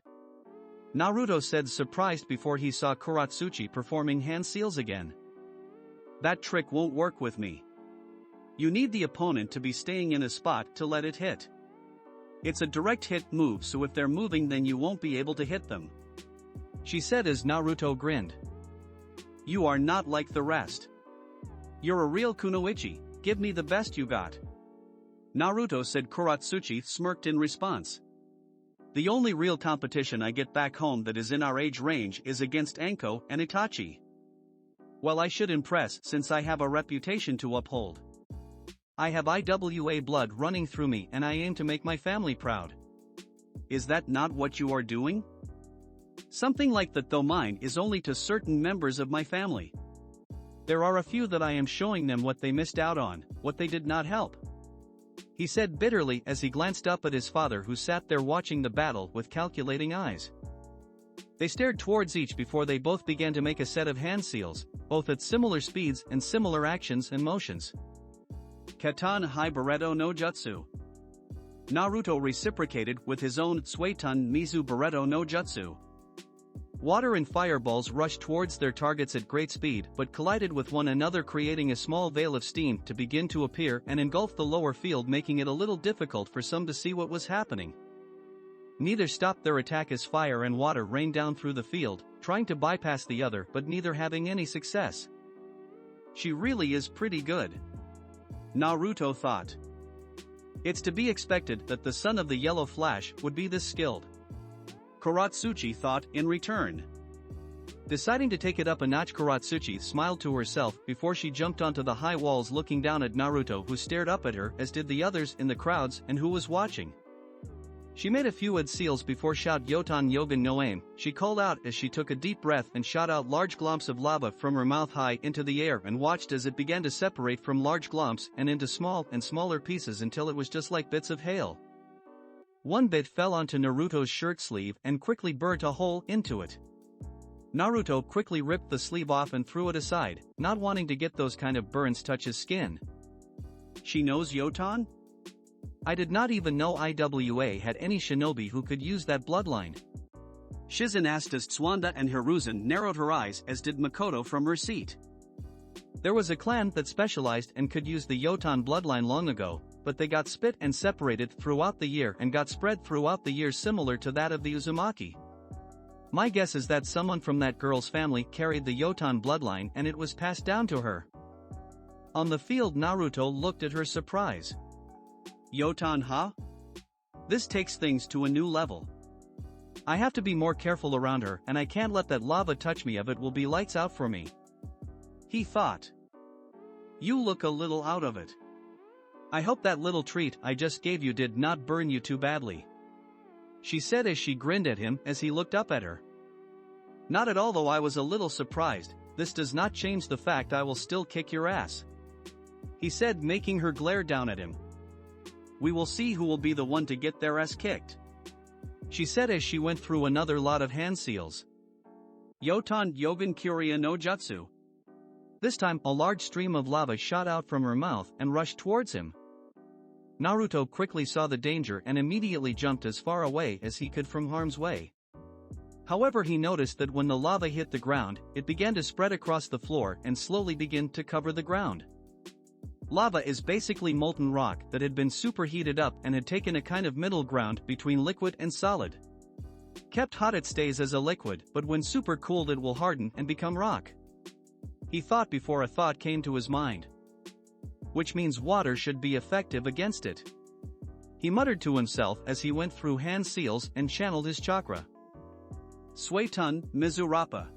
Naruto said, surprised before he saw Karatsuchi performing hand seals again. That trick won't work with me. You need the opponent to be staying in a spot to let it hit. It's a direct hit move, so if they're moving then you won't be able to hit them, she said as Naruto grinned. You are not like the rest. You're a real kunoichi, give me the best you got, Naruto said. Karatsuchi smirked in response. The only real competition I get back home that is in our age range is against Anko and Itachi. Well, I should impress since I have a reputation to uphold. I have IWA blood running through me and I aim to make my family proud. Is that not what you are doing? Something like that, though mine is only to certain members of my family. There are a few that I am showing them what they missed out on, what they did not help, he said bitterly as he glanced up at his father, who sat there watching the battle with calculating eyes. They stared towards each before they both began to make a set of hand seals, both at similar speeds and similar actions and motions. Katana Hai Bareto no Jutsu. Naruto reciprocated with his own Suiton Mizu Bareto no Jutsu. Water and fireballs rushed towards their targets at great speed but collided with one another, creating a small veil of steam to begin to appear and engulf the lower field, making it a little difficult for some to see what was happening. Neither stopped their attack as fire and water rained down through the field, trying to bypass the other but neither having any success. She really is pretty good, Naruto thought. It's to be expected that the son of the Yellow Flash would be this skilled, Karatsuchi thought in return. Deciding to take it up a notch, Karatsuchi smiled to herself before she jumped onto the high walls, looking down at Naruto, who stared up at her as did the others in the crowds and who was watching. She made a few head seals before shout Yotan Yogan no aim, she called out as she took a deep breath and shot out large glomps of lava from her mouth high into the air and watched as it began to separate from large glomps and into small and smaller pieces until it was just like bits of hail. One bit fell onto Naruto's shirt sleeve and quickly burnt a hole into it. Naruto quickly ripped the sleeve off and threw it aside, not wanting to get those kind of burns touch his skin. She knows Yotan? I did not even know IWA had any shinobi who could use that bloodline, Shizen asked as Tsuwanda and Hiruzen narrowed her eyes, as did Makoto from her seat. There was a clan that specialized and could use the Yotan bloodline long ago, but they got split and separated throughout the year and got spread throughout the year similar to that of the Uzumaki. My guess is that someone from that girl's family carried the Yotan bloodline and it was passed down to her. On the field, Naruto looked at her surprise. Yotan, huh? This takes things to a new level. I have to be more careful around her and I can't let that lava touch me, if it will be lights out for me. He thought. You look a little out of it. I hope that little treat I just gave you did not burn you too badly. She said as she grinned at him as he looked up at her. Not at all, though I was a little surprised. This does not change the fact I will still kick your ass. He said, making her glare down at him. We will see who will be the one to get their ass kicked. She said as she went through another lot of hand seals. Yotan Yogan Kurya no Jutsu. This time a large stream of lava shot out from her mouth and rushed towards him. Naruto quickly saw the danger and immediately jumped as far away as he could from harm's way. However, he noticed that when the lava hit the ground, it began to spread across the floor and slowly begin to cover the ground. Lava is basically molten rock that had been superheated up and had taken a kind of middle ground between liquid and solid. Kept hot, it stays as a liquid, but when super cooled it will harden and become rock. He thought before a thought came to his mind. Which means water should be effective against it. He muttered to himself as he went through hand seals and channeled his chakra. Suetun Mizurappa.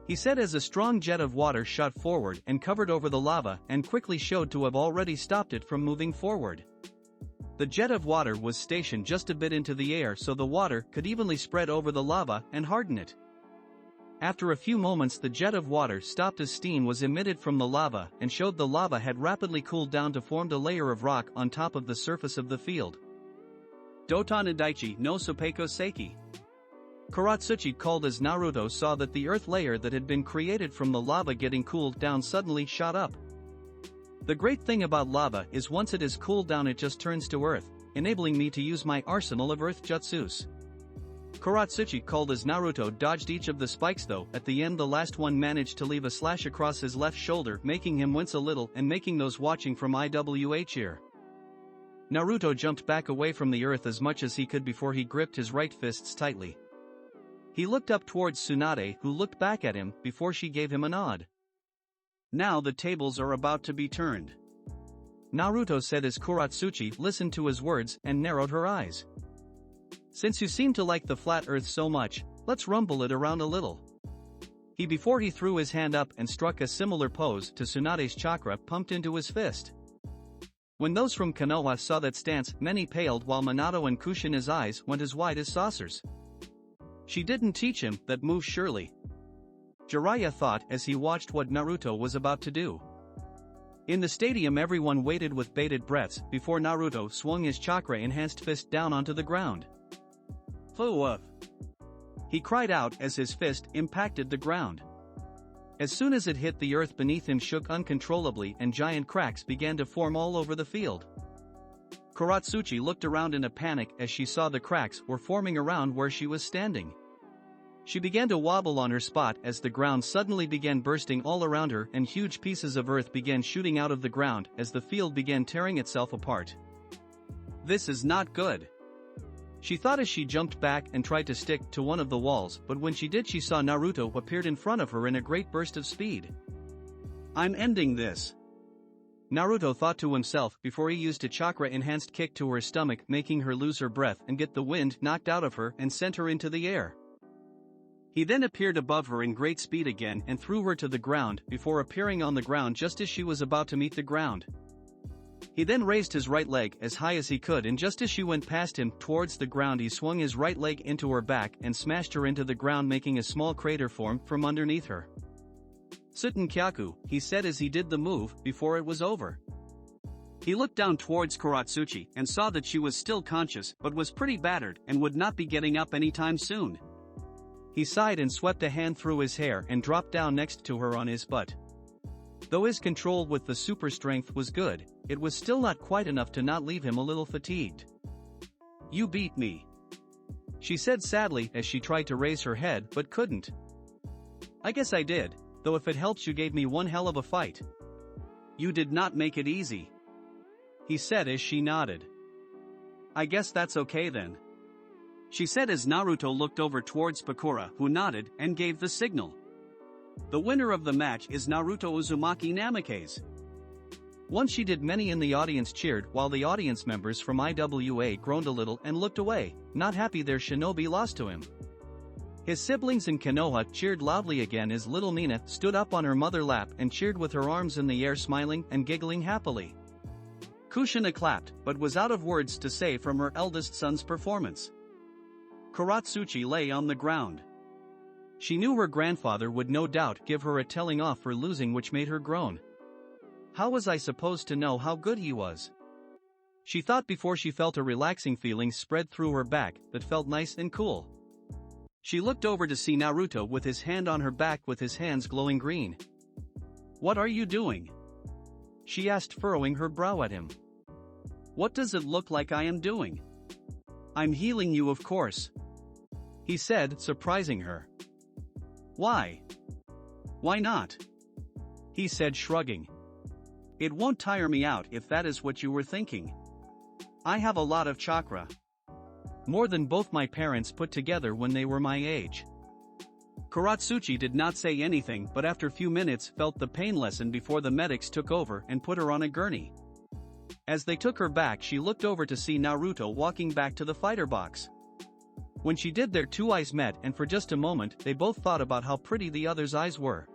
He said as a strong jet of water shot forward and covered over the lava and quickly showed to have already stopped it from moving forward. The jet of water was stationed just a bit into the air so the water could evenly spread over the lava and harden it. After a few moments, the jet of water stopped as steam was emitted from the lava and showed the lava had rapidly cooled down to form a layer of rock on top of the surface of the field. Doton Idaichi no Sopeiko Seiki. Karatsuchi called as Naruto saw that the earth layer that had been created from the lava getting cooled down suddenly shot up. The great thing about lava is once it is cooled down it just turns to earth, enabling me to use my arsenal of earth jutsus. Karatsuchi called as Naruto dodged each of the spikes, though at the end the last one managed to leave a slash across his left shoulder, making him wince a little and making those watching from IWH ear. Naruto jumped back away from the earth as much as he could before he gripped his right fists tightly. He looked up towards Tsunade, who looked back at him before she gave him a nod. Now the tables are about to be turned. Naruto said as Karatsuchi listened to his words and narrowed her eyes. Since you seem to like the flat earth so much, let's rumble it around a little. Before he threw his hand up and struck a similar pose to Tsunade's chakra pumped into his fist. When those from Konoha saw that stance, many paled while Minato and Kushina's eyes went as wide as saucers. She didn't teach him that move surely. Jiraiya thought as he watched what Naruto was about to do. In the stadium everyone waited with bated breaths before Naruto swung his chakra-enhanced fist down onto the ground. Woof! He cried out as his fist impacted the ground. As soon as it hit, the earth beneath him shook uncontrollably and giant cracks began to form all over the field. Karatsuchi looked around in a panic as she saw the cracks were forming around where she was standing. She began to wobble on her spot as the ground suddenly began bursting all around her and huge pieces of earth began shooting out of the ground as the field began tearing itself apart. This is not good. She thought as she jumped back and tried to stick to one of the walls, but when she did she saw Naruto appeared in front of her in a great burst of speed. I'm ending this. Naruto thought to himself before he used a chakra-enhanced kick to her stomach, making her lose her breath and get the wind knocked out of her and sent her into the air. He then appeared above her in great speed again and threw her to the ground before appearing on the ground just as she was about to meet the ground. He then raised his right leg as high as he could, and just as she went past him towards the ground he swung his right leg into her back and smashed her into the ground, making a small crater form from underneath her. Suten Kyaku, he said as he did the move before it was over. He looked down towards Karatsuchi and saw that she was still conscious but was pretty battered and would not be getting up anytime soon. He sighed and swept a hand through his hair and dropped down next to her on his butt. Though his control with the super strength was good, it was still not quite enough to not leave him a little fatigued. You beat me, she said sadly as she tried to raise her head but couldn't. I guess I did, though if it helps you gave me one hell of a fight. You did not make it easy. he said as she nodded. I guess that's okay then, she said as Naruto looked over towards Pakura, who nodded and gave the signal. The winner of the match is Naruto Uzumaki Namikaze. Once she did, many in the audience cheered, while the audience members from IWA groaned a little and looked away, not happy their shinobi lost to him. His siblings in Konoha cheered loudly again as little Mina stood up on her mother's lap and cheered with her arms in the air, smiling and giggling happily. Kushina clapped, but was out of words to say from her eldest son's performance. Karatsuchi lay on the ground. She knew her grandfather would no doubt give her a telling off for losing, which made her groan. How was I supposed to know how good he was? She thought before she felt a relaxing feeling spread through her back that felt nice and cool. She looked over to see Naruto with his hand on her back with his hands glowing green. What are you doing? She asked, furrowing her brow at him. What does it look like I am doing? I'm healing you, of course, he said, surprising her. Why? Why not? He said, shrugging. It won't tire me out if that is what you were thinking. I have a lot of chakra. More than both my parents put together when they were my age. Karatsuchi did not say anything, but after a few minutes felt the pain lessen before the medics took over and put her on a gurney. As they took her back, she looked over to see Naruto walking back to the fighter box. When she did, their two eyes met, and for just a moment they both thought about how pretty the other's eyes were.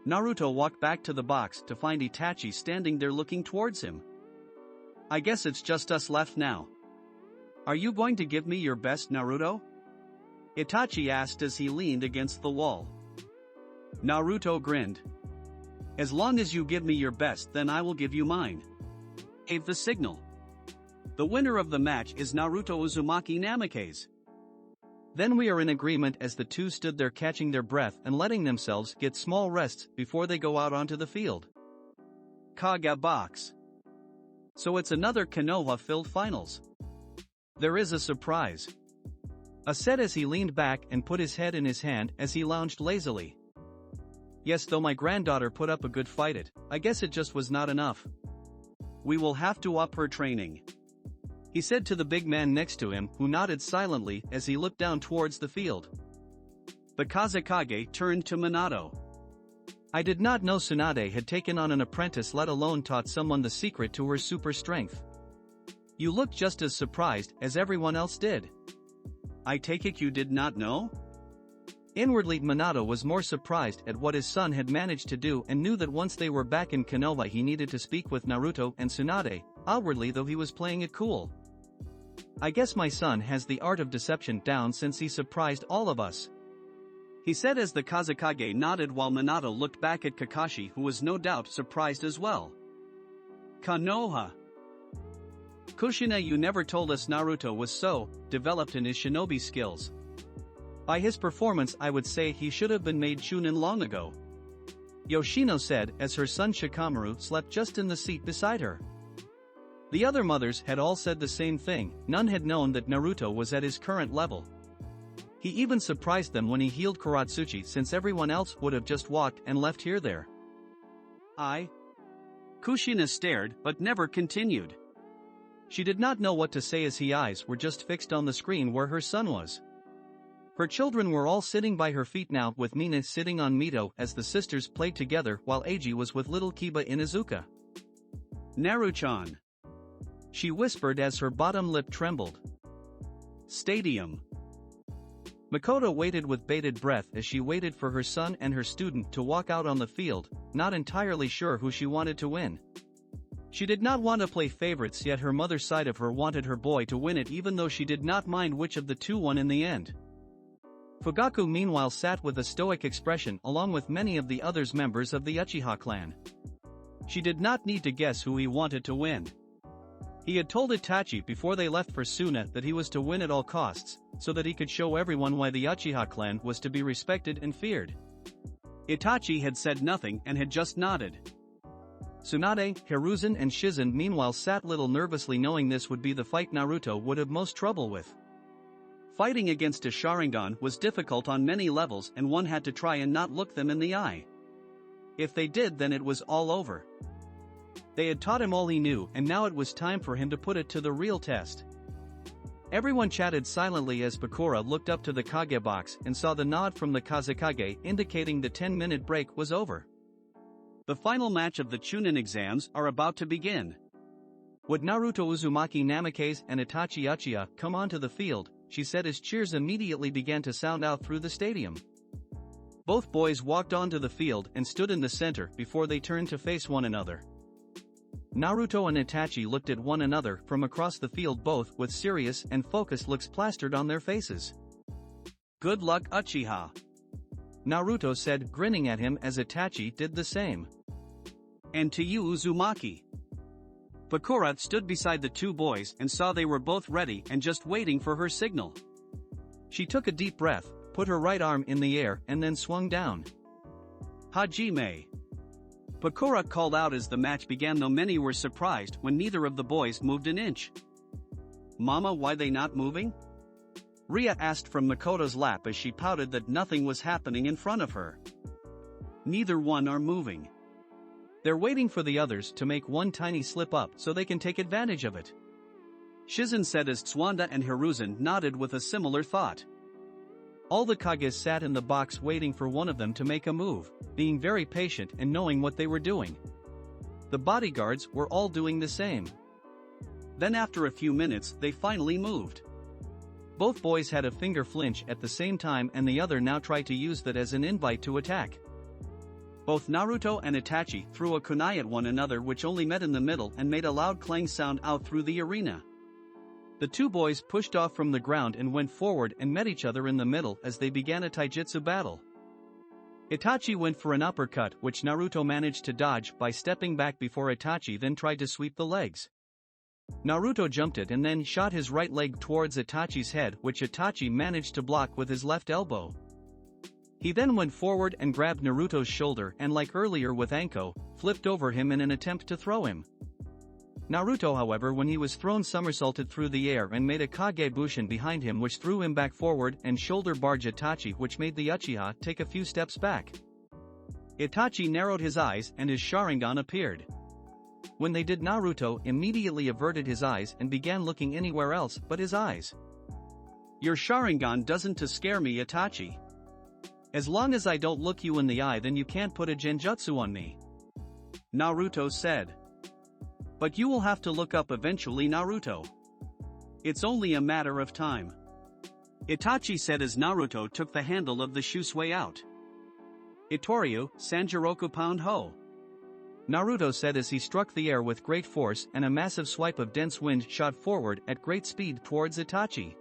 Naruto walked back to the box to find Itachi standing there looking towards him. I guess it's just us left now. Are you going to give me your best, Naruto? Itachi asked as he leaned against the wall. Naruto grinned. As long as you give me your best, then I will give you mine. Gave the signal. The winner of the match is Naruto Uzumaki Namikaze. Then we are in agreement, as the two stood there catching their breath and letting themselves get small rests before they go out onto the field. Kaga box. So it's another Konoha-filled finals. There is a surprise, said as he leaned back and put his head in his hand as he lounged lazily. Yes, though my granddaughter put up a good fight, I guess it just was not enough. We will have to up her training, he said to the big man next to him, who nodded silently as he looked down towards the field. The Kazekage turned to Minato. I did not know Tsunade had taken on an apprentice, let alone taught someone the secret to her super strength. You look just as surprised as everyone else did. I take it you did not know? Inwardly, Minato was more surprised at what his son had managed to do, and knew that once they were back in Konoha he needed to speak with Naruto and Tsunade, outwardly though he was playing it cool. I guess my son has the art of deception down since he surprised all of us, he said as the Kazekage nodded while Minato looked back at Kakashi, who was no doubt surprised as well. Konoha. Kushina, you never told us Naruto was so developed in his shinobi skills. By his performance I would say he should have been made Chunin long ago, Yoshino said as her son Shikamaru slept just in the seat beside her. The other mothers had all said the same thing. None had known that Naruto was at his current level. He even surprised them when he healed Karatsuchi, since everyone else would have just walked and left here there. Kushina stared but never continued. She did not know what to say as her eyes were just fixed on the screen where her son was. Her children were all sitting by her feet now, with Mina sitting on Mito as the sisters played together while Eiji was with little Kiba in Izuka. Naru-chan, she whispered as her bottom lip trembled. Stadium. Makoto waited with bated breath as she waited for her son and her student to walk out on the field, not entirely sure who she wanted to win. She did not want to play favorites, yet her mother's side of her wanted her boy to win it, even though she did not mind which of the two won in the end. Fugaku meanwhile sat with a stoic expression along with many of the other members of the Uchiha clan. She did not need to guess who he wanted to win. He had told Itachi before they left for Suna that he was to win at all costs, so that he could show everyone why the Uchiha clan was to be respected and feared. Itachi had said nothing and had just nodded. Tsunade, Hiruzen and Shizen meanwhile sat little nervously, knowing this would be the fight Naruto would have most trouble with. Fighting against a Sharingan was difficult on many levels, and one had to try and not look them in the eye. If they did, then it was all over. They had taught him all he knew and now it was time for him to put it to the real test. Everyone chatted silently as Bakura looked up to the Kage box and saw the nod from the Kazekage indicating the 10-minute break was over. The final match of the Chunin exams are about to begin. Would Naruto Uzumaki Namikaze and Itachi Uchiha come onto the field, she said as cheers immediately began to sound out through the stadium. Both boys walked onto the field and stood in the center before they turned to face one another. Naruto and Itachi looked at one another from across the field, both with serious and focused looks plastered on their faces. "Good luck, Uchiha," Naruto said, grinning at him as Itachi did the same. "And to you, Uzumaki." Bakura stood beside the two boys and saw they were both ready and just waiting for her signal. She took a deep breath, put her right arm in the air and then swung down. "Hajime," Bakura called out as the match began, though many were surprised when neither of the boys moved an inch. "Mama, why they not moving?" Ria asked from Makoto's lap as she pouted that nothing was happening in front of her. "Neither one are moving. They're waiting for the others to make one tiny slip up so they can take advantage of it," Shizen said as Tsuwanda and Hiruzen nodded with a similar thought. All the Kages sat in the box waiting for one of them to make a move, being very patient and knowing what they were doing. The bodyguards were all doing the same. Then after a few minutes they finally moved. Both boys had a finger flinch at the same time and the other now tried to use that as an invite to attack. Both Naruto and Itachi threw a kunai at one another which only met in the middle and made a loud clang sound out through the arena. The two boys pushed off from the ground and went forward and met each other in the middle as they began a taijutsu battle. Itachi went for an uppercut which Naruto managed to dodge by stepping back before Itachi then tried to sweep the legs. Naruto jumped it and then shot his right leg towards Itachi's head, which Itachi managed to block with his left elbow. He then went forward and grabbed Naruto's shoulder and, like earlier with Anko, flipped over him in an attempt to throw him. Naruto, however, when he was thrown, somersaulted through the air and made a Kage Bushin behind him which threw him back forward and shoulder barged Itachi, which made the Uchiha take a few steps back. Itachi narrowed his eyes and his Sharingan appeared. When they did, Naruto immediately averted his eyes and began looking anywhere else but his eyes. "Your Sharingan doesn't to scare me, Itachi. As long as I don't look you in the eye, then you can't put a Genjutsu on me," Naruto said. "But you will have to look up eventually, Naruto. It's only a matter of time," Itachi said as Naruto took the handle of the Shusui out. "Itoryu, Sanjiroku Pound Ho," Naruto said as he struck the air with great force and a massive swipe of dense wind shot forward at great speed towards Itachi.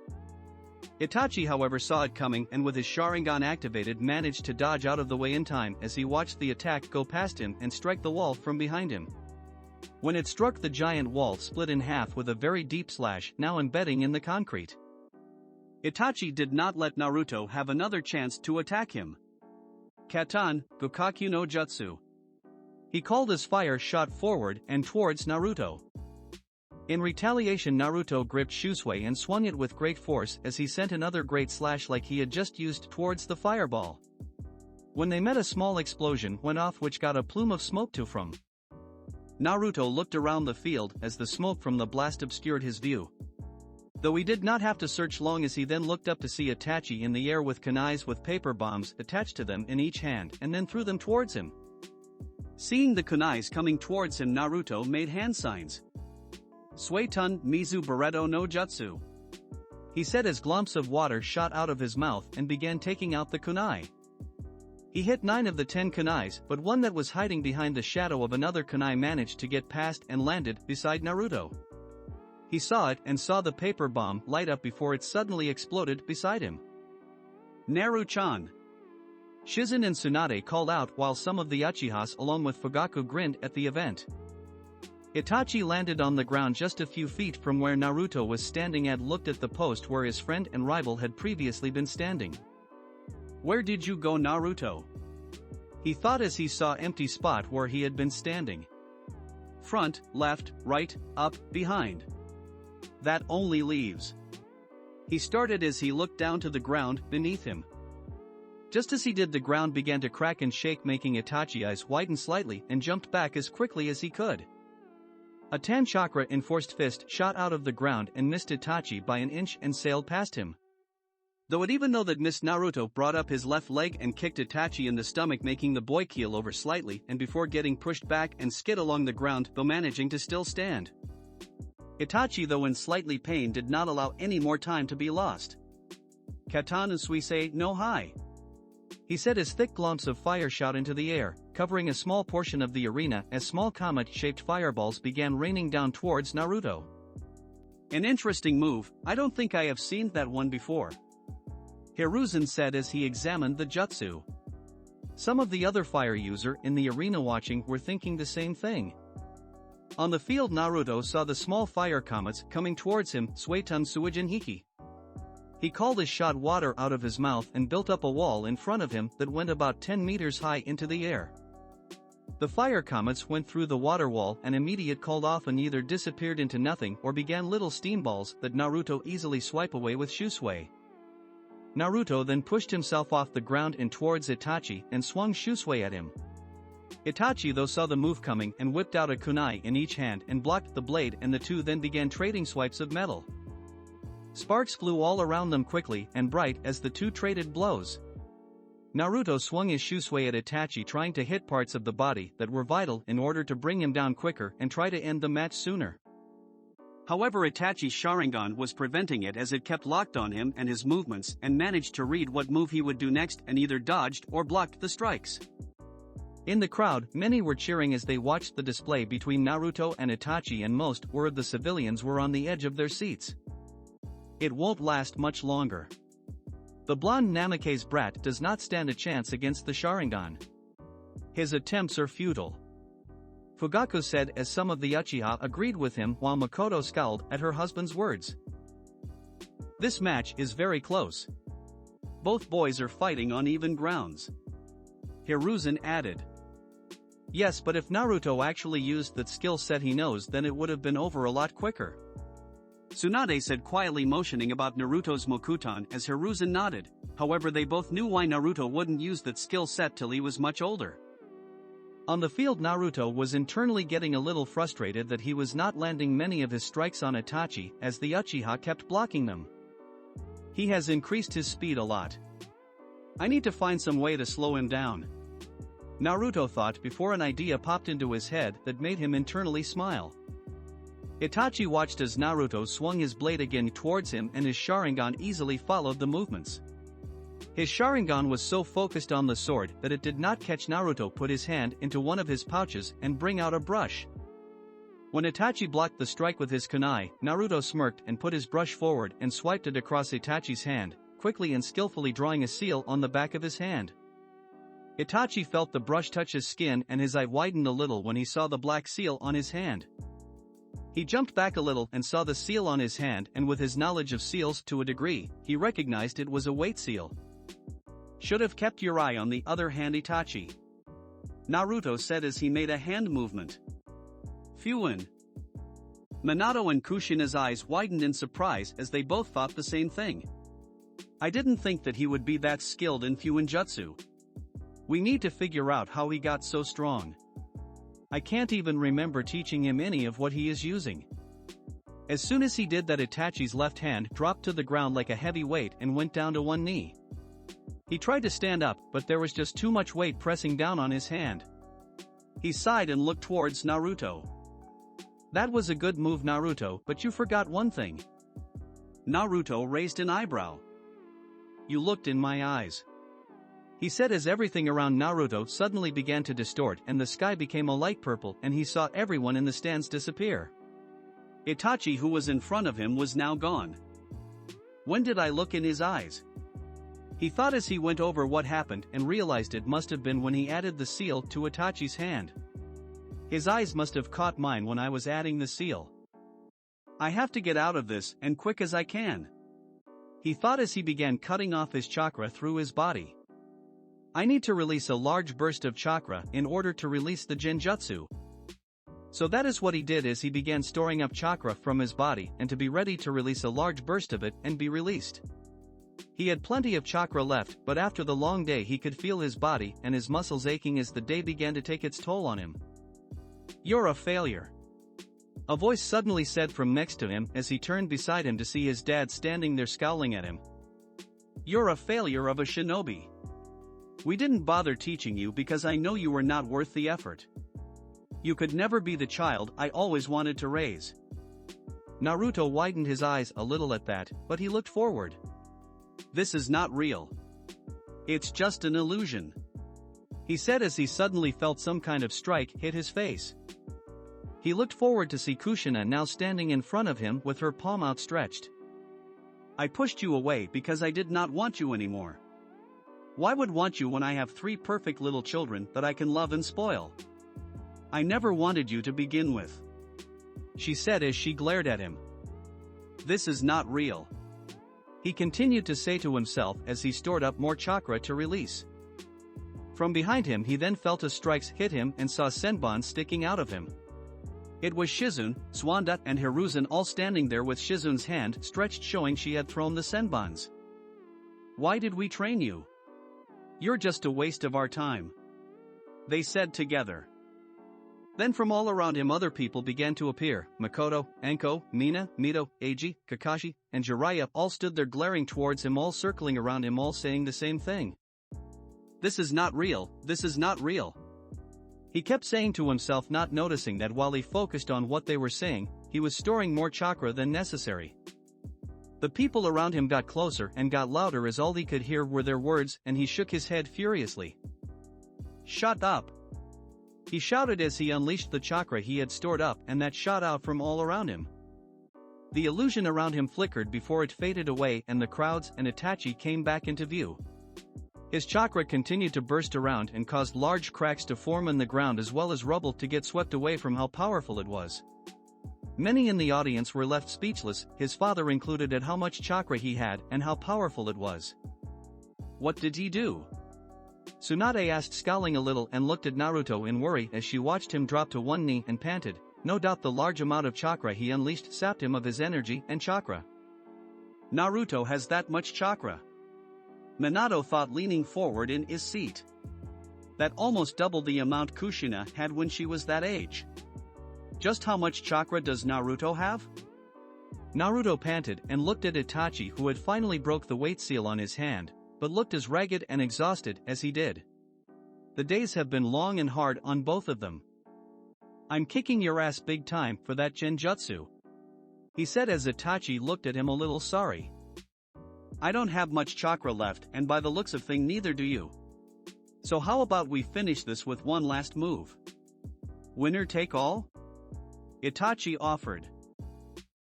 Itachi, however, saw it coming and with his Sharingan activated managed to dodge out of the way in time as he watched the attack go past him and strike the wall from behind him. When it struck, the giant wall split in half with a very deep slash, now embedding in the concrete. Itachi did not let Naruto have another chance to attack him. "Katan, Gokakyu no Jutsu," he called as fire shot forward and towards Naruto. In retaliation, Naruto gripped Shusui and swung it with great force as he sent another great slash like he had just used towards the fireball. When they met, a small explosion went off which got a plume of smoke to from. Naruto looked around the field as the smoke from the blast obscured his view. Though he did not have to search long as he then looked up to see Itachi in the air with kunais with paper bombs attached to them in each hand and then threw them towards him. Seeing the kunais coming towards him, Naruto made hand signs. "Suetun Mizu Bareto no Jutsu," he said as glomps of water shot out of his mouth and began taking out the kunai. He hit 9 of the 10 kunais, but one that was hiding behind the shadow of another kunai managed to get past and landed beside Naruto. He saw it and saw the paper bomb light up before it suddenly exploded beside him. "Naru-chan," Shizen and Tsunade called out while some of the Uchihas along with Fugaku grinned at the event. Itachi landed on the ground just a few feet from where Naruto was standing and looked at the post where his friend and rival had previously been standing. "Where did you go, Naruto?" he thought as he saw empty spot where he had been standing. "Front, left, right, up, behind. That only leaves," he started as he looked down to the ground beneath him. Just as he did, the ground began to crack and shake, making Itachi's eyes widen slightly and jumped back as quickly as he could. A 10 chakra enforced fist shot out of the ground and missed Itachi by an inch and sailed past him. Though it even though that missed, Naruto brought up his left leg and kicked Itachi in the stomach, making the boy keel over slightly and before getting pushed back and skid along the ground, though managing to still stand. Itachi, though in slightly pain, did not allow any more time to be lost. Katana suisei no hai, he said as thick glomps of fire shot into the air, covering a small portion of the arena as small comet-shaped fireballs began raining down towards Naruto. An interesting move, I don't think I have seen that one before, Hiruzen said as he examined the jutsu. Some of the other fire user in the arena watching were thinking the same thing. On the field, Naruto saw the small fire comets coming towards him, Suetun Suijin Hiki. He called his shot water out of his mouth and built up a wall in front of him that went about 10 meters high into the air. The fire comets went through the water wall and immediate called off and either disappeared into nothing or began little steam balls that Naruto easily swipe away with Shusui. Naruto then pushed himself off the ground and towards Itachi and swung Shusui at him. Itachi though saw the move coming and whipped out a kunai in each hand and blocked the blade, and the two then began trading swipes of metal. Sparks flew all around them quickly and bright as the two traded blows. Naruto swung his Shusui at Itachi, trying to hit parts of the body that were vital in order to bring him down quicker and try to end the match sooner. However, Itachi's Sharingan was preventing it as it kept locked on him and his movements, and managed to read what move he would do next and either dodged or blocked the strikes. In the crowd, many were cheering as they watched the display between Naruto and Itachi, and most of the civilians were on the edge of their seats. It won't last much longer. The blonde Namake's brat does not stand a chance against the Sharingan. His attempts are futile, Fugaku said as some of the Uchiha agreed with him while Makoto scowled at her husband's words. This match is very close. Both boys are fighting on even grounds, Hiruzen added. Yes, but if Naruto actually used that skill set he knows, then it would have been over a lot quicker, Tsunade said, quietly motioning about Naruto's Mokutan as Hiruzen nodded. However, they both knew why Naruto wouldn't use that skill set till he was much older. On the field, Naruto was internally getting a little frustrated that he was not landing many of his strikes on Itachi as the Uchiha kept blocking them. He has increased his speed a lot. I need to find some way to slow him down, Naruto thought before an idea popped into his head that made him internally smile. Itachi watched as Naruto swung his blade again towards him and his Sharingan easily followed the movements. His Sharingan was so focused on the sword that it did not catch. Naruto put his hand into one of his pouches and bring out a brush. When Itachi blocked the strike with his kunai, Naruto smirked and put his brush forward and swiped it across Itachi's hand, quickly and skillfully drawing a seal on the back of his hand. Itachi felt the brush touch his skin and his eye widened a little when he saw the black seal on his hand. He jumped back a little and saw the seal on his hand, and with his knowledge of seals to a degree, he recognized it was a weight seal. Should have kept your eye on the other hand, Itachi, Naruto said as he made a hand movement. Fuin. Minato and Kushina's eyes widened in surprise as they both thought the same thing. I didn't think that he would be that skilled in Fuin Jutsu. We need to figure out how he got so strong. I can't even remember teaching him any of what he is using. As soon as he did that, Itachi's left hand dropped to the ground like a heavy weight and went down to one knee. He tried to stand up, but there was just too much weight pressing down on his hand. He sighed and looked towards Naruto. That was a good move, Naruto, but you forgot one thing. Naruto raised an eyebrow. You looked in my eyes, he said as everything around Naruto suddenly began to distort and the sky became a light purple and he saw everyone in the stands disappear. Itachi, who was in front of him, was now gone. When did I look in his eyes? He thought as he went over what happened and realized it must have been when he added the seal to Itachi's hand. His eyes must have caught mine when I was adding the seal. I have to get out of this, and quick as I can, he thought as he began cutting off his chakra through his body. I need to release a large burst of chakra in order to release the Genjutsu. So that is what he did as he began storing up chakra from his body and to be ready to release a large burst of it and be released. He had plenty of chakra left, but after the long day he could feel his body and his muscles aching as the day began to take its toll on him. You're a failure, A voice suddenly said from next to him as he turned beside him to see his dad standing there scowling at him. "You're a failure of a shinobi. We didn't bother teaching you because I know you were not worth the effort. You could never be the child I always wanted to raise." Naruto widened his eyes a little at that, but he looked forward. "This is not real. It's just an illusion," he said as he suddenly felt some kind of strike hit his face. He looked forward to see Kushina now standing in front of him with her palm outstretched. "I pushed you away because I did not want you anymore. Why would want you when I have 3 perfect little children that I can love and spoil? I never wanted you to begin with," she said as she glared at him. "This is not real," he continued to say to himself as he stored up more chakra to release. From behind him he then felt a strike hit him and saw senbon sticking out of him. It was Shizune, Suanda and Hiruzen all standing there with Shizune's hand stretched showing she had thrown the senbons. "Why did we train you? You're just a waste of our time," they said together. Then from all around him other people began to appear. Makoto, Anko, Mina, Mito, Eiji, Kakashi, and Jiraiya all stood there glaring towards him, all circling around him, all saying the same thing. "This is not real, this is not real," he kept saying to himself, not noticing that while he focused on what they were saying, he was storing more chakra than necessary. The people around him got closer and got louder as all he could hear were their words, and he shook his head furiously. "Shut up!" he shouted as he unleashed the chakra he had stored up and that shot out from all around him. The illusion around him flickered before it faded away and the crowds and Itachi came back into view. His chakra continued to burst around and caused large cracks to form in the ground as well as rubble to get swept away from how powerful it was. Many in the audience were left speechless, his father included, at how much chakra he had and how powerful it was. "What did he do?" Tsunade asked, scowling a little, and looked at Naruto in worry as she watched him drop to one knee and panted. No doubt the large amount of chakra he unleashed sapped him of his energy and chakra. "Naruto has that much chakra?" Minato thought, leaning forward in his seat. "That almost doubled the amount Kushina had when she was that age. Just how much chakra does Naruto have?" Naruto panted and looked at Itachi, who had finally broke the weight seal on his hand, but looked as ragged and exhausted as he did. The days have been long and hard on both of them. "I'm kicking your ass big time for that Genjutsu," he said as Itachi looked at him a little sorry. "I don't have much chakra left, and by the looks of things neither do you. So how about we finish this with one last move? Winner take all?" Itachi offered.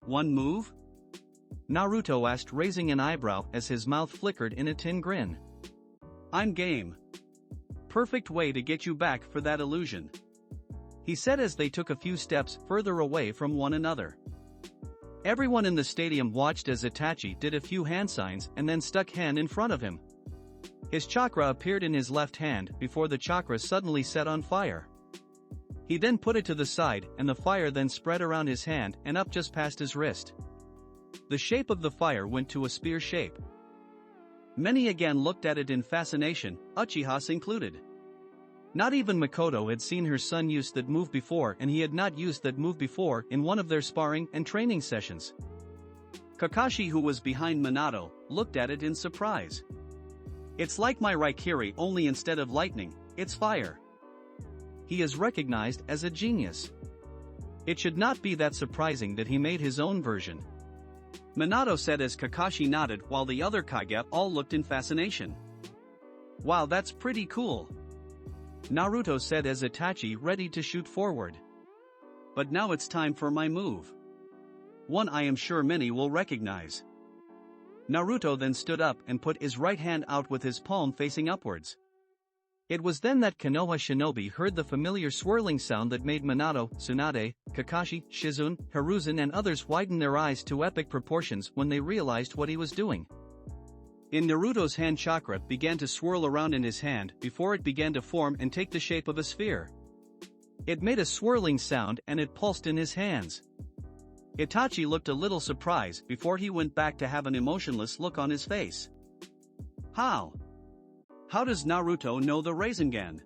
"One move?" Naruto asked, raising an eyebrow as his mouth flickered in a tin grin. "I'm game. Perfect way to get you back for that illusion," he said as they took a few steps further away from one another. Everyone in the stadium watched as Itachi did a few hand signs and then stuck hand in front of him. His chakra appeared in his left hand before the chakra suddenly set on fire. He then put it to the side and the fire then spread around his hand and up just past his wrist. The shape of the fire went to a spear shape. Many again looked at it in fascination, Uchihas included. Not even Makoto had seen her son use that move before, and he had not used that move before in one of their sparring and training sessions. Kakashi, who was behind Minato, looked at it in surprise. "It's like my Raikiri, only instead of lightning, it's fire." He is recognized as a genius. It should not be that surprising that he made his own version. Minato said as Kakashi nodded while the other Kage all looked in fascination. "Wow, that's pretty cool," Naruto said as Itachi ready to shoot forward. "But now it's time for my move. One I am sure many will recognize." Naruto then stood up and put his right hand out with his palm facing upwards. It was then that Konoha Shinobi heard the familiar swirling sound that made Minato, Tsunade, Kakashi, Shizune, Hiruzen and others widen their eyes to epic proportions when they realized what he was doing. In Naruto's hand, chakra began to swirl around in his hand before it began to form and take the shape of a sphere. It made a swirling sound and it pulsed in his hands. Itachi looked a little surprised before he went back to have an emotionless look on his face. How does Naruto know the Rasengan?"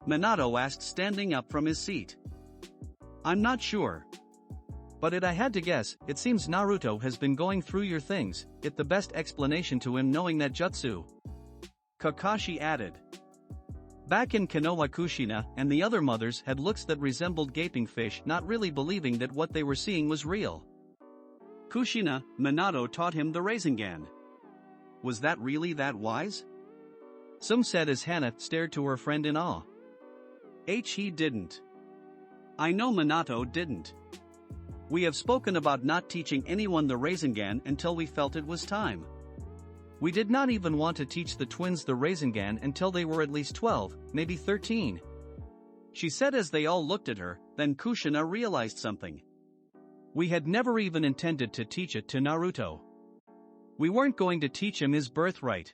Minato asked, standing up from his seat. "I'm not sure. But if I had to guess, it seems Naruto has been going through your things, it the best explanation to him knowing that jutsu. Kakashi added. Back in Konoha Kushina and the other mothers had looks that resembled gaping fish, not really believing that what they were seeing was real. Kushina, Minato taught him the Rasengan. Was that really that wise? Some said as Hana stared to her friend in awe. He didn't. I know Minato didn't. We have spoken about not teaching anyone the Rasengan until we felt it was time. We did not even want to teach the twins the Rasengan until they were at least 12, maybe 13. She said as they all looked at her, then Kushina realized something. We had never even intended to teach it to Naruto. We weren't going to teach him his birthright.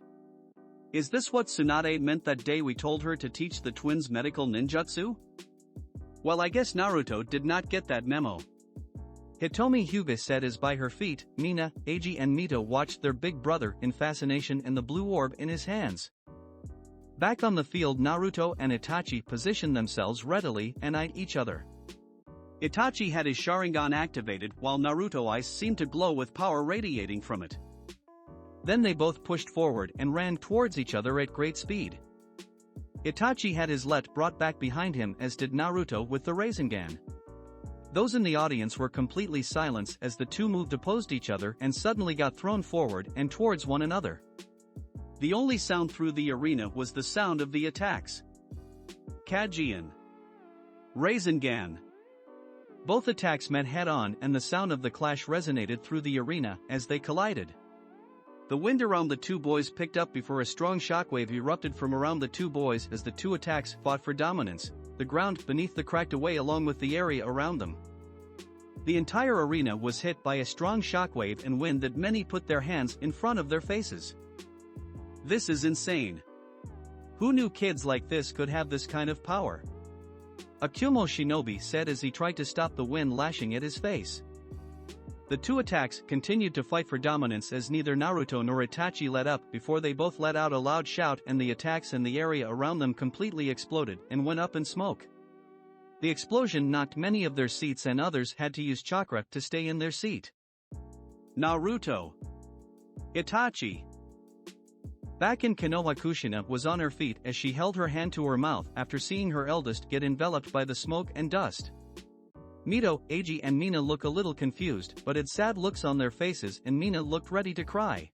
Is this what Tsunade meant that day we told her to teach the twins medical ninjutsu? Well, I guess Naruto did not get that memo. Hitomi Hyuga said as by her feet, Mina, Eiji and Mito watched their big brother in fascination and the blue orb in his hands. Back on the field, Naruto and Itachi positioned themselves readily and eyed each other. Itachi had his Sharingan activated while Naruto's eyes seemed to glow with power radiating from it. Then they both pushed forward and ran towards each other at great speed. Itachi had his let brought back behind him as did Naruto with the Rasengan. Those in the audience were completely silent as the two moved opposed each other and suddenly got thrown forward and towards one another. The only sound through the arena was the sound of the attacks. Kajian. Rasengan. Both attacks met head-on and the sound of the clash resonated through the arena as they collided. The wind around the two boys picked up before a strong shockwave erupted from around the two boys as the two attacks fought for dominance. The ground beneath them cracked away along with the area around them. The entire arena was hit by a strong shockwave and wind that many put their hands in front of their faces. This is insane. Who knew kids like this could have this kind of power? Akumo Shinobi said as he tried to stop the wind lashing at his face. The two attacks continued to fight for dominance as neither Naruto nor Itachi let up before they both let out a loud shout and the attacks in the area around them completely exploded and went up in smoke. The explosion knocked many of their seats and others had to use chakra to stay in their seat. Naruto. Itachi. Back in Konoha Kushina was on her feet as she held her hand to her mouth after seeing her eldest get enveloped by the smoke and dust. Mito, Eiji and Mina look a little confused but had sad looks on their faces and Mina looked ready to cry.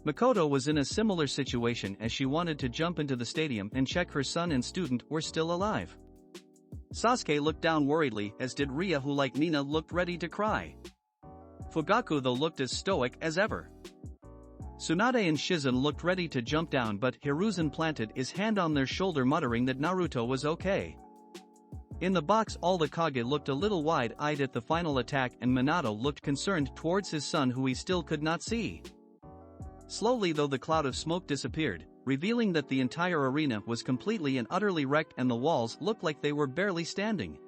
Makoto was in a similar situation as she wanted to jump into the stadium and check her son and student were still alive. Sasuke looked down worriedly as did Ria who like Mina looked ready to cry. Fugaku though looked as stoic as ever. Tsunade and Shizen looked ready to jump down but Hiruzen planted his hand on their shoulder muttering that Naruto was okay. In the box all the Kage looked a little wide-eyed at the final attack and Minato looked concerned towards his son who he still could not see. Slowly though the cloud of smoke disappeared, revealing that the entire arena was completely and utterly wrecked and the walls looked like they were barely standing.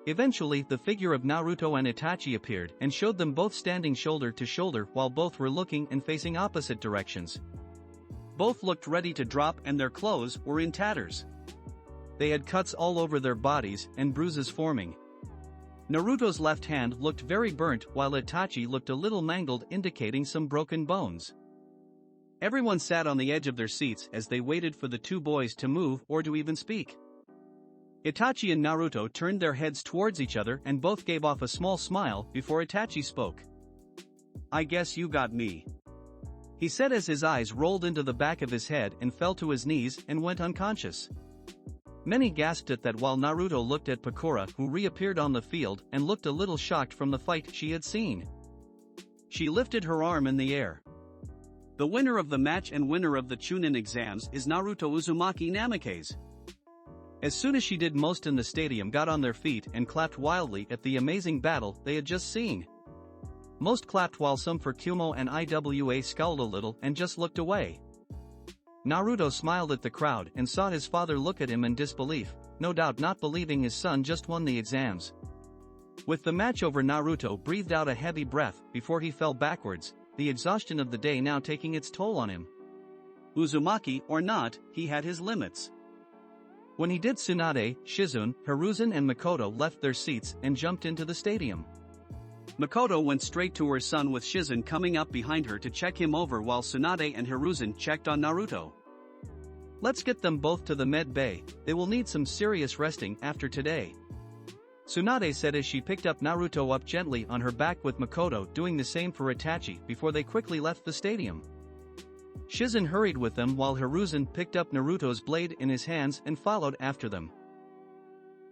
Eventually the figure of Naruto and Itachi appeared and showed them both standing shoulder to shoulder while both were looking and facing opposite directions. Both looked ready to drop and their clothes were in tatters. They had cuts all over their bodies and bruises forming. Naruto's left hand looked very burnt while Itachi looked a little mangled indicating some broken bones. Everyone sat on the edge of their seats as they waited for the two boys to move or to even speak. Itachi and Naruto turned their heads towards each other and both gave off a small smile before Itachi spoke. I guess you got me. He said as his eyes rolled into the back of his head and fell to his knees and went unconscious. Many gasped at that while Naruto looked at Pakura who reappeared on the field and looked a little shocked from the fight she had seen. She lifted her arm in the air. The winner of the match and winner of the Chunin exams is Naruto Uzumaki Namikaze. As soon as she did most in the stadium got on their feet and clapped wildly at the amazing battle they had just seen. Most clapped while some for Kumo and Iwa scowled a little and just looked away. Naruto smiled at the crowd and saw his father look at him in disbelief, no doubt not believing his son just won the exams. With the match over, Naruto breathed out a heavy breath before he fell backwards, the exhaustion of the day now taking its toll on him. Uzumaki or not, he had his limits. When he did, Tsunade, Shizune, Hiruzen and Makoto left their seats and jumped into the stadium. Makoto went straight to her son with Shizune coming up behind her to check him over while Tsunade and Hiruzen checked on Naruto. Let's get them both to the med bay, they will need some serious resting after today. Tsunade said as she picked up Naruto up gently on her back with Makoto doing the same for Itachi before they quickly left the stadium. Shizune hurried with them while Hiruzen picked up Naruto's blade in his hands and followed after them.